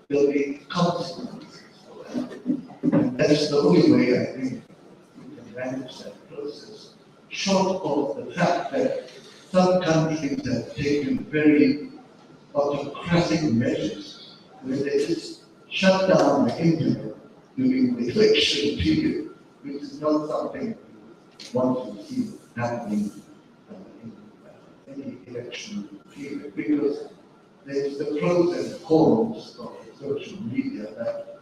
there'll be consequences for that. And that's the only way I think we can manage that process, short of the fact that some countries have taken very autocratic measures where they just shut down the internet during the election period, which is not something we want to see happening in any election period, because there's the pros and cons of social media that,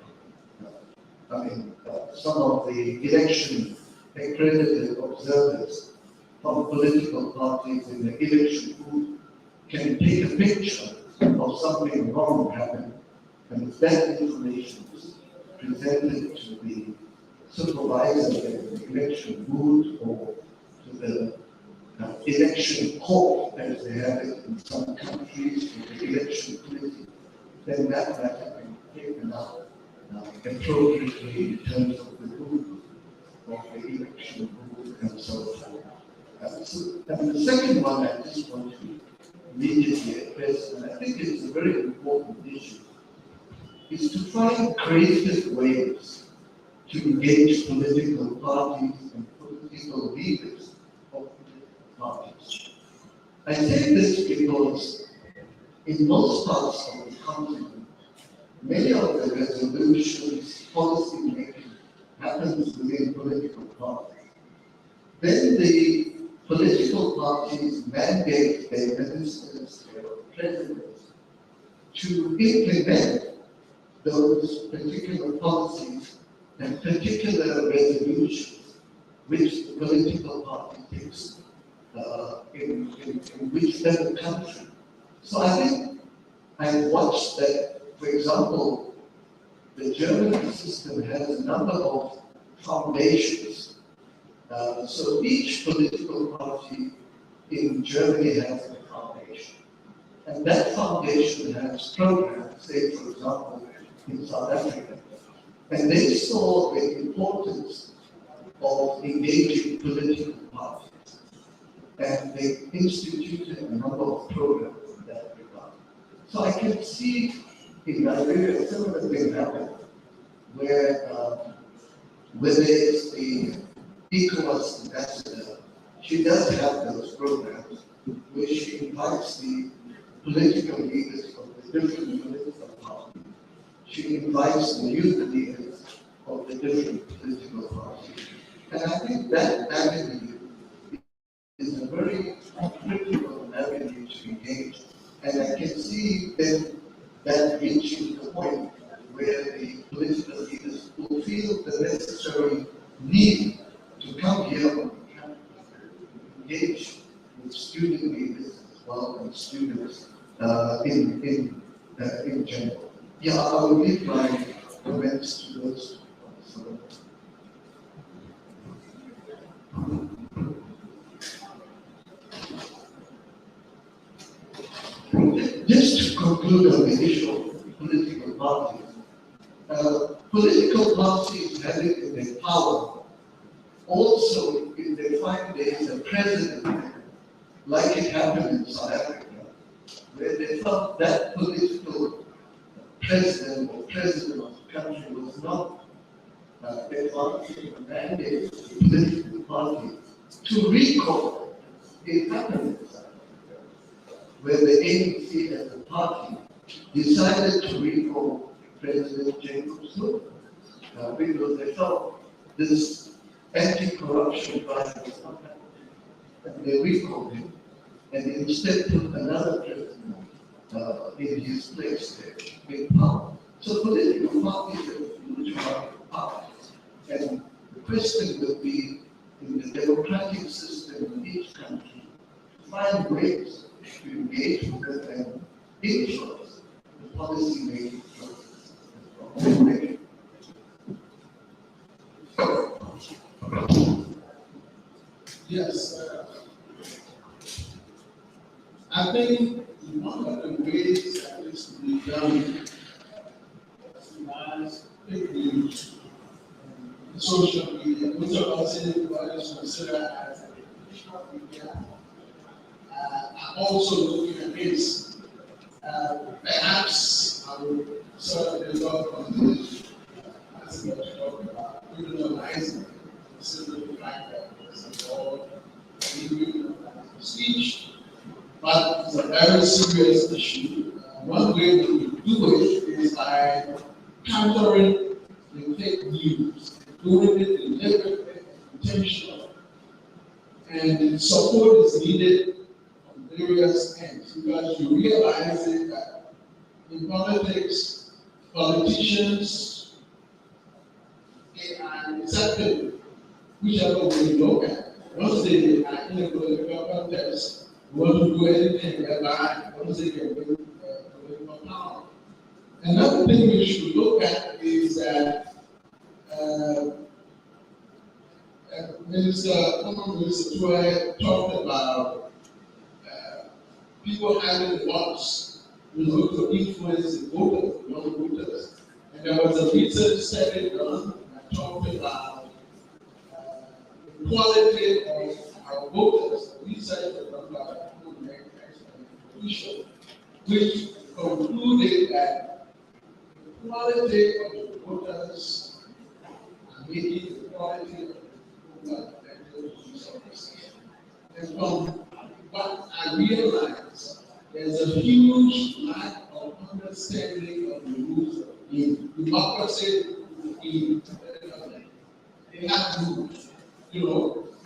some of the election accredited observers from political parties in the election booth can take a picture of something wrong happening, and if that information is presented to the supervisor in the election booth or to the election court, as they have it in some countries, or the election committee, then that matter can be taken up appropriately in terms of the rule of the election rule and so forth. And the second one I just want to immediately address, and I think it's a very important issue, is to find creative ways to engage political parties and political leaders of political parties. I say this because in most parts of the continent, many of the resolutions, policy making happens within political parties. Then the political parties mandate their ministers, their presidents, to implement those particular policies and particular resolutions which the political party takes in whichever country. So I think I watched that, for example, the German system has a number of foundations. So each political party in Germany has a foundation. And that foundation has programs, say, for example, in South Africa. And they saw the importance of engaging political parties. And they instituted a number of programs in that regard. So I can see in Liberia a similar thing happen, where whether it's the ECOWAS ambassador, she does have those programs where she invites the political leaders of the different political parties. She invites the youth leaders of the different political parties. And I think that avenue is a very critical avenue to engage. And I can see then that reaching the point where the political leaders will feel the necessary need to come here on campus and engage with student leaders as well and students in general. Yeah, I will leave my comments to those points. Just to conclude on the issue of political parties, political parties have it in their power. Also, if they find there is a president, like it happened in South Africa, where they felt that political president or president of the country was not advancing the mandate of the political party to recall. It happened in South Africa, where the ANC as a party decided to recall President Jacob Zuma because they felt this anti-corruption drive was not happening. And they recalled him and instead put another president in his place there in power. So political parties have a huge amount of power. And the question will be, in the democratic system in each country, find ways to engage with them and influence the policy making process. Yes. I think one of the Lies, fake news, social media, which are considered what is considered as a traditional media. I'm also looking at this. Perhaps I will sort of develop on this as we talk about criminalizing considering the fact that it's all freedom of speech, but it's a very serious issue. One way we can do it is by countering the fake news, doing it deliberately, intentional, and support is needed on various ends because you realize it that in politics, politicians, they are deceptive, whichever way you look at it. Once they are in a political contest, they want to do anything whereby once they can win political power. Another thing we should look at is that former Minister Troy talked about people having the votes, to influence the voters, non-voters. And there was a research study done that talked about the quality of our voters. Research was done by the institution, which concluded that the quality of the voters are making the quality of the voters better. And from what I realized, there's a huge lack of understanding of the rules of the game. Democracy, they have rules.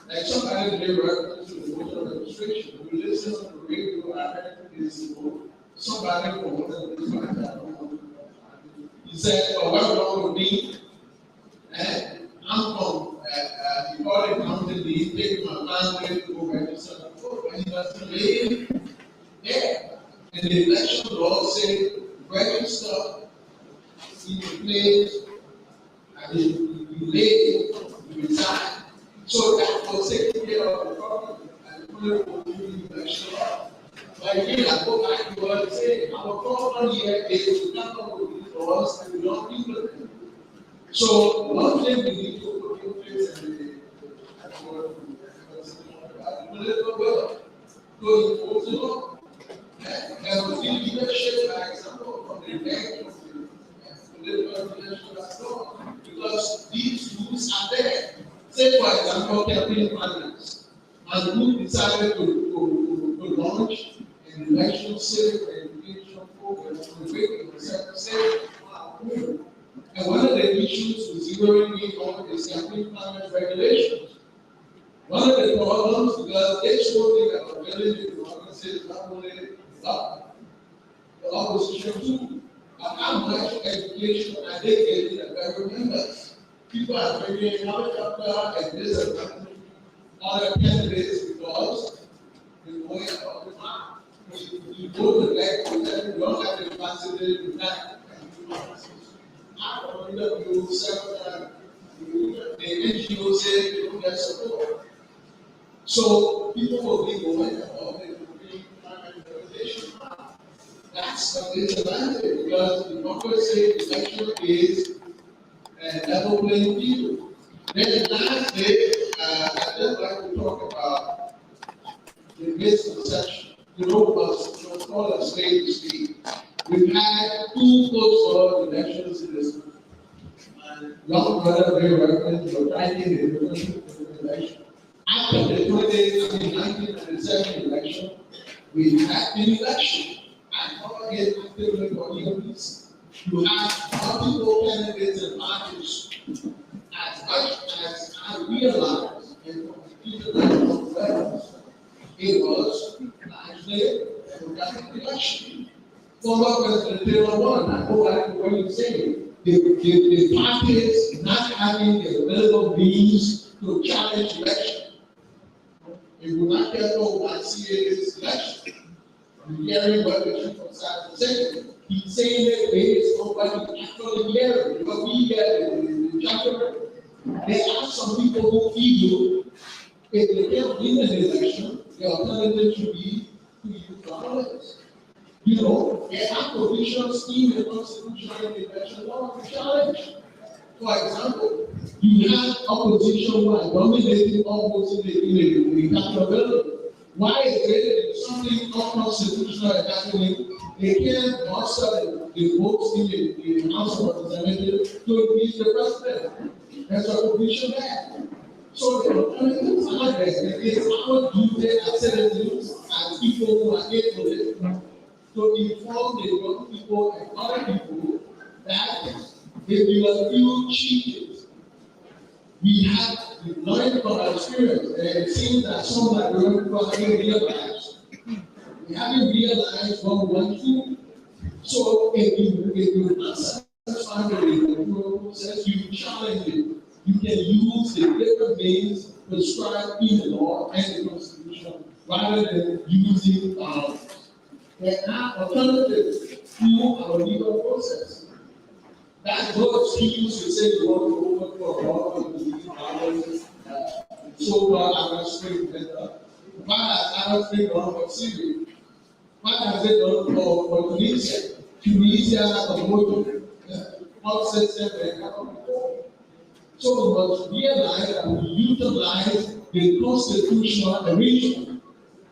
Like somebody made reference to the voter registration. We listen on the radio, I heard this, somebody from one of these parties, I don't know. He said, what's wrong with me? And I'm from the Auditorium County, he take my family to go register to vote, and he was live there. And the election law said, register in the place, and you lay, you resign. So that was taking care of the problem, and the political election law. But again, I go back to what I said, our problem here is we come up with these laws and we don't implement them. So one thing we need to put in place in the political world to enforce the law. And we need leadership, for example, from the bank of the political leadership law, because these rules are there. Say, for example, campaign finance, and who decided to launch an election civic education program to make the state. And one of the issues with zeroing in on is campaign finance regulations. One of the problems, because it's one thing that I'm telling you, democracy is not only the opposition too, but how much education are they getting at federal members? People are bringing helicopter and this and that other candidates because they're going out the map. You go to the back, you don't have the capacity to back. I don't know you several times. The NGO said you don't get support. So people will be going about it, will be finding organization. That's a disadvantage because democracy election is a level playing field. Then lastly, I'd just like to talk about the misconception. What's called a state to speak. We've had 2 post-war elections in this country. And young brother, they reference the writing the election. After the 1997 election, we had an election. And all again, actively for years. You have multiple candidates and parties. As much as I realized, and from the people that levels, it was largely a democratic election. Former President Taylor won. I go back to what you said. The parties not having the available means to challenge election. If we're not careful, we'll not see this election. I'm hearing what the chief of staff is saying. He's saying that based on what he actually hearing. Because we get the chapter. There are some people who feel if they can't win an election, the alternative should be to use violence. You know, there are provisions in the constitutional election law to challenge. For example, you have opposition who are dominating almost in the capital building. Why is it something unconstitutional and happening? They can't muster the votes in the House of Representatives to impeach the president. There's a provision there. So the alternatives are there. It's our duty as citizens, as people who are able to inform the young people and other people that if you are few cheated, we have learned from our experience, and it seems that some of the young people haven't realized. We haven't realized what we went through. So if you not satisfied with the electoral process, you challenge it. You can use the different means prescribed in the law and the Constitution rather than using violence. There are alternatives to our legal process. That's no excuse to say you want to open for a law and use violence. So I was saying that why I was saying wrong for Syria? Why has it done for Tunisia? Tunisia has a motive. All system and so we must realize that we utilize the constitutional arrangement.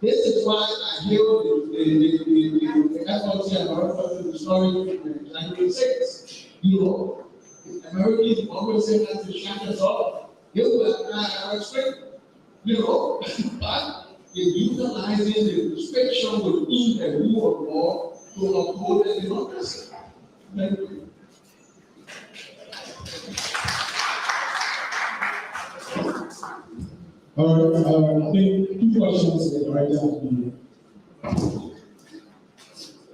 This is why I hail the efforts and the story in January 6th. You know, Americans always say that to shut us off. They will restrict, you know, but in utilizing the restriction within the rule of law to uphold the democracy. Thank you. I think two questions that right after.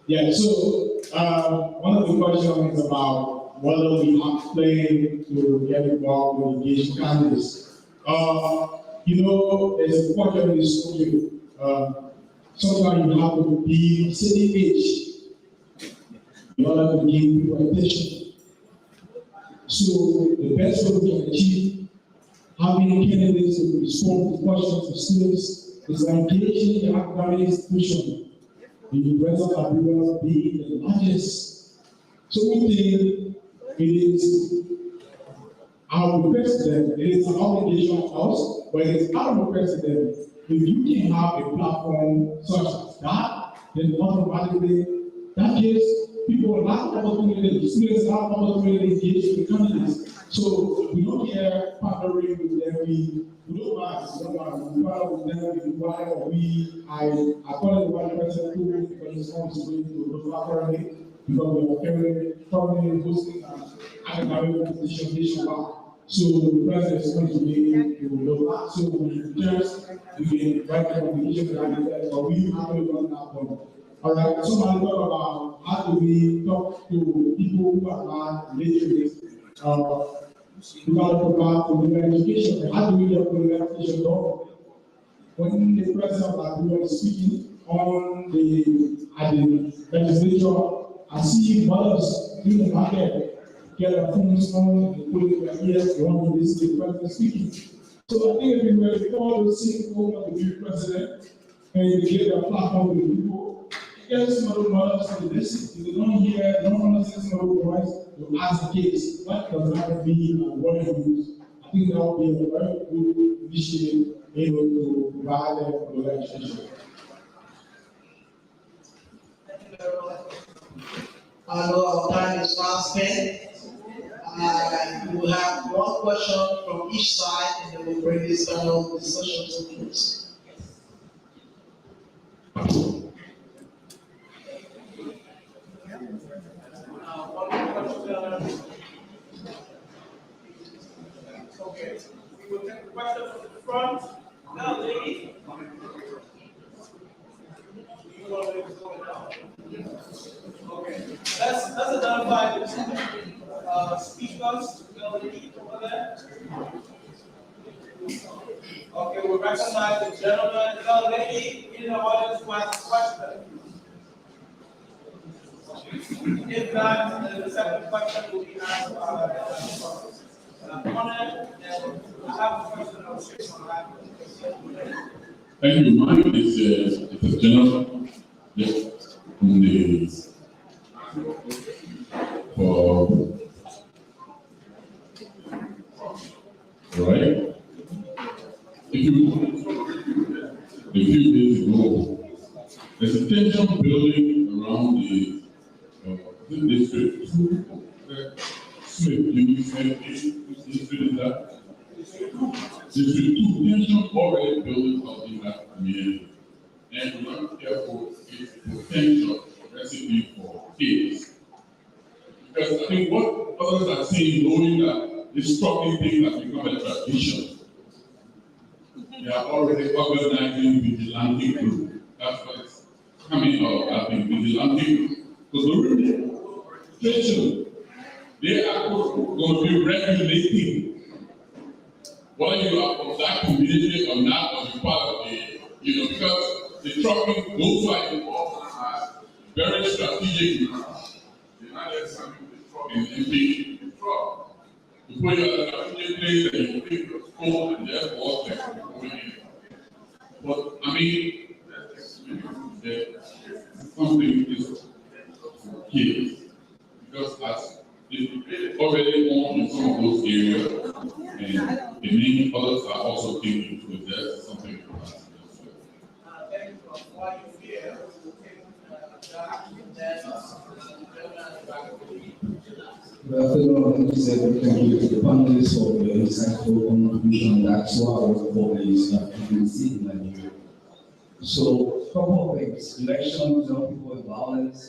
Yeah, so one of the questions is about whether we are planning to get involved with engaged candidates. You know, there's a question in this story. Sometimes you have to be city age in order to give people attention. So the best way we can achieve having candidates to respond to questions of students is engaging the academic institution in the present Liberia being the largest. So we think it is our request to them, it is an obligation of us, but it is our request to them. If you can have a platform such as that, then automatically that gives people a lot of opportunity, students a lot of opportunity to engage with candidates. So we don't care partnering with them, we don't mind, we partner with them, why I call it one person who responds to the partnering because we are currently hosting an academic competition nationwide. So the president is going to be to look at, so we just write the communication that but we have to run that one. All right, somebody talk about how do we talk to people who are not literate, we got to provide political education. How do we get political education done? When the president of Auditorium is speaking at the legislature, I see mothers in the market get a phone on and put it in their ears, they want to listen to the president speaking. So I think if we were to call the CEO of the new president and you give a platform to the people, get some of the mothers to listen. If they don't hear, they don't understand some of the voice, they'll ask the kids, what does that mean and what it means? I think that would be a very good initiative able to provide them with education. Thank you very much. I know our time is fast spent. We will have one question from each side, and then we'll bring this panel discussion to a close. Okay, we will take a question from the front. Now, lady. You want to go down? Okay, let's identify the two speakers. Lady over there. Okay, we recognize the gentleman, the lady in the audience who has a question. If not, then the second question will be asked by opponent, and I have a question on Thank you. Mine is a general right? A few days ago, there's a tension building around the district. Smith, district is that? District 2, tension already building up in that community. And we're not careful, it's potential recipe for kids. Because I think what others are saying, knowing that this trucking thing has become a tradition, they are already organizing vigilante group. That's what it's coming out of, I think, vigilante group. Because the situation, they are going to be regulating whether you are from that community or not, or you're part of the, because the trucking, those who are involved are very strategic. They're not just something with the truck and empty the truck. You put your strategic place and you pick your phone and therefore they're going in. But I mean, something is here. Because as it's already on in some of those areas, and the many others are also thinking to there's something to that. Thank you for what you hear. We'll take that and then Good afternoon, thank you to the panelists for the insightful contribution. That's why I was born is in Nigeria. So, a couple of things: elections, young people with violence.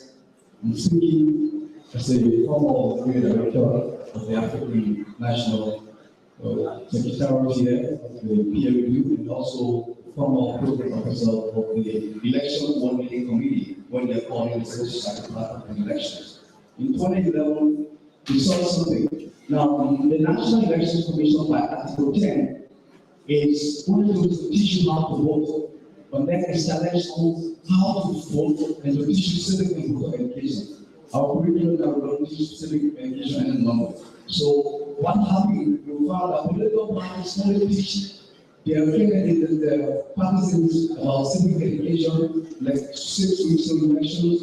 I'm speaking as a former director of the African National Secretariat here, the PMU, and also former program officer of the Election One Day Committee when they're calling the civil society part of the elections. In 2011, we saw something. Now, the National Elections Commission by Article 10 is only going to teach you how to vote, but then establish how to vote and to teach you civic and political education. Our curriculum that we're going to teach civic education and number. So, what happened? We found that political parties only teach their partisans about civic education, like 6 weeks of elections,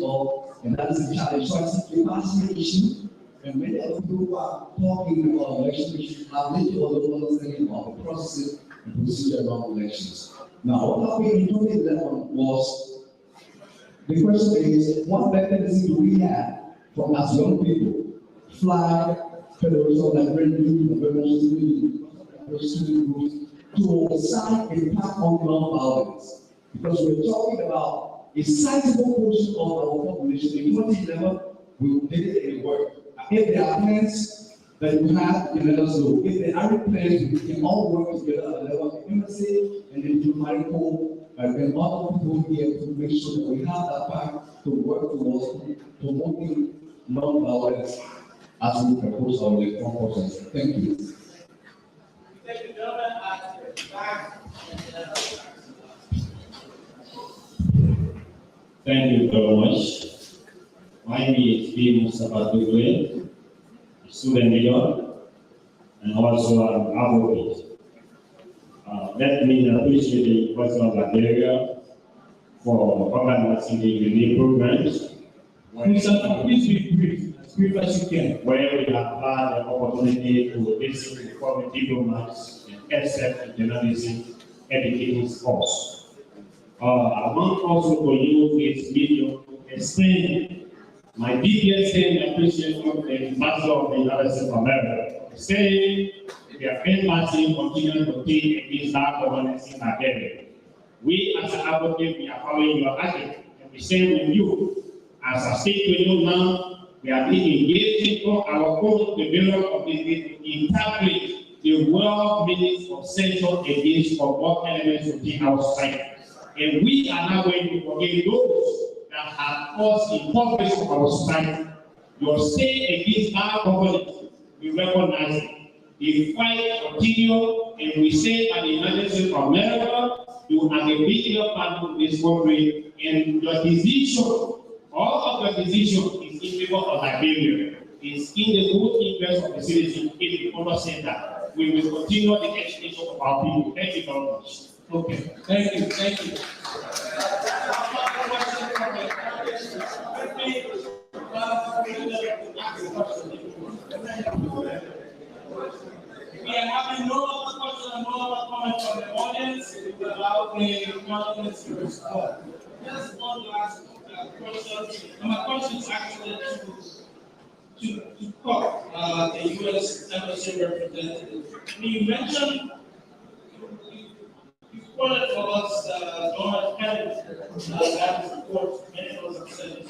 and that is the challenge. So, it's a capacity issue. And many of the people who are talking about election issues have little or no understanding about the process and procedure around elections. Now, what happened in 2011 was, the question is, what mechanism do we have from as young people, flag, federalism, like student groups, to sign a pact on non-violence? Because we're talking about a sizable portion of our population. In 2011, we did it in work. If there are plans that you have, you let us know. If there aren't plans, we can all work together at the level of the embassy and the diplomatic corps and other people here to make sure that we have that pact to work towards promoting non-violence as we propose our electoral process. Thank you. thank you, gentlemen, at the back. Thank you very much. My name is B. Mustafa Dugwe, student leader, and also an advocate. Let me appreciate the University of Liberia for organizing the unique programs. Please be brief, as brief as you can. Where we have had the opportunity to listen to foreign diplomats and accept the journalism educating us. I want also to use this video to explain my deepest appreciation of the Ambassador of the United States of America, saying we are embassy continuing to take against that governance in Nigeria. We as an advocate, we are following your agenda, and we say with you, as I speak to you now, we are being engaged in our own development of the interpret the world meanings of central against for what elements within our society. And we are now going to forgive those that have caused impoverishment of our society. Your stay against our government, we recognize it. The fight continue, and we say at the United States of America, you have a bigger part of this country, and your decision, all of your decision is in favor of Liberia. It's in the good interest of the citizens if you understand that. We will continue the education of our people. Thank you very much. Okay, thank you. are having no other questions and no other comments from the audience, we allow the audience to respond. Just one last question, and my question is actually to Cook, the U.S. Embassy representative. You mentioned, you quoted for us Donald Kennedy, that report many of us have said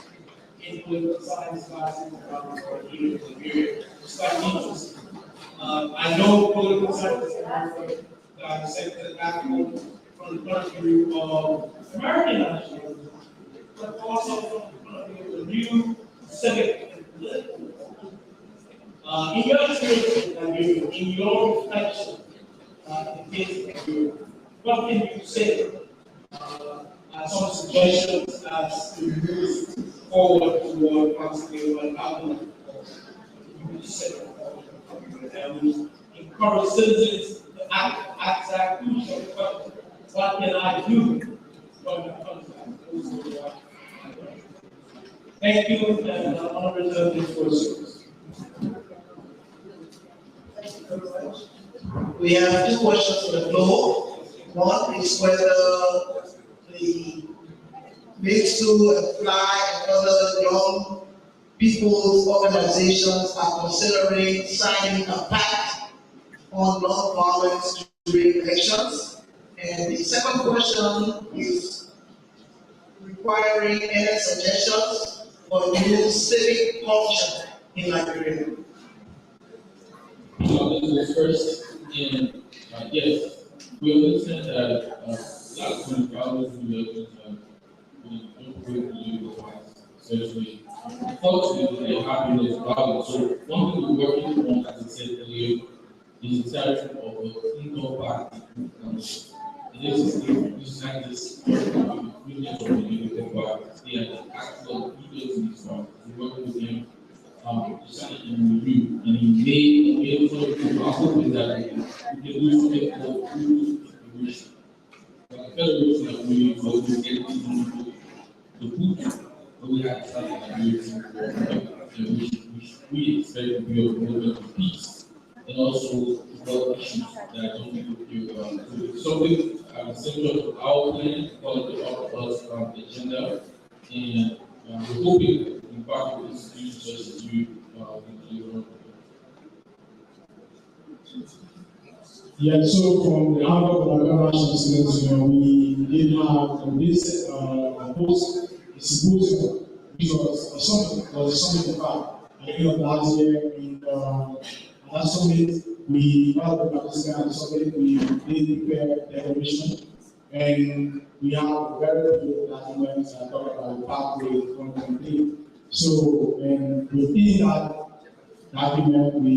in political science classes for years and years. It's quite interesting. I know political science is dissected from the point of view of American nationalism, but also from the point of view of the new civic and political. In your experience in Nigeria, in your reflection, in the case of Nigeria, what can you say as some suggestions as to move forward toward possibly what happened? And we encourage citizens to ask that crucial question: what can I do when it comes to that? Thank you, and I'll return this question. Thank you very much. We have two questions on the floor. One is whether the Makes to Fly and other young people's organizations are considering signing a pact on non-violence during elections. And the second question is requiring any suggestions for new civic culture in Nigeria. First, and yes, we understand that last 24 hours we don't really believe the facts, especially. Unfortunately, the happiness problem. So one thing we're working on, as I said earlier, is the establishment of a single party. And this is like this union of the United Parties. They are the actual leaders in this party. We're working with them. Decided in review, and he made for the hoping that we can do something called federation. The federation that we will get people to put, but we have started which we expect to be a movement of peace, and also about issues that don't people care about. So it's something at the center of our plan, called the Us agenda, and we're hoping in part of institutions such as you can deliver. Yeah, so from the outlook of our national students, we did have this post a symposium, which was a summit in fact, at the end of last year. And at that summit, we all the participants at the summit, we did prepare declaration, and we have very few documents that talk about the pathway from campaign. So, and within that document, we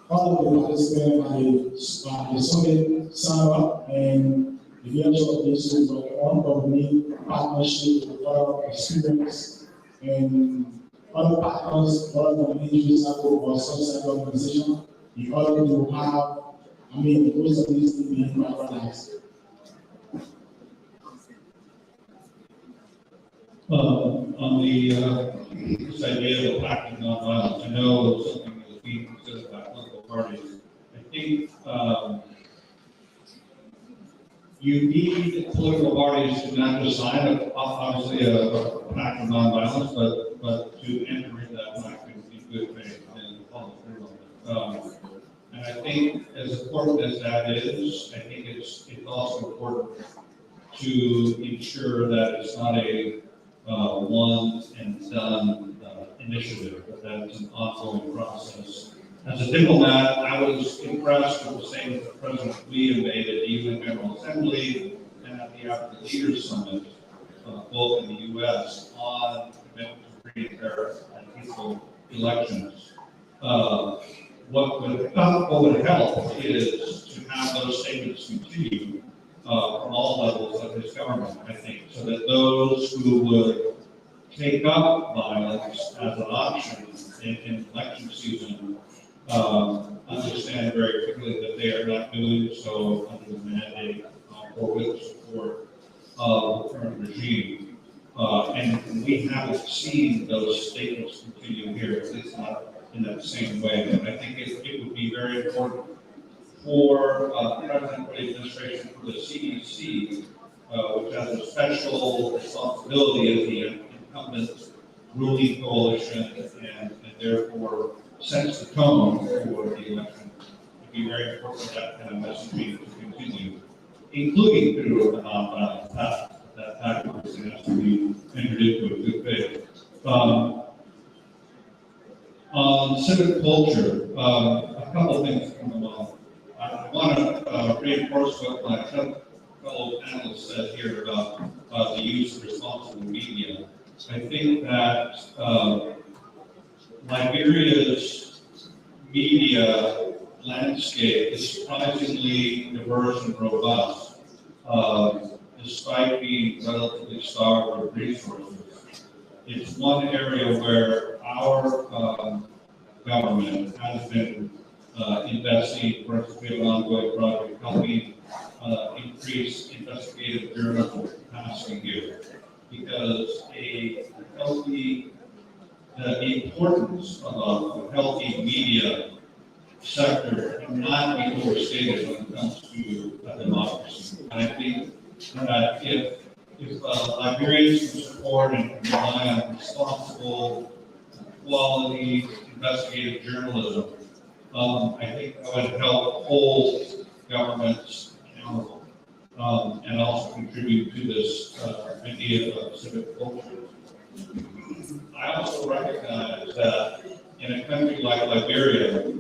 all of the participants at the summit signed up, and the virtual of this is on company partnership with other experience and other partners, other communities, or social organization, in order to have, most of these things being organized. On the this idea of acting nonviolence, I know something that's being considered by political parties. I think you need political parties to not just sign obviously a pact of nonviolence, but to enter into that pact in good faith and follow through on it. And I think as important as that is, I think it's also important to ensure that it's not a one and done initiative, but that's an ongoing process. As a diplomat, I was impressed with the statement that President Lee made at the UN General Assembly and at the African Leaders Summit, both in the U.S., on commitment to free, fair, and peaceful elections. What would help is to have those statements continue from all levels of his government, I think, so that those who would take up violence as an option in election season understand very quickly that they are not doing so under the mandate or with support of the current regime. And we haven't seen those statements continue here, at least not in that same way. But I think it would be very important for President for the administration for the CEC, which has a special responsibility as the incumbent ruling coalition and therefore sets the tone for the election. It'd be very important that kind of messaging to continue, including through the nonviolent path. That tactics has to be entered into a good faith. On civic culture, a couple of things come along. I want to reinforce what my fellow panelists said here about the use of responsible media. I think that Liberia's media landscape is surprisingly diverse and robust, despite being relatively starved of resources. It's one area where our government has been investing. For instance, we have an ongoing project helping increase investigative journalism capacity here, because the importance of a healthy media sector cannot be overstated when it comes to democracy. And I think that if Liberians can support and rely on responsible, quality, investigative journalism, I think that would help hold governments accountable and also contribute to this idea of civic culture. I also recognize that in a country like Liberia,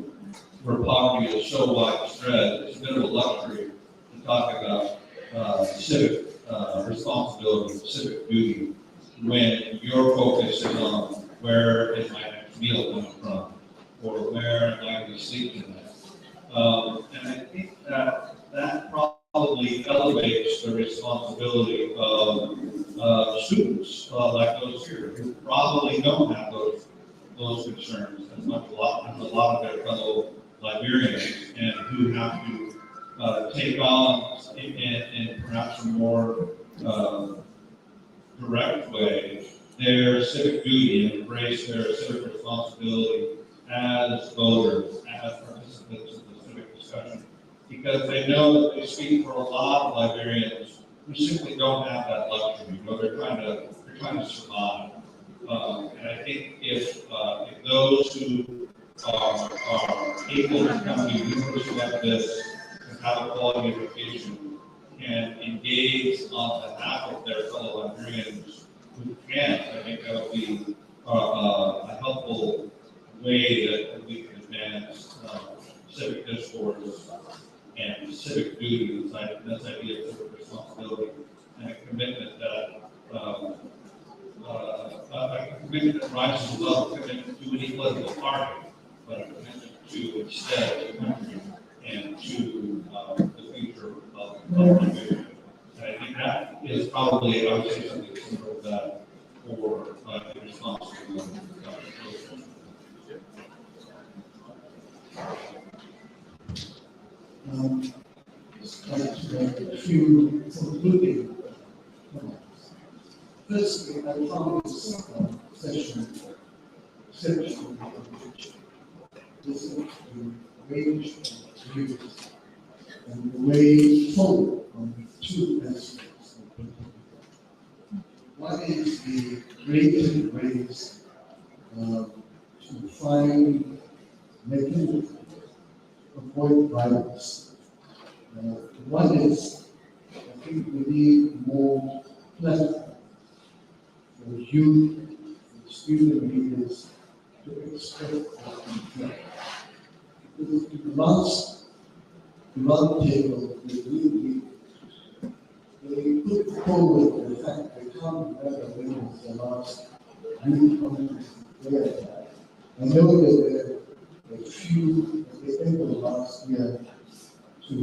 where poverty is so widespread, it's a bit of a luxury to talk about civic responsibility, civic duty, when your focus is on where is my next meal coming from, or where am I going to sleep tonight. And I think that probably elevates the responsibility of students like those here, who probably don't have those concerns as much as a lot of their fellow Liberians, and who have to take on in perhaps a more direct way their civic duty and embrace their civic responsibility as voters, as participants in the civic discussion, because they know that they speak for a lot of Liberians who simply don't have that luxury. You know, they're trying to survive. And I think if those who are able to come to universities like this and have a quality education can engage on behalf of their fellow Liberians who can't, I think that would be a helpful way that we can advance civic discourse and civic duty, this idea of civic responsibility, and a commitment that rises above a commitment to any political party, but a commitment to instead the country and to the future of Liberia. And I think that is probably, I would say, something similar to that for the responsibility. Just like to make a few concluding comments. Firstly, I found this session exceptionally enriching. Listening to the range of views and the way forward on two aspects of political. One is the creative ways to find mechanisms to avoid violence. One is, I think we need more platform for youth and student leaders to express their concern. Because in the last roundtable we put forward the fact they can't remember when was the last youth conference they had. I know that there were a few at the end of last year to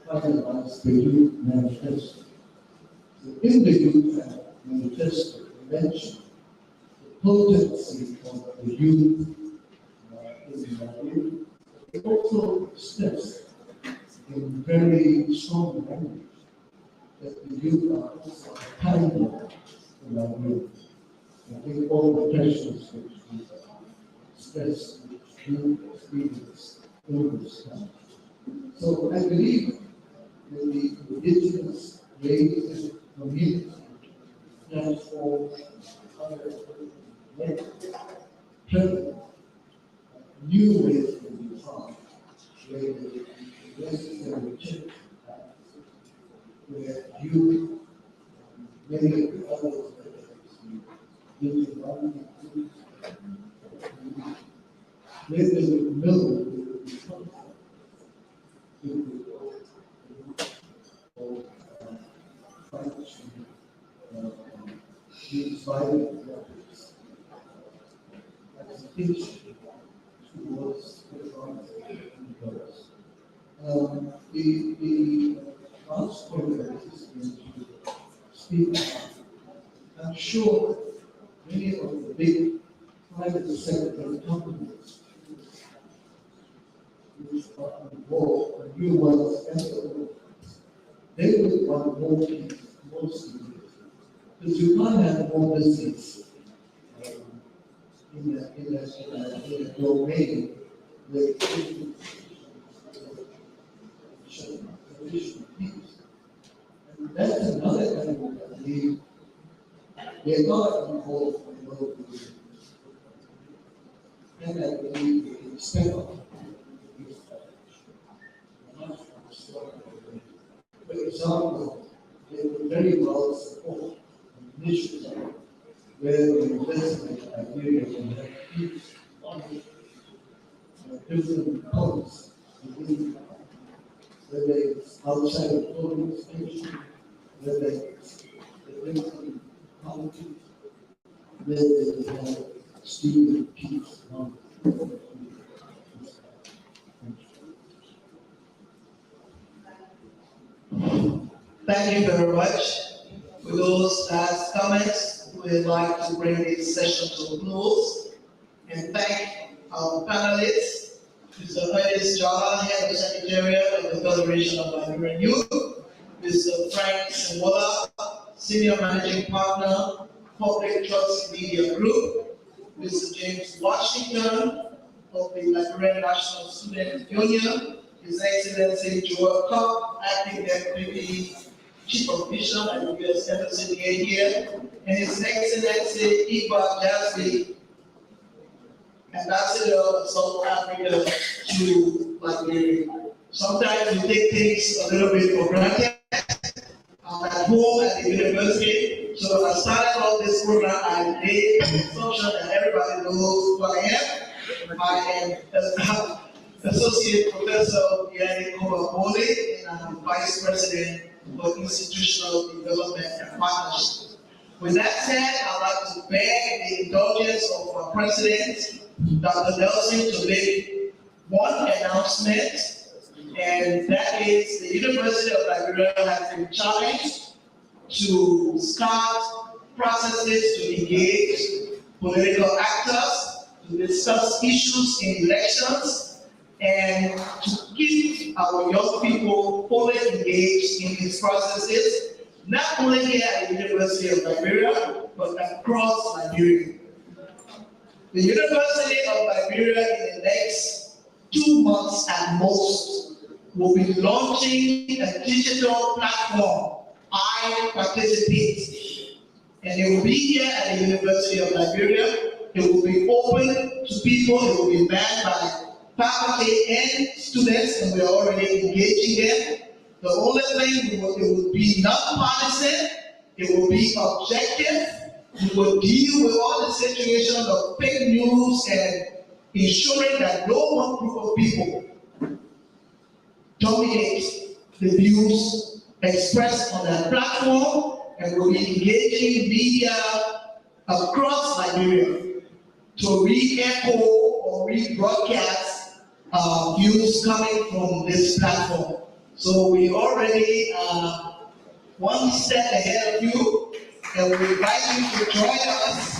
finalize the youth manifesto. So in the youth manifesto, we mentioned the potency of the youth in Liberia. It also stressed in very strong language that the youth are also accountable for Liberia. I think all the questions which we stressed, which youth experience in this country. So I believe that the indigenous race community transform other new ways to be found, where the necessary change happens, where you, many of the others that you one let them know that the these violent weapons as a teacher towards the last point that is going to speak about, I'm sure many of the big private sector companies which are involved, the new ones and the old ones, they would want more people, more students. Because you can't have more business in a domain with traditional peace. And that's another element I believe they're not involved in local business. And I believe they can step up. For example, they would very well support initiatives where the investment Nigeria can have peace on different points within, whether it's outside of government station, whether it's the different counties, whether they have student peace on. Thank you very much. For those last comments, we'd like to bring this session to a close and thank our panelists, Mr. Ernest Jala, Head of Secretariat of the Federation of Liberian Youth, Mr. Frank Senwola, Senior Managing Partner, Public Trust Media Group, Mr. James Washington of the Liberian National Student Union, His Excellency Joel Cobb, Acting Deputy Chief Official at the U.S. Embassy here, and His Excellency Iba Jasby, Ambassador of South Africa to Liberia. Sometimes we take things a little bit for granted. I'm at home at the university, so when I started all this program, I made the assumption that everybody knows who I am. I am Associate Professor Yannick Kobabole, and I'm Vice President for Institutional Development and Partnership. With that said, I'd like to beg the indulgence of our President, Dr. Nelson, to make one announcement, and that is the University of Liberia has been challenged to start processes to engage political actors, to discuss issues in elections, and to keep our young people fully engaged in these processes, not only here at the University of Liberia, but across Liberia. The University of Liberia in the next 2 months at most will be launching a digital platform, I Participate. And it will be here at the University of Liberia. It will be open to people, it will be manned by faculty and students, and we are already engaging them. The only thing, it will be non-partisan, it will be objective, we will deal with all the situations of fake news and ensuring that no one group of people dominate the views expressed on that platform, and we'll be engaging media across Liberia to re-echo or rebroadcast views coming from this platform. So we already one step ahead of you, and we invite you to join us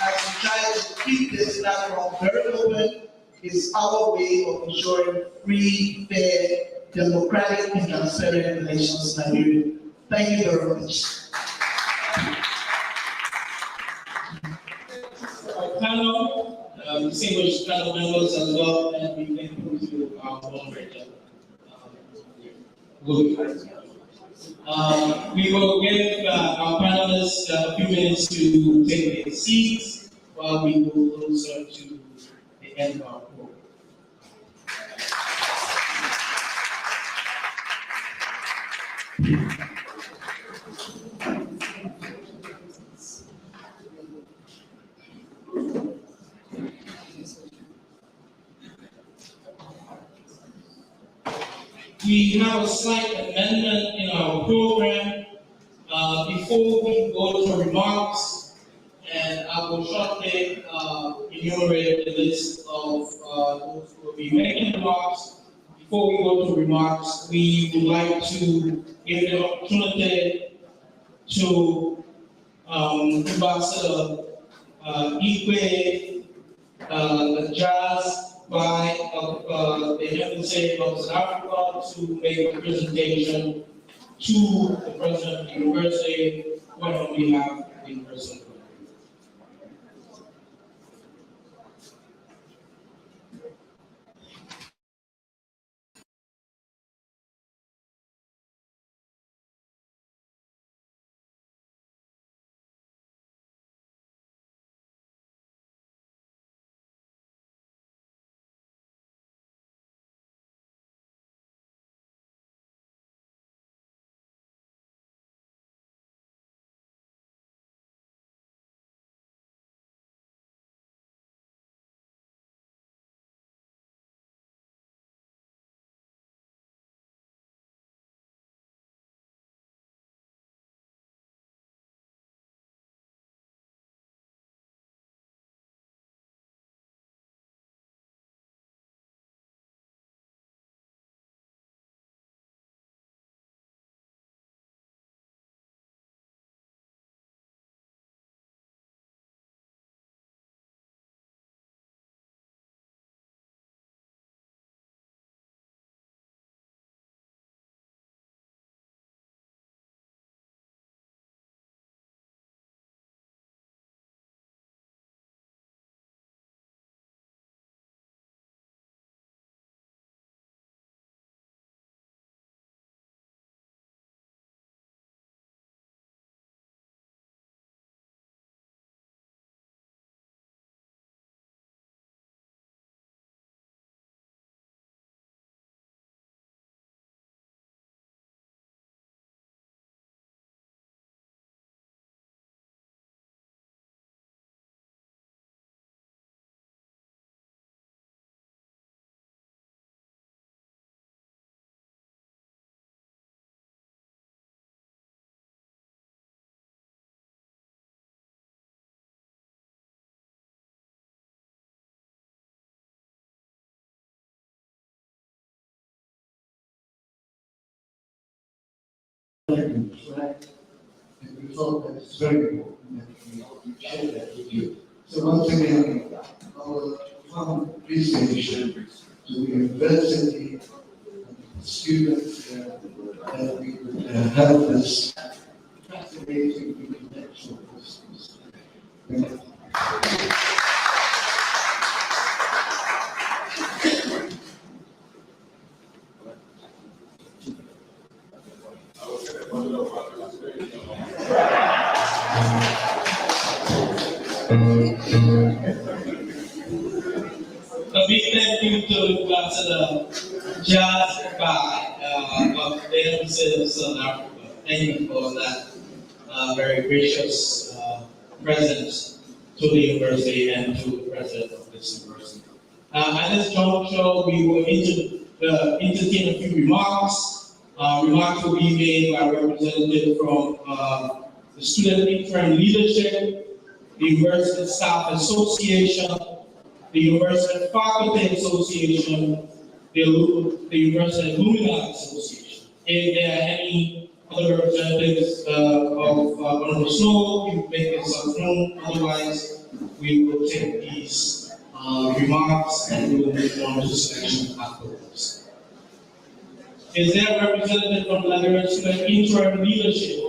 as we try to keep this platform very open. It's our way of ensuring free, fair, democratic, and transparent elections in Nigeria. Thank you very much. Our panel, distinguished panel members as well, and we thank you to our moderator. Good. We will give our panelists a few minutes to take their seats while we move closer to the end of our program. We have a slight amendment in our program. Before we go to remarks, and I will shortly enumerate the list of those who will be making remarks. Before we go to remarks, we would like to give the opportunity to Ambassador Ikwe Jazz by the Embassy of South Africa to make a presentation to the President of the University on behalf of the University. And we thought that it's very important that we share that with you. So once again, our fund appreciation to the university, students, that we would have this fascinating intellectual process. Thank you. A big thank you to Ambassador Jazz of the Embassy of South Africa. Thank you for that very gracious presence to the university and to the president of this university. At this juncture, we will entertain a few remarks. Remarks will be made by representatives from the Student Interim Leadership, the University Staff Association, the University Faculty Association, the University Alumni Association. If there are any other representatives of Honorable Snow, you make yourself known. Otherwise, we will take these remarks and we will move on to selection afterwards. Is there a representative from the Nigerian Student Interim Leadership?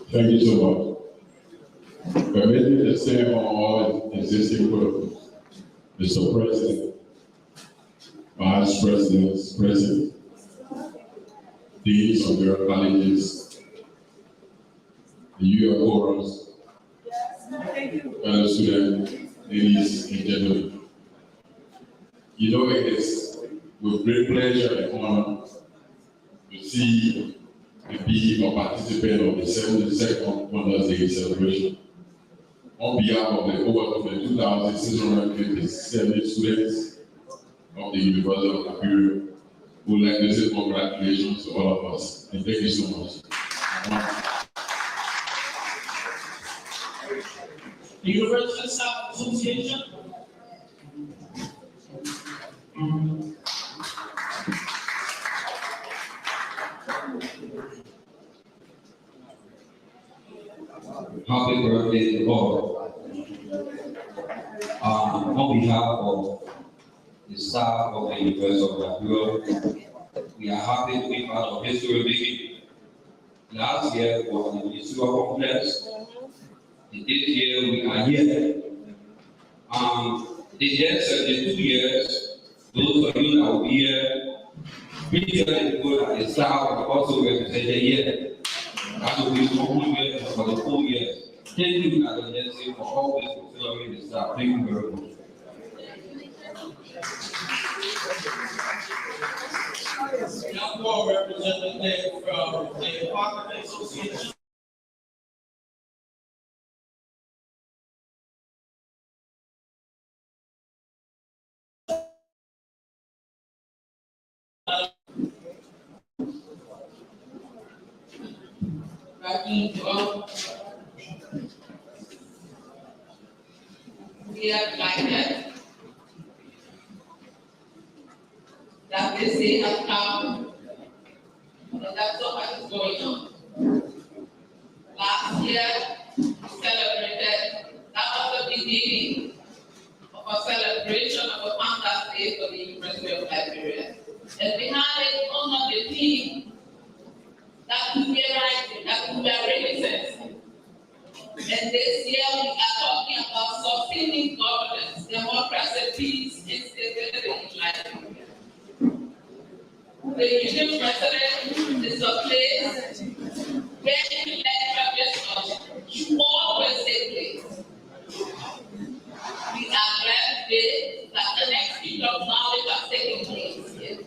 Thank you so much. Permitting the same on all existing protocols. Mr. President, Vice Presidents, President, Deans of your colleges, the UL Chorus, fellow students, ladies and gentlemen. You know, it is with great pleasure and honor to see and be a participant of the 72nd Wonders Day celebration. On behalf of the over 2,657 students of the University of Liberia, we would like to say congratulations to all of us, and thank you so much. The University Staff Association. Happy birthday to all. On behalf of the staff of the University of Liberia, we are happy to be part of history making. Last year was the Discourse conference. This year we are here. The next 72 years, those of you that will be here, please let it go that the staff will also represent the year. That will be for 1 year for the full year. Thank you, as I just said, for always considering the staff. Thank you very much. Young board representative from the Department Association. We are delighted that this day has come and that so much is going on. Last year, we celebrated, that was the beginning of a celebration of a Founders Day for the University of Liberia. And behind it, on the theme that we were writing, that we were representing. And this year we are talking about sustaining governance, democracy, peace, and stability in Liberia. The Union President is a place where we let representatives should always take place. We are glad today that the next speech of knowledge has taken place here.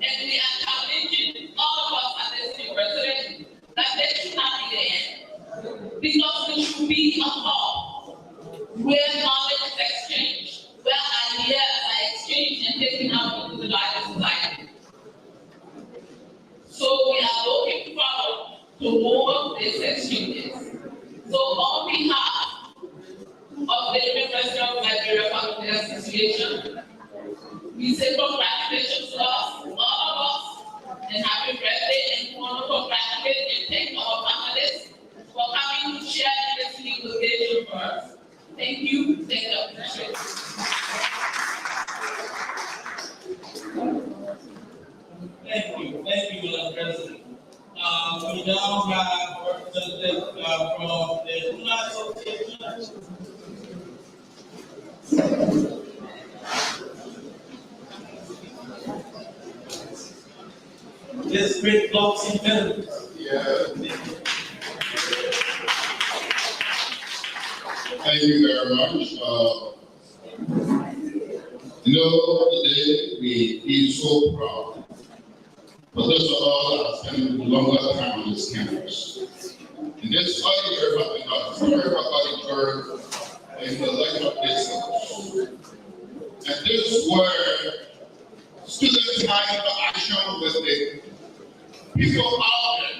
And we are challenging all of us at this university that this should not be the end. Because it should be a hub where knowledge is exchanged, where ideas are exchanged and taken out into the larger society. So we are looking forward to more of these exchanges. So on behalf of the University of Liberia Faculty Association, we say congratulations to us, all of us, and happy birthday, and we want to congratulate and thank our panelists for coming to share this legal occasion for us. Thank you, thank you, appreciate it. Thank you, Madam President. We now have a representative from the United Association. This great blocks in attendance. Thank you very much. Today we feel so proud. For those of us that have spent longer time on this campus. In this auditorium, auditorium in the light of Discourse. And this is where students have interaction with the people out there,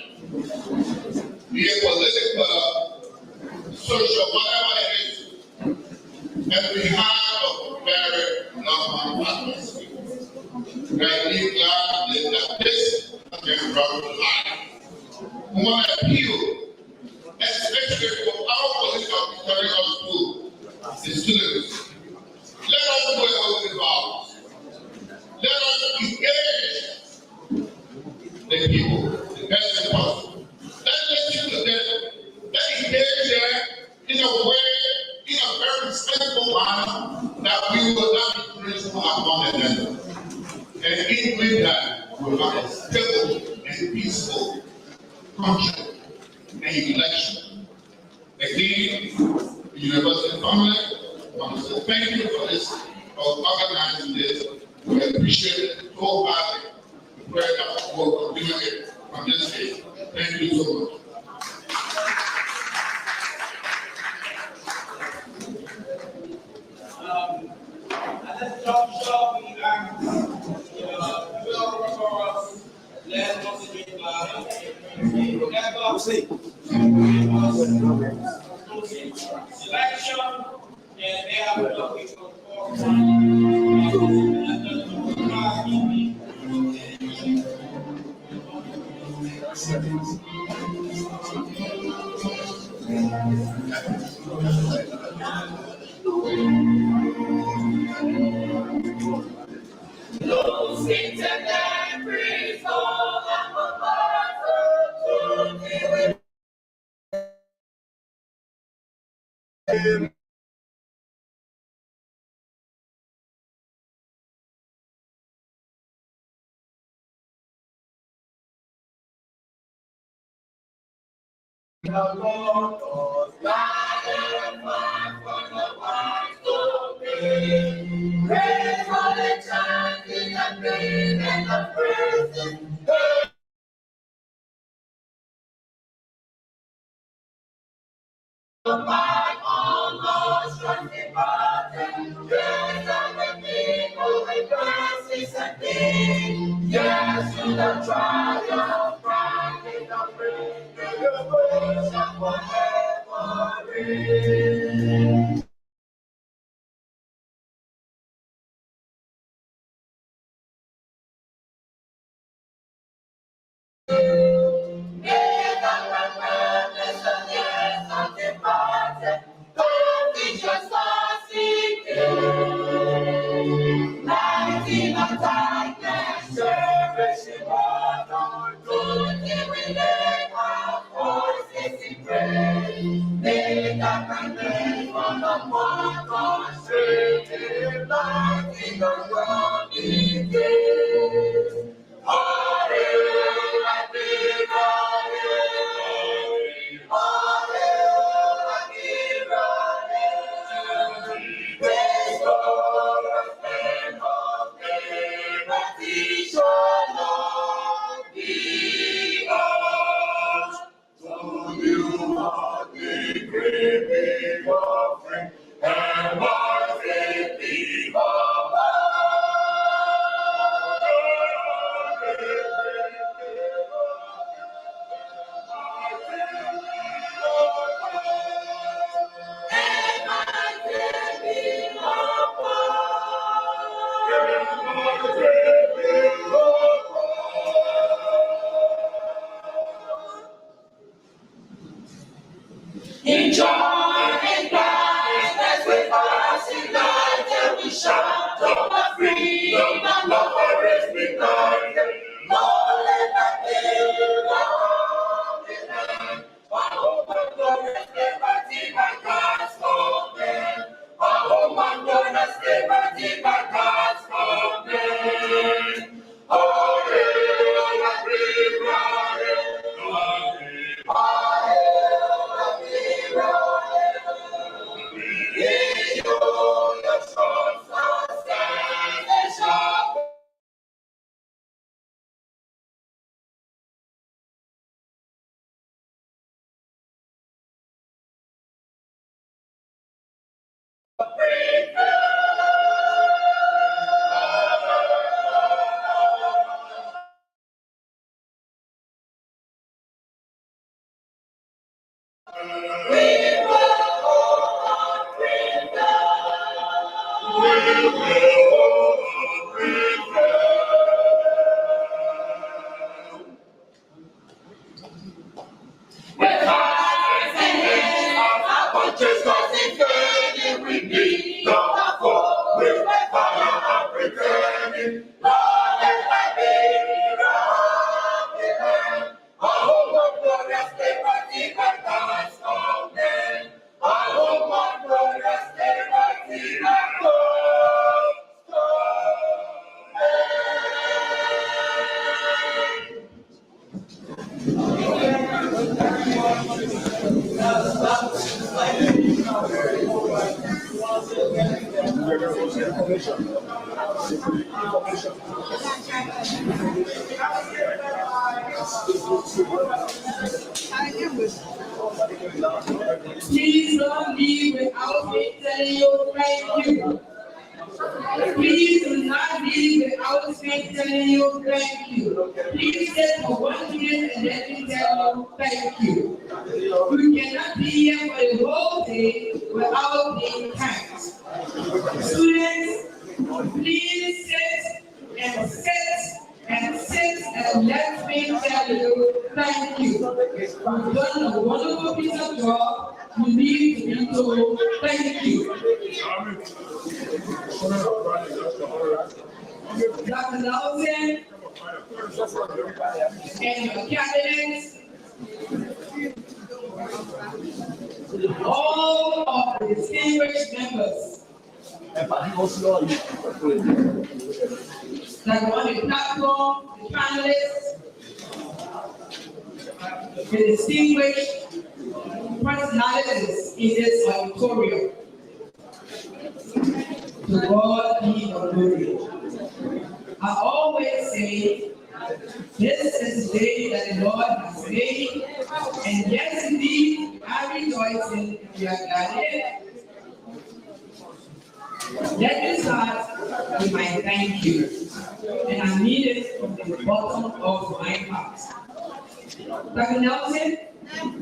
be it political, social, whatever it is. And we have a very normal atmosphere. We are really glad that this has been brought to life. We want to appeal, especially for our police auditorium school, the students. that we will not be principle upon the agenda. And in doing that, we will have a stable and peaceful country and election. Again, the university family, I want to say thank you for this, for organizing this. We appreciate it wholeheartedly. We pray that we will continue it from this day. Thank you so much. At this juncture, we are, will remember us, let's concentrate on selection, and they are looking for yes, to the triumph, pride, the praise, the worship forever. In joy and gladness with us united, we shout of the freedom and love for is united. Lord, let that be the holy land. Our hope and glorious liberty by God's command. Our hope and glorious liberty by God's command. Oh, hail and be Please don't leave without me telling you thank you. Please do not leave without me telling you thank you. Please stay for 1 minute and let me tell you thank you. You cannot be here for the whole day without being thanked. Students, please sit and sit and sit and let me tell you thank you. You've done a wonderful piece of job. You need to be told thank you. Dr. Nelson and your candidates, all of the distinguished members that are on the platform, the panelists, the distinguished personalities in this auditorium. To God be the glory. I always say, this is the day that the Lord has made, and yes, indeed, I rejoice in and we are glad in it. Let me start with my thank you, and I mean it from the bottom of my heart. Dr. Nelson,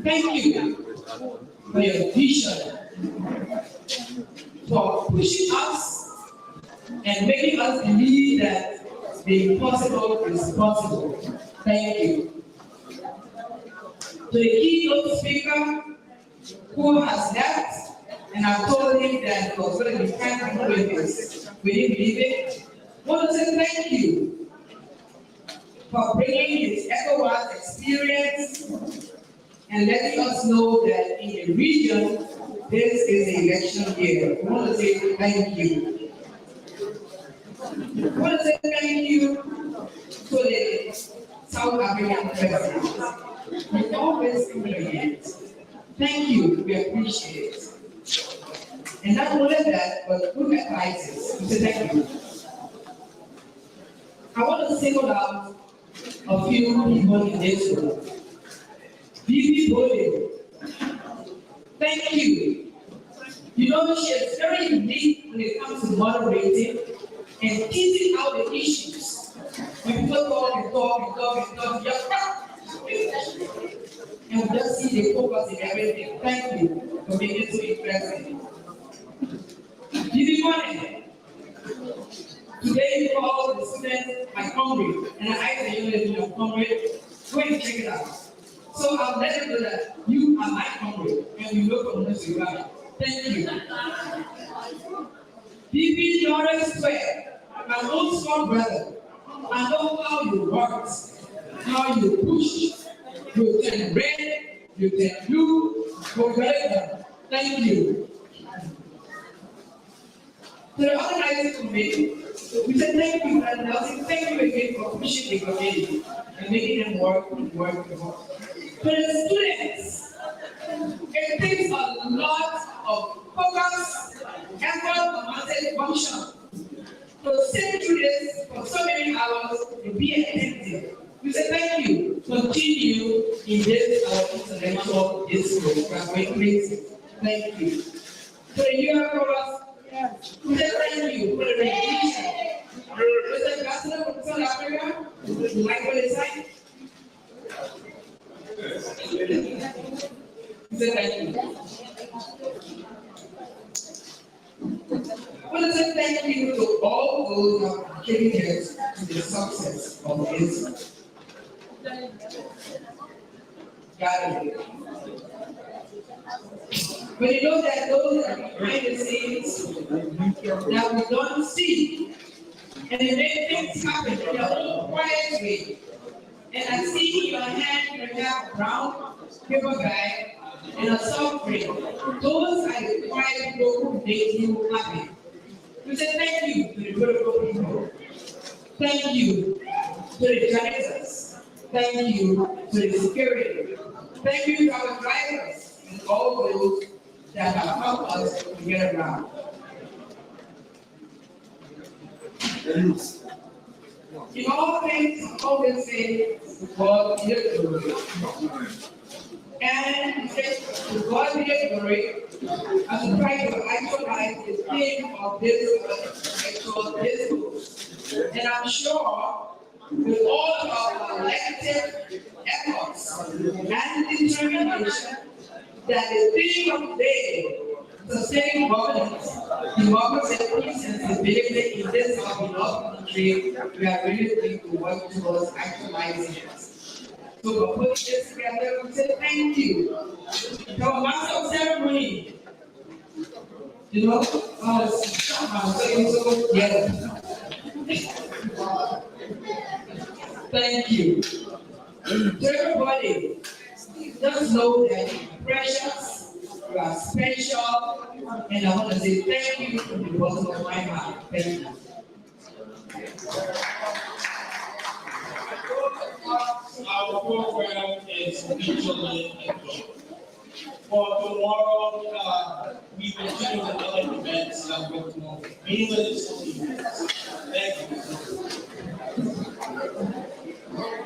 thank you for your vision, for pushing us and making us believe that the impossible is possible. Thank you. To the keynote speaker who has left, and I told him that he was going to be thankful with this. We didn't believe it. I want to say thank you for bringing his ECOWAS experience and letting us know that in the region, this is the election year. I want to say thank you. I want to say thank you to the South African president. We always compliment. Thank you, we appreciate it. And not only that, but good advices. We say thank you. I want to single out a few people in this room. Bibi Bode. Thank you. You know, she is very unique when it comes to moderating and teasing out the issues. When people talk and talk and talk and talk, and we just see the focus in everything. Thank you for making it so interesting. Bibi Bode. Today you call the students my comrade, and I asked the young lady, I'm comrade, go and check it out. So I'll let you know that you are my comrade, and we know from this you are. Thank you. DP Lawrence Square, my own small brother, I know how you work, how you push, you turn red, you turn blue, you turn. Thank you. To the organizing committee, we said thank you, and I say thank you again for pushing the committee and making them work and work and work. For the students, it takes a lot of focus, effort, and function to sit through this for so many hours and be attentive. We say thank you. Continue in this our intellectual discourse. We are going crazy. Thank you. For the Europe, we say thank you for the recognition. Mr. Ambassador from South Africa, you like what they say? We say thank you. I want to say thank you to all those who have contributed to the success of this gathering. But you know that those are behind the scenes that we don't see, and they make things happen in their own quiet way. And I see in your hand you have a brown paper bag and a soft drink. Those are the quiet people who make you happy. We say thank you to the beautiful people. Thank you to the janitors. Thank you to the security. Thank you to our drivers and all those that have helped us to get around. In all things, always say, to God be the glory. And he says, to God be the glory, as we try to actualize the theme of this actual discourse. And I'm sure with all of our collective efforts and determination that the theme of today, sustaining governance, democracy, peace, and stability in this our beloved country, we are really going to work towards actualizing it. So for putting this together, we say thank you. Our master of ceremony, you know, I'm saying so, yeah. Thank you. To everybody, just know that you are precious, you are special, and I want to say thank you from the bottom of my heart. Thank you. Our program is mutually inclusive. For tomorrow, we continue with other events that will be meaningless events.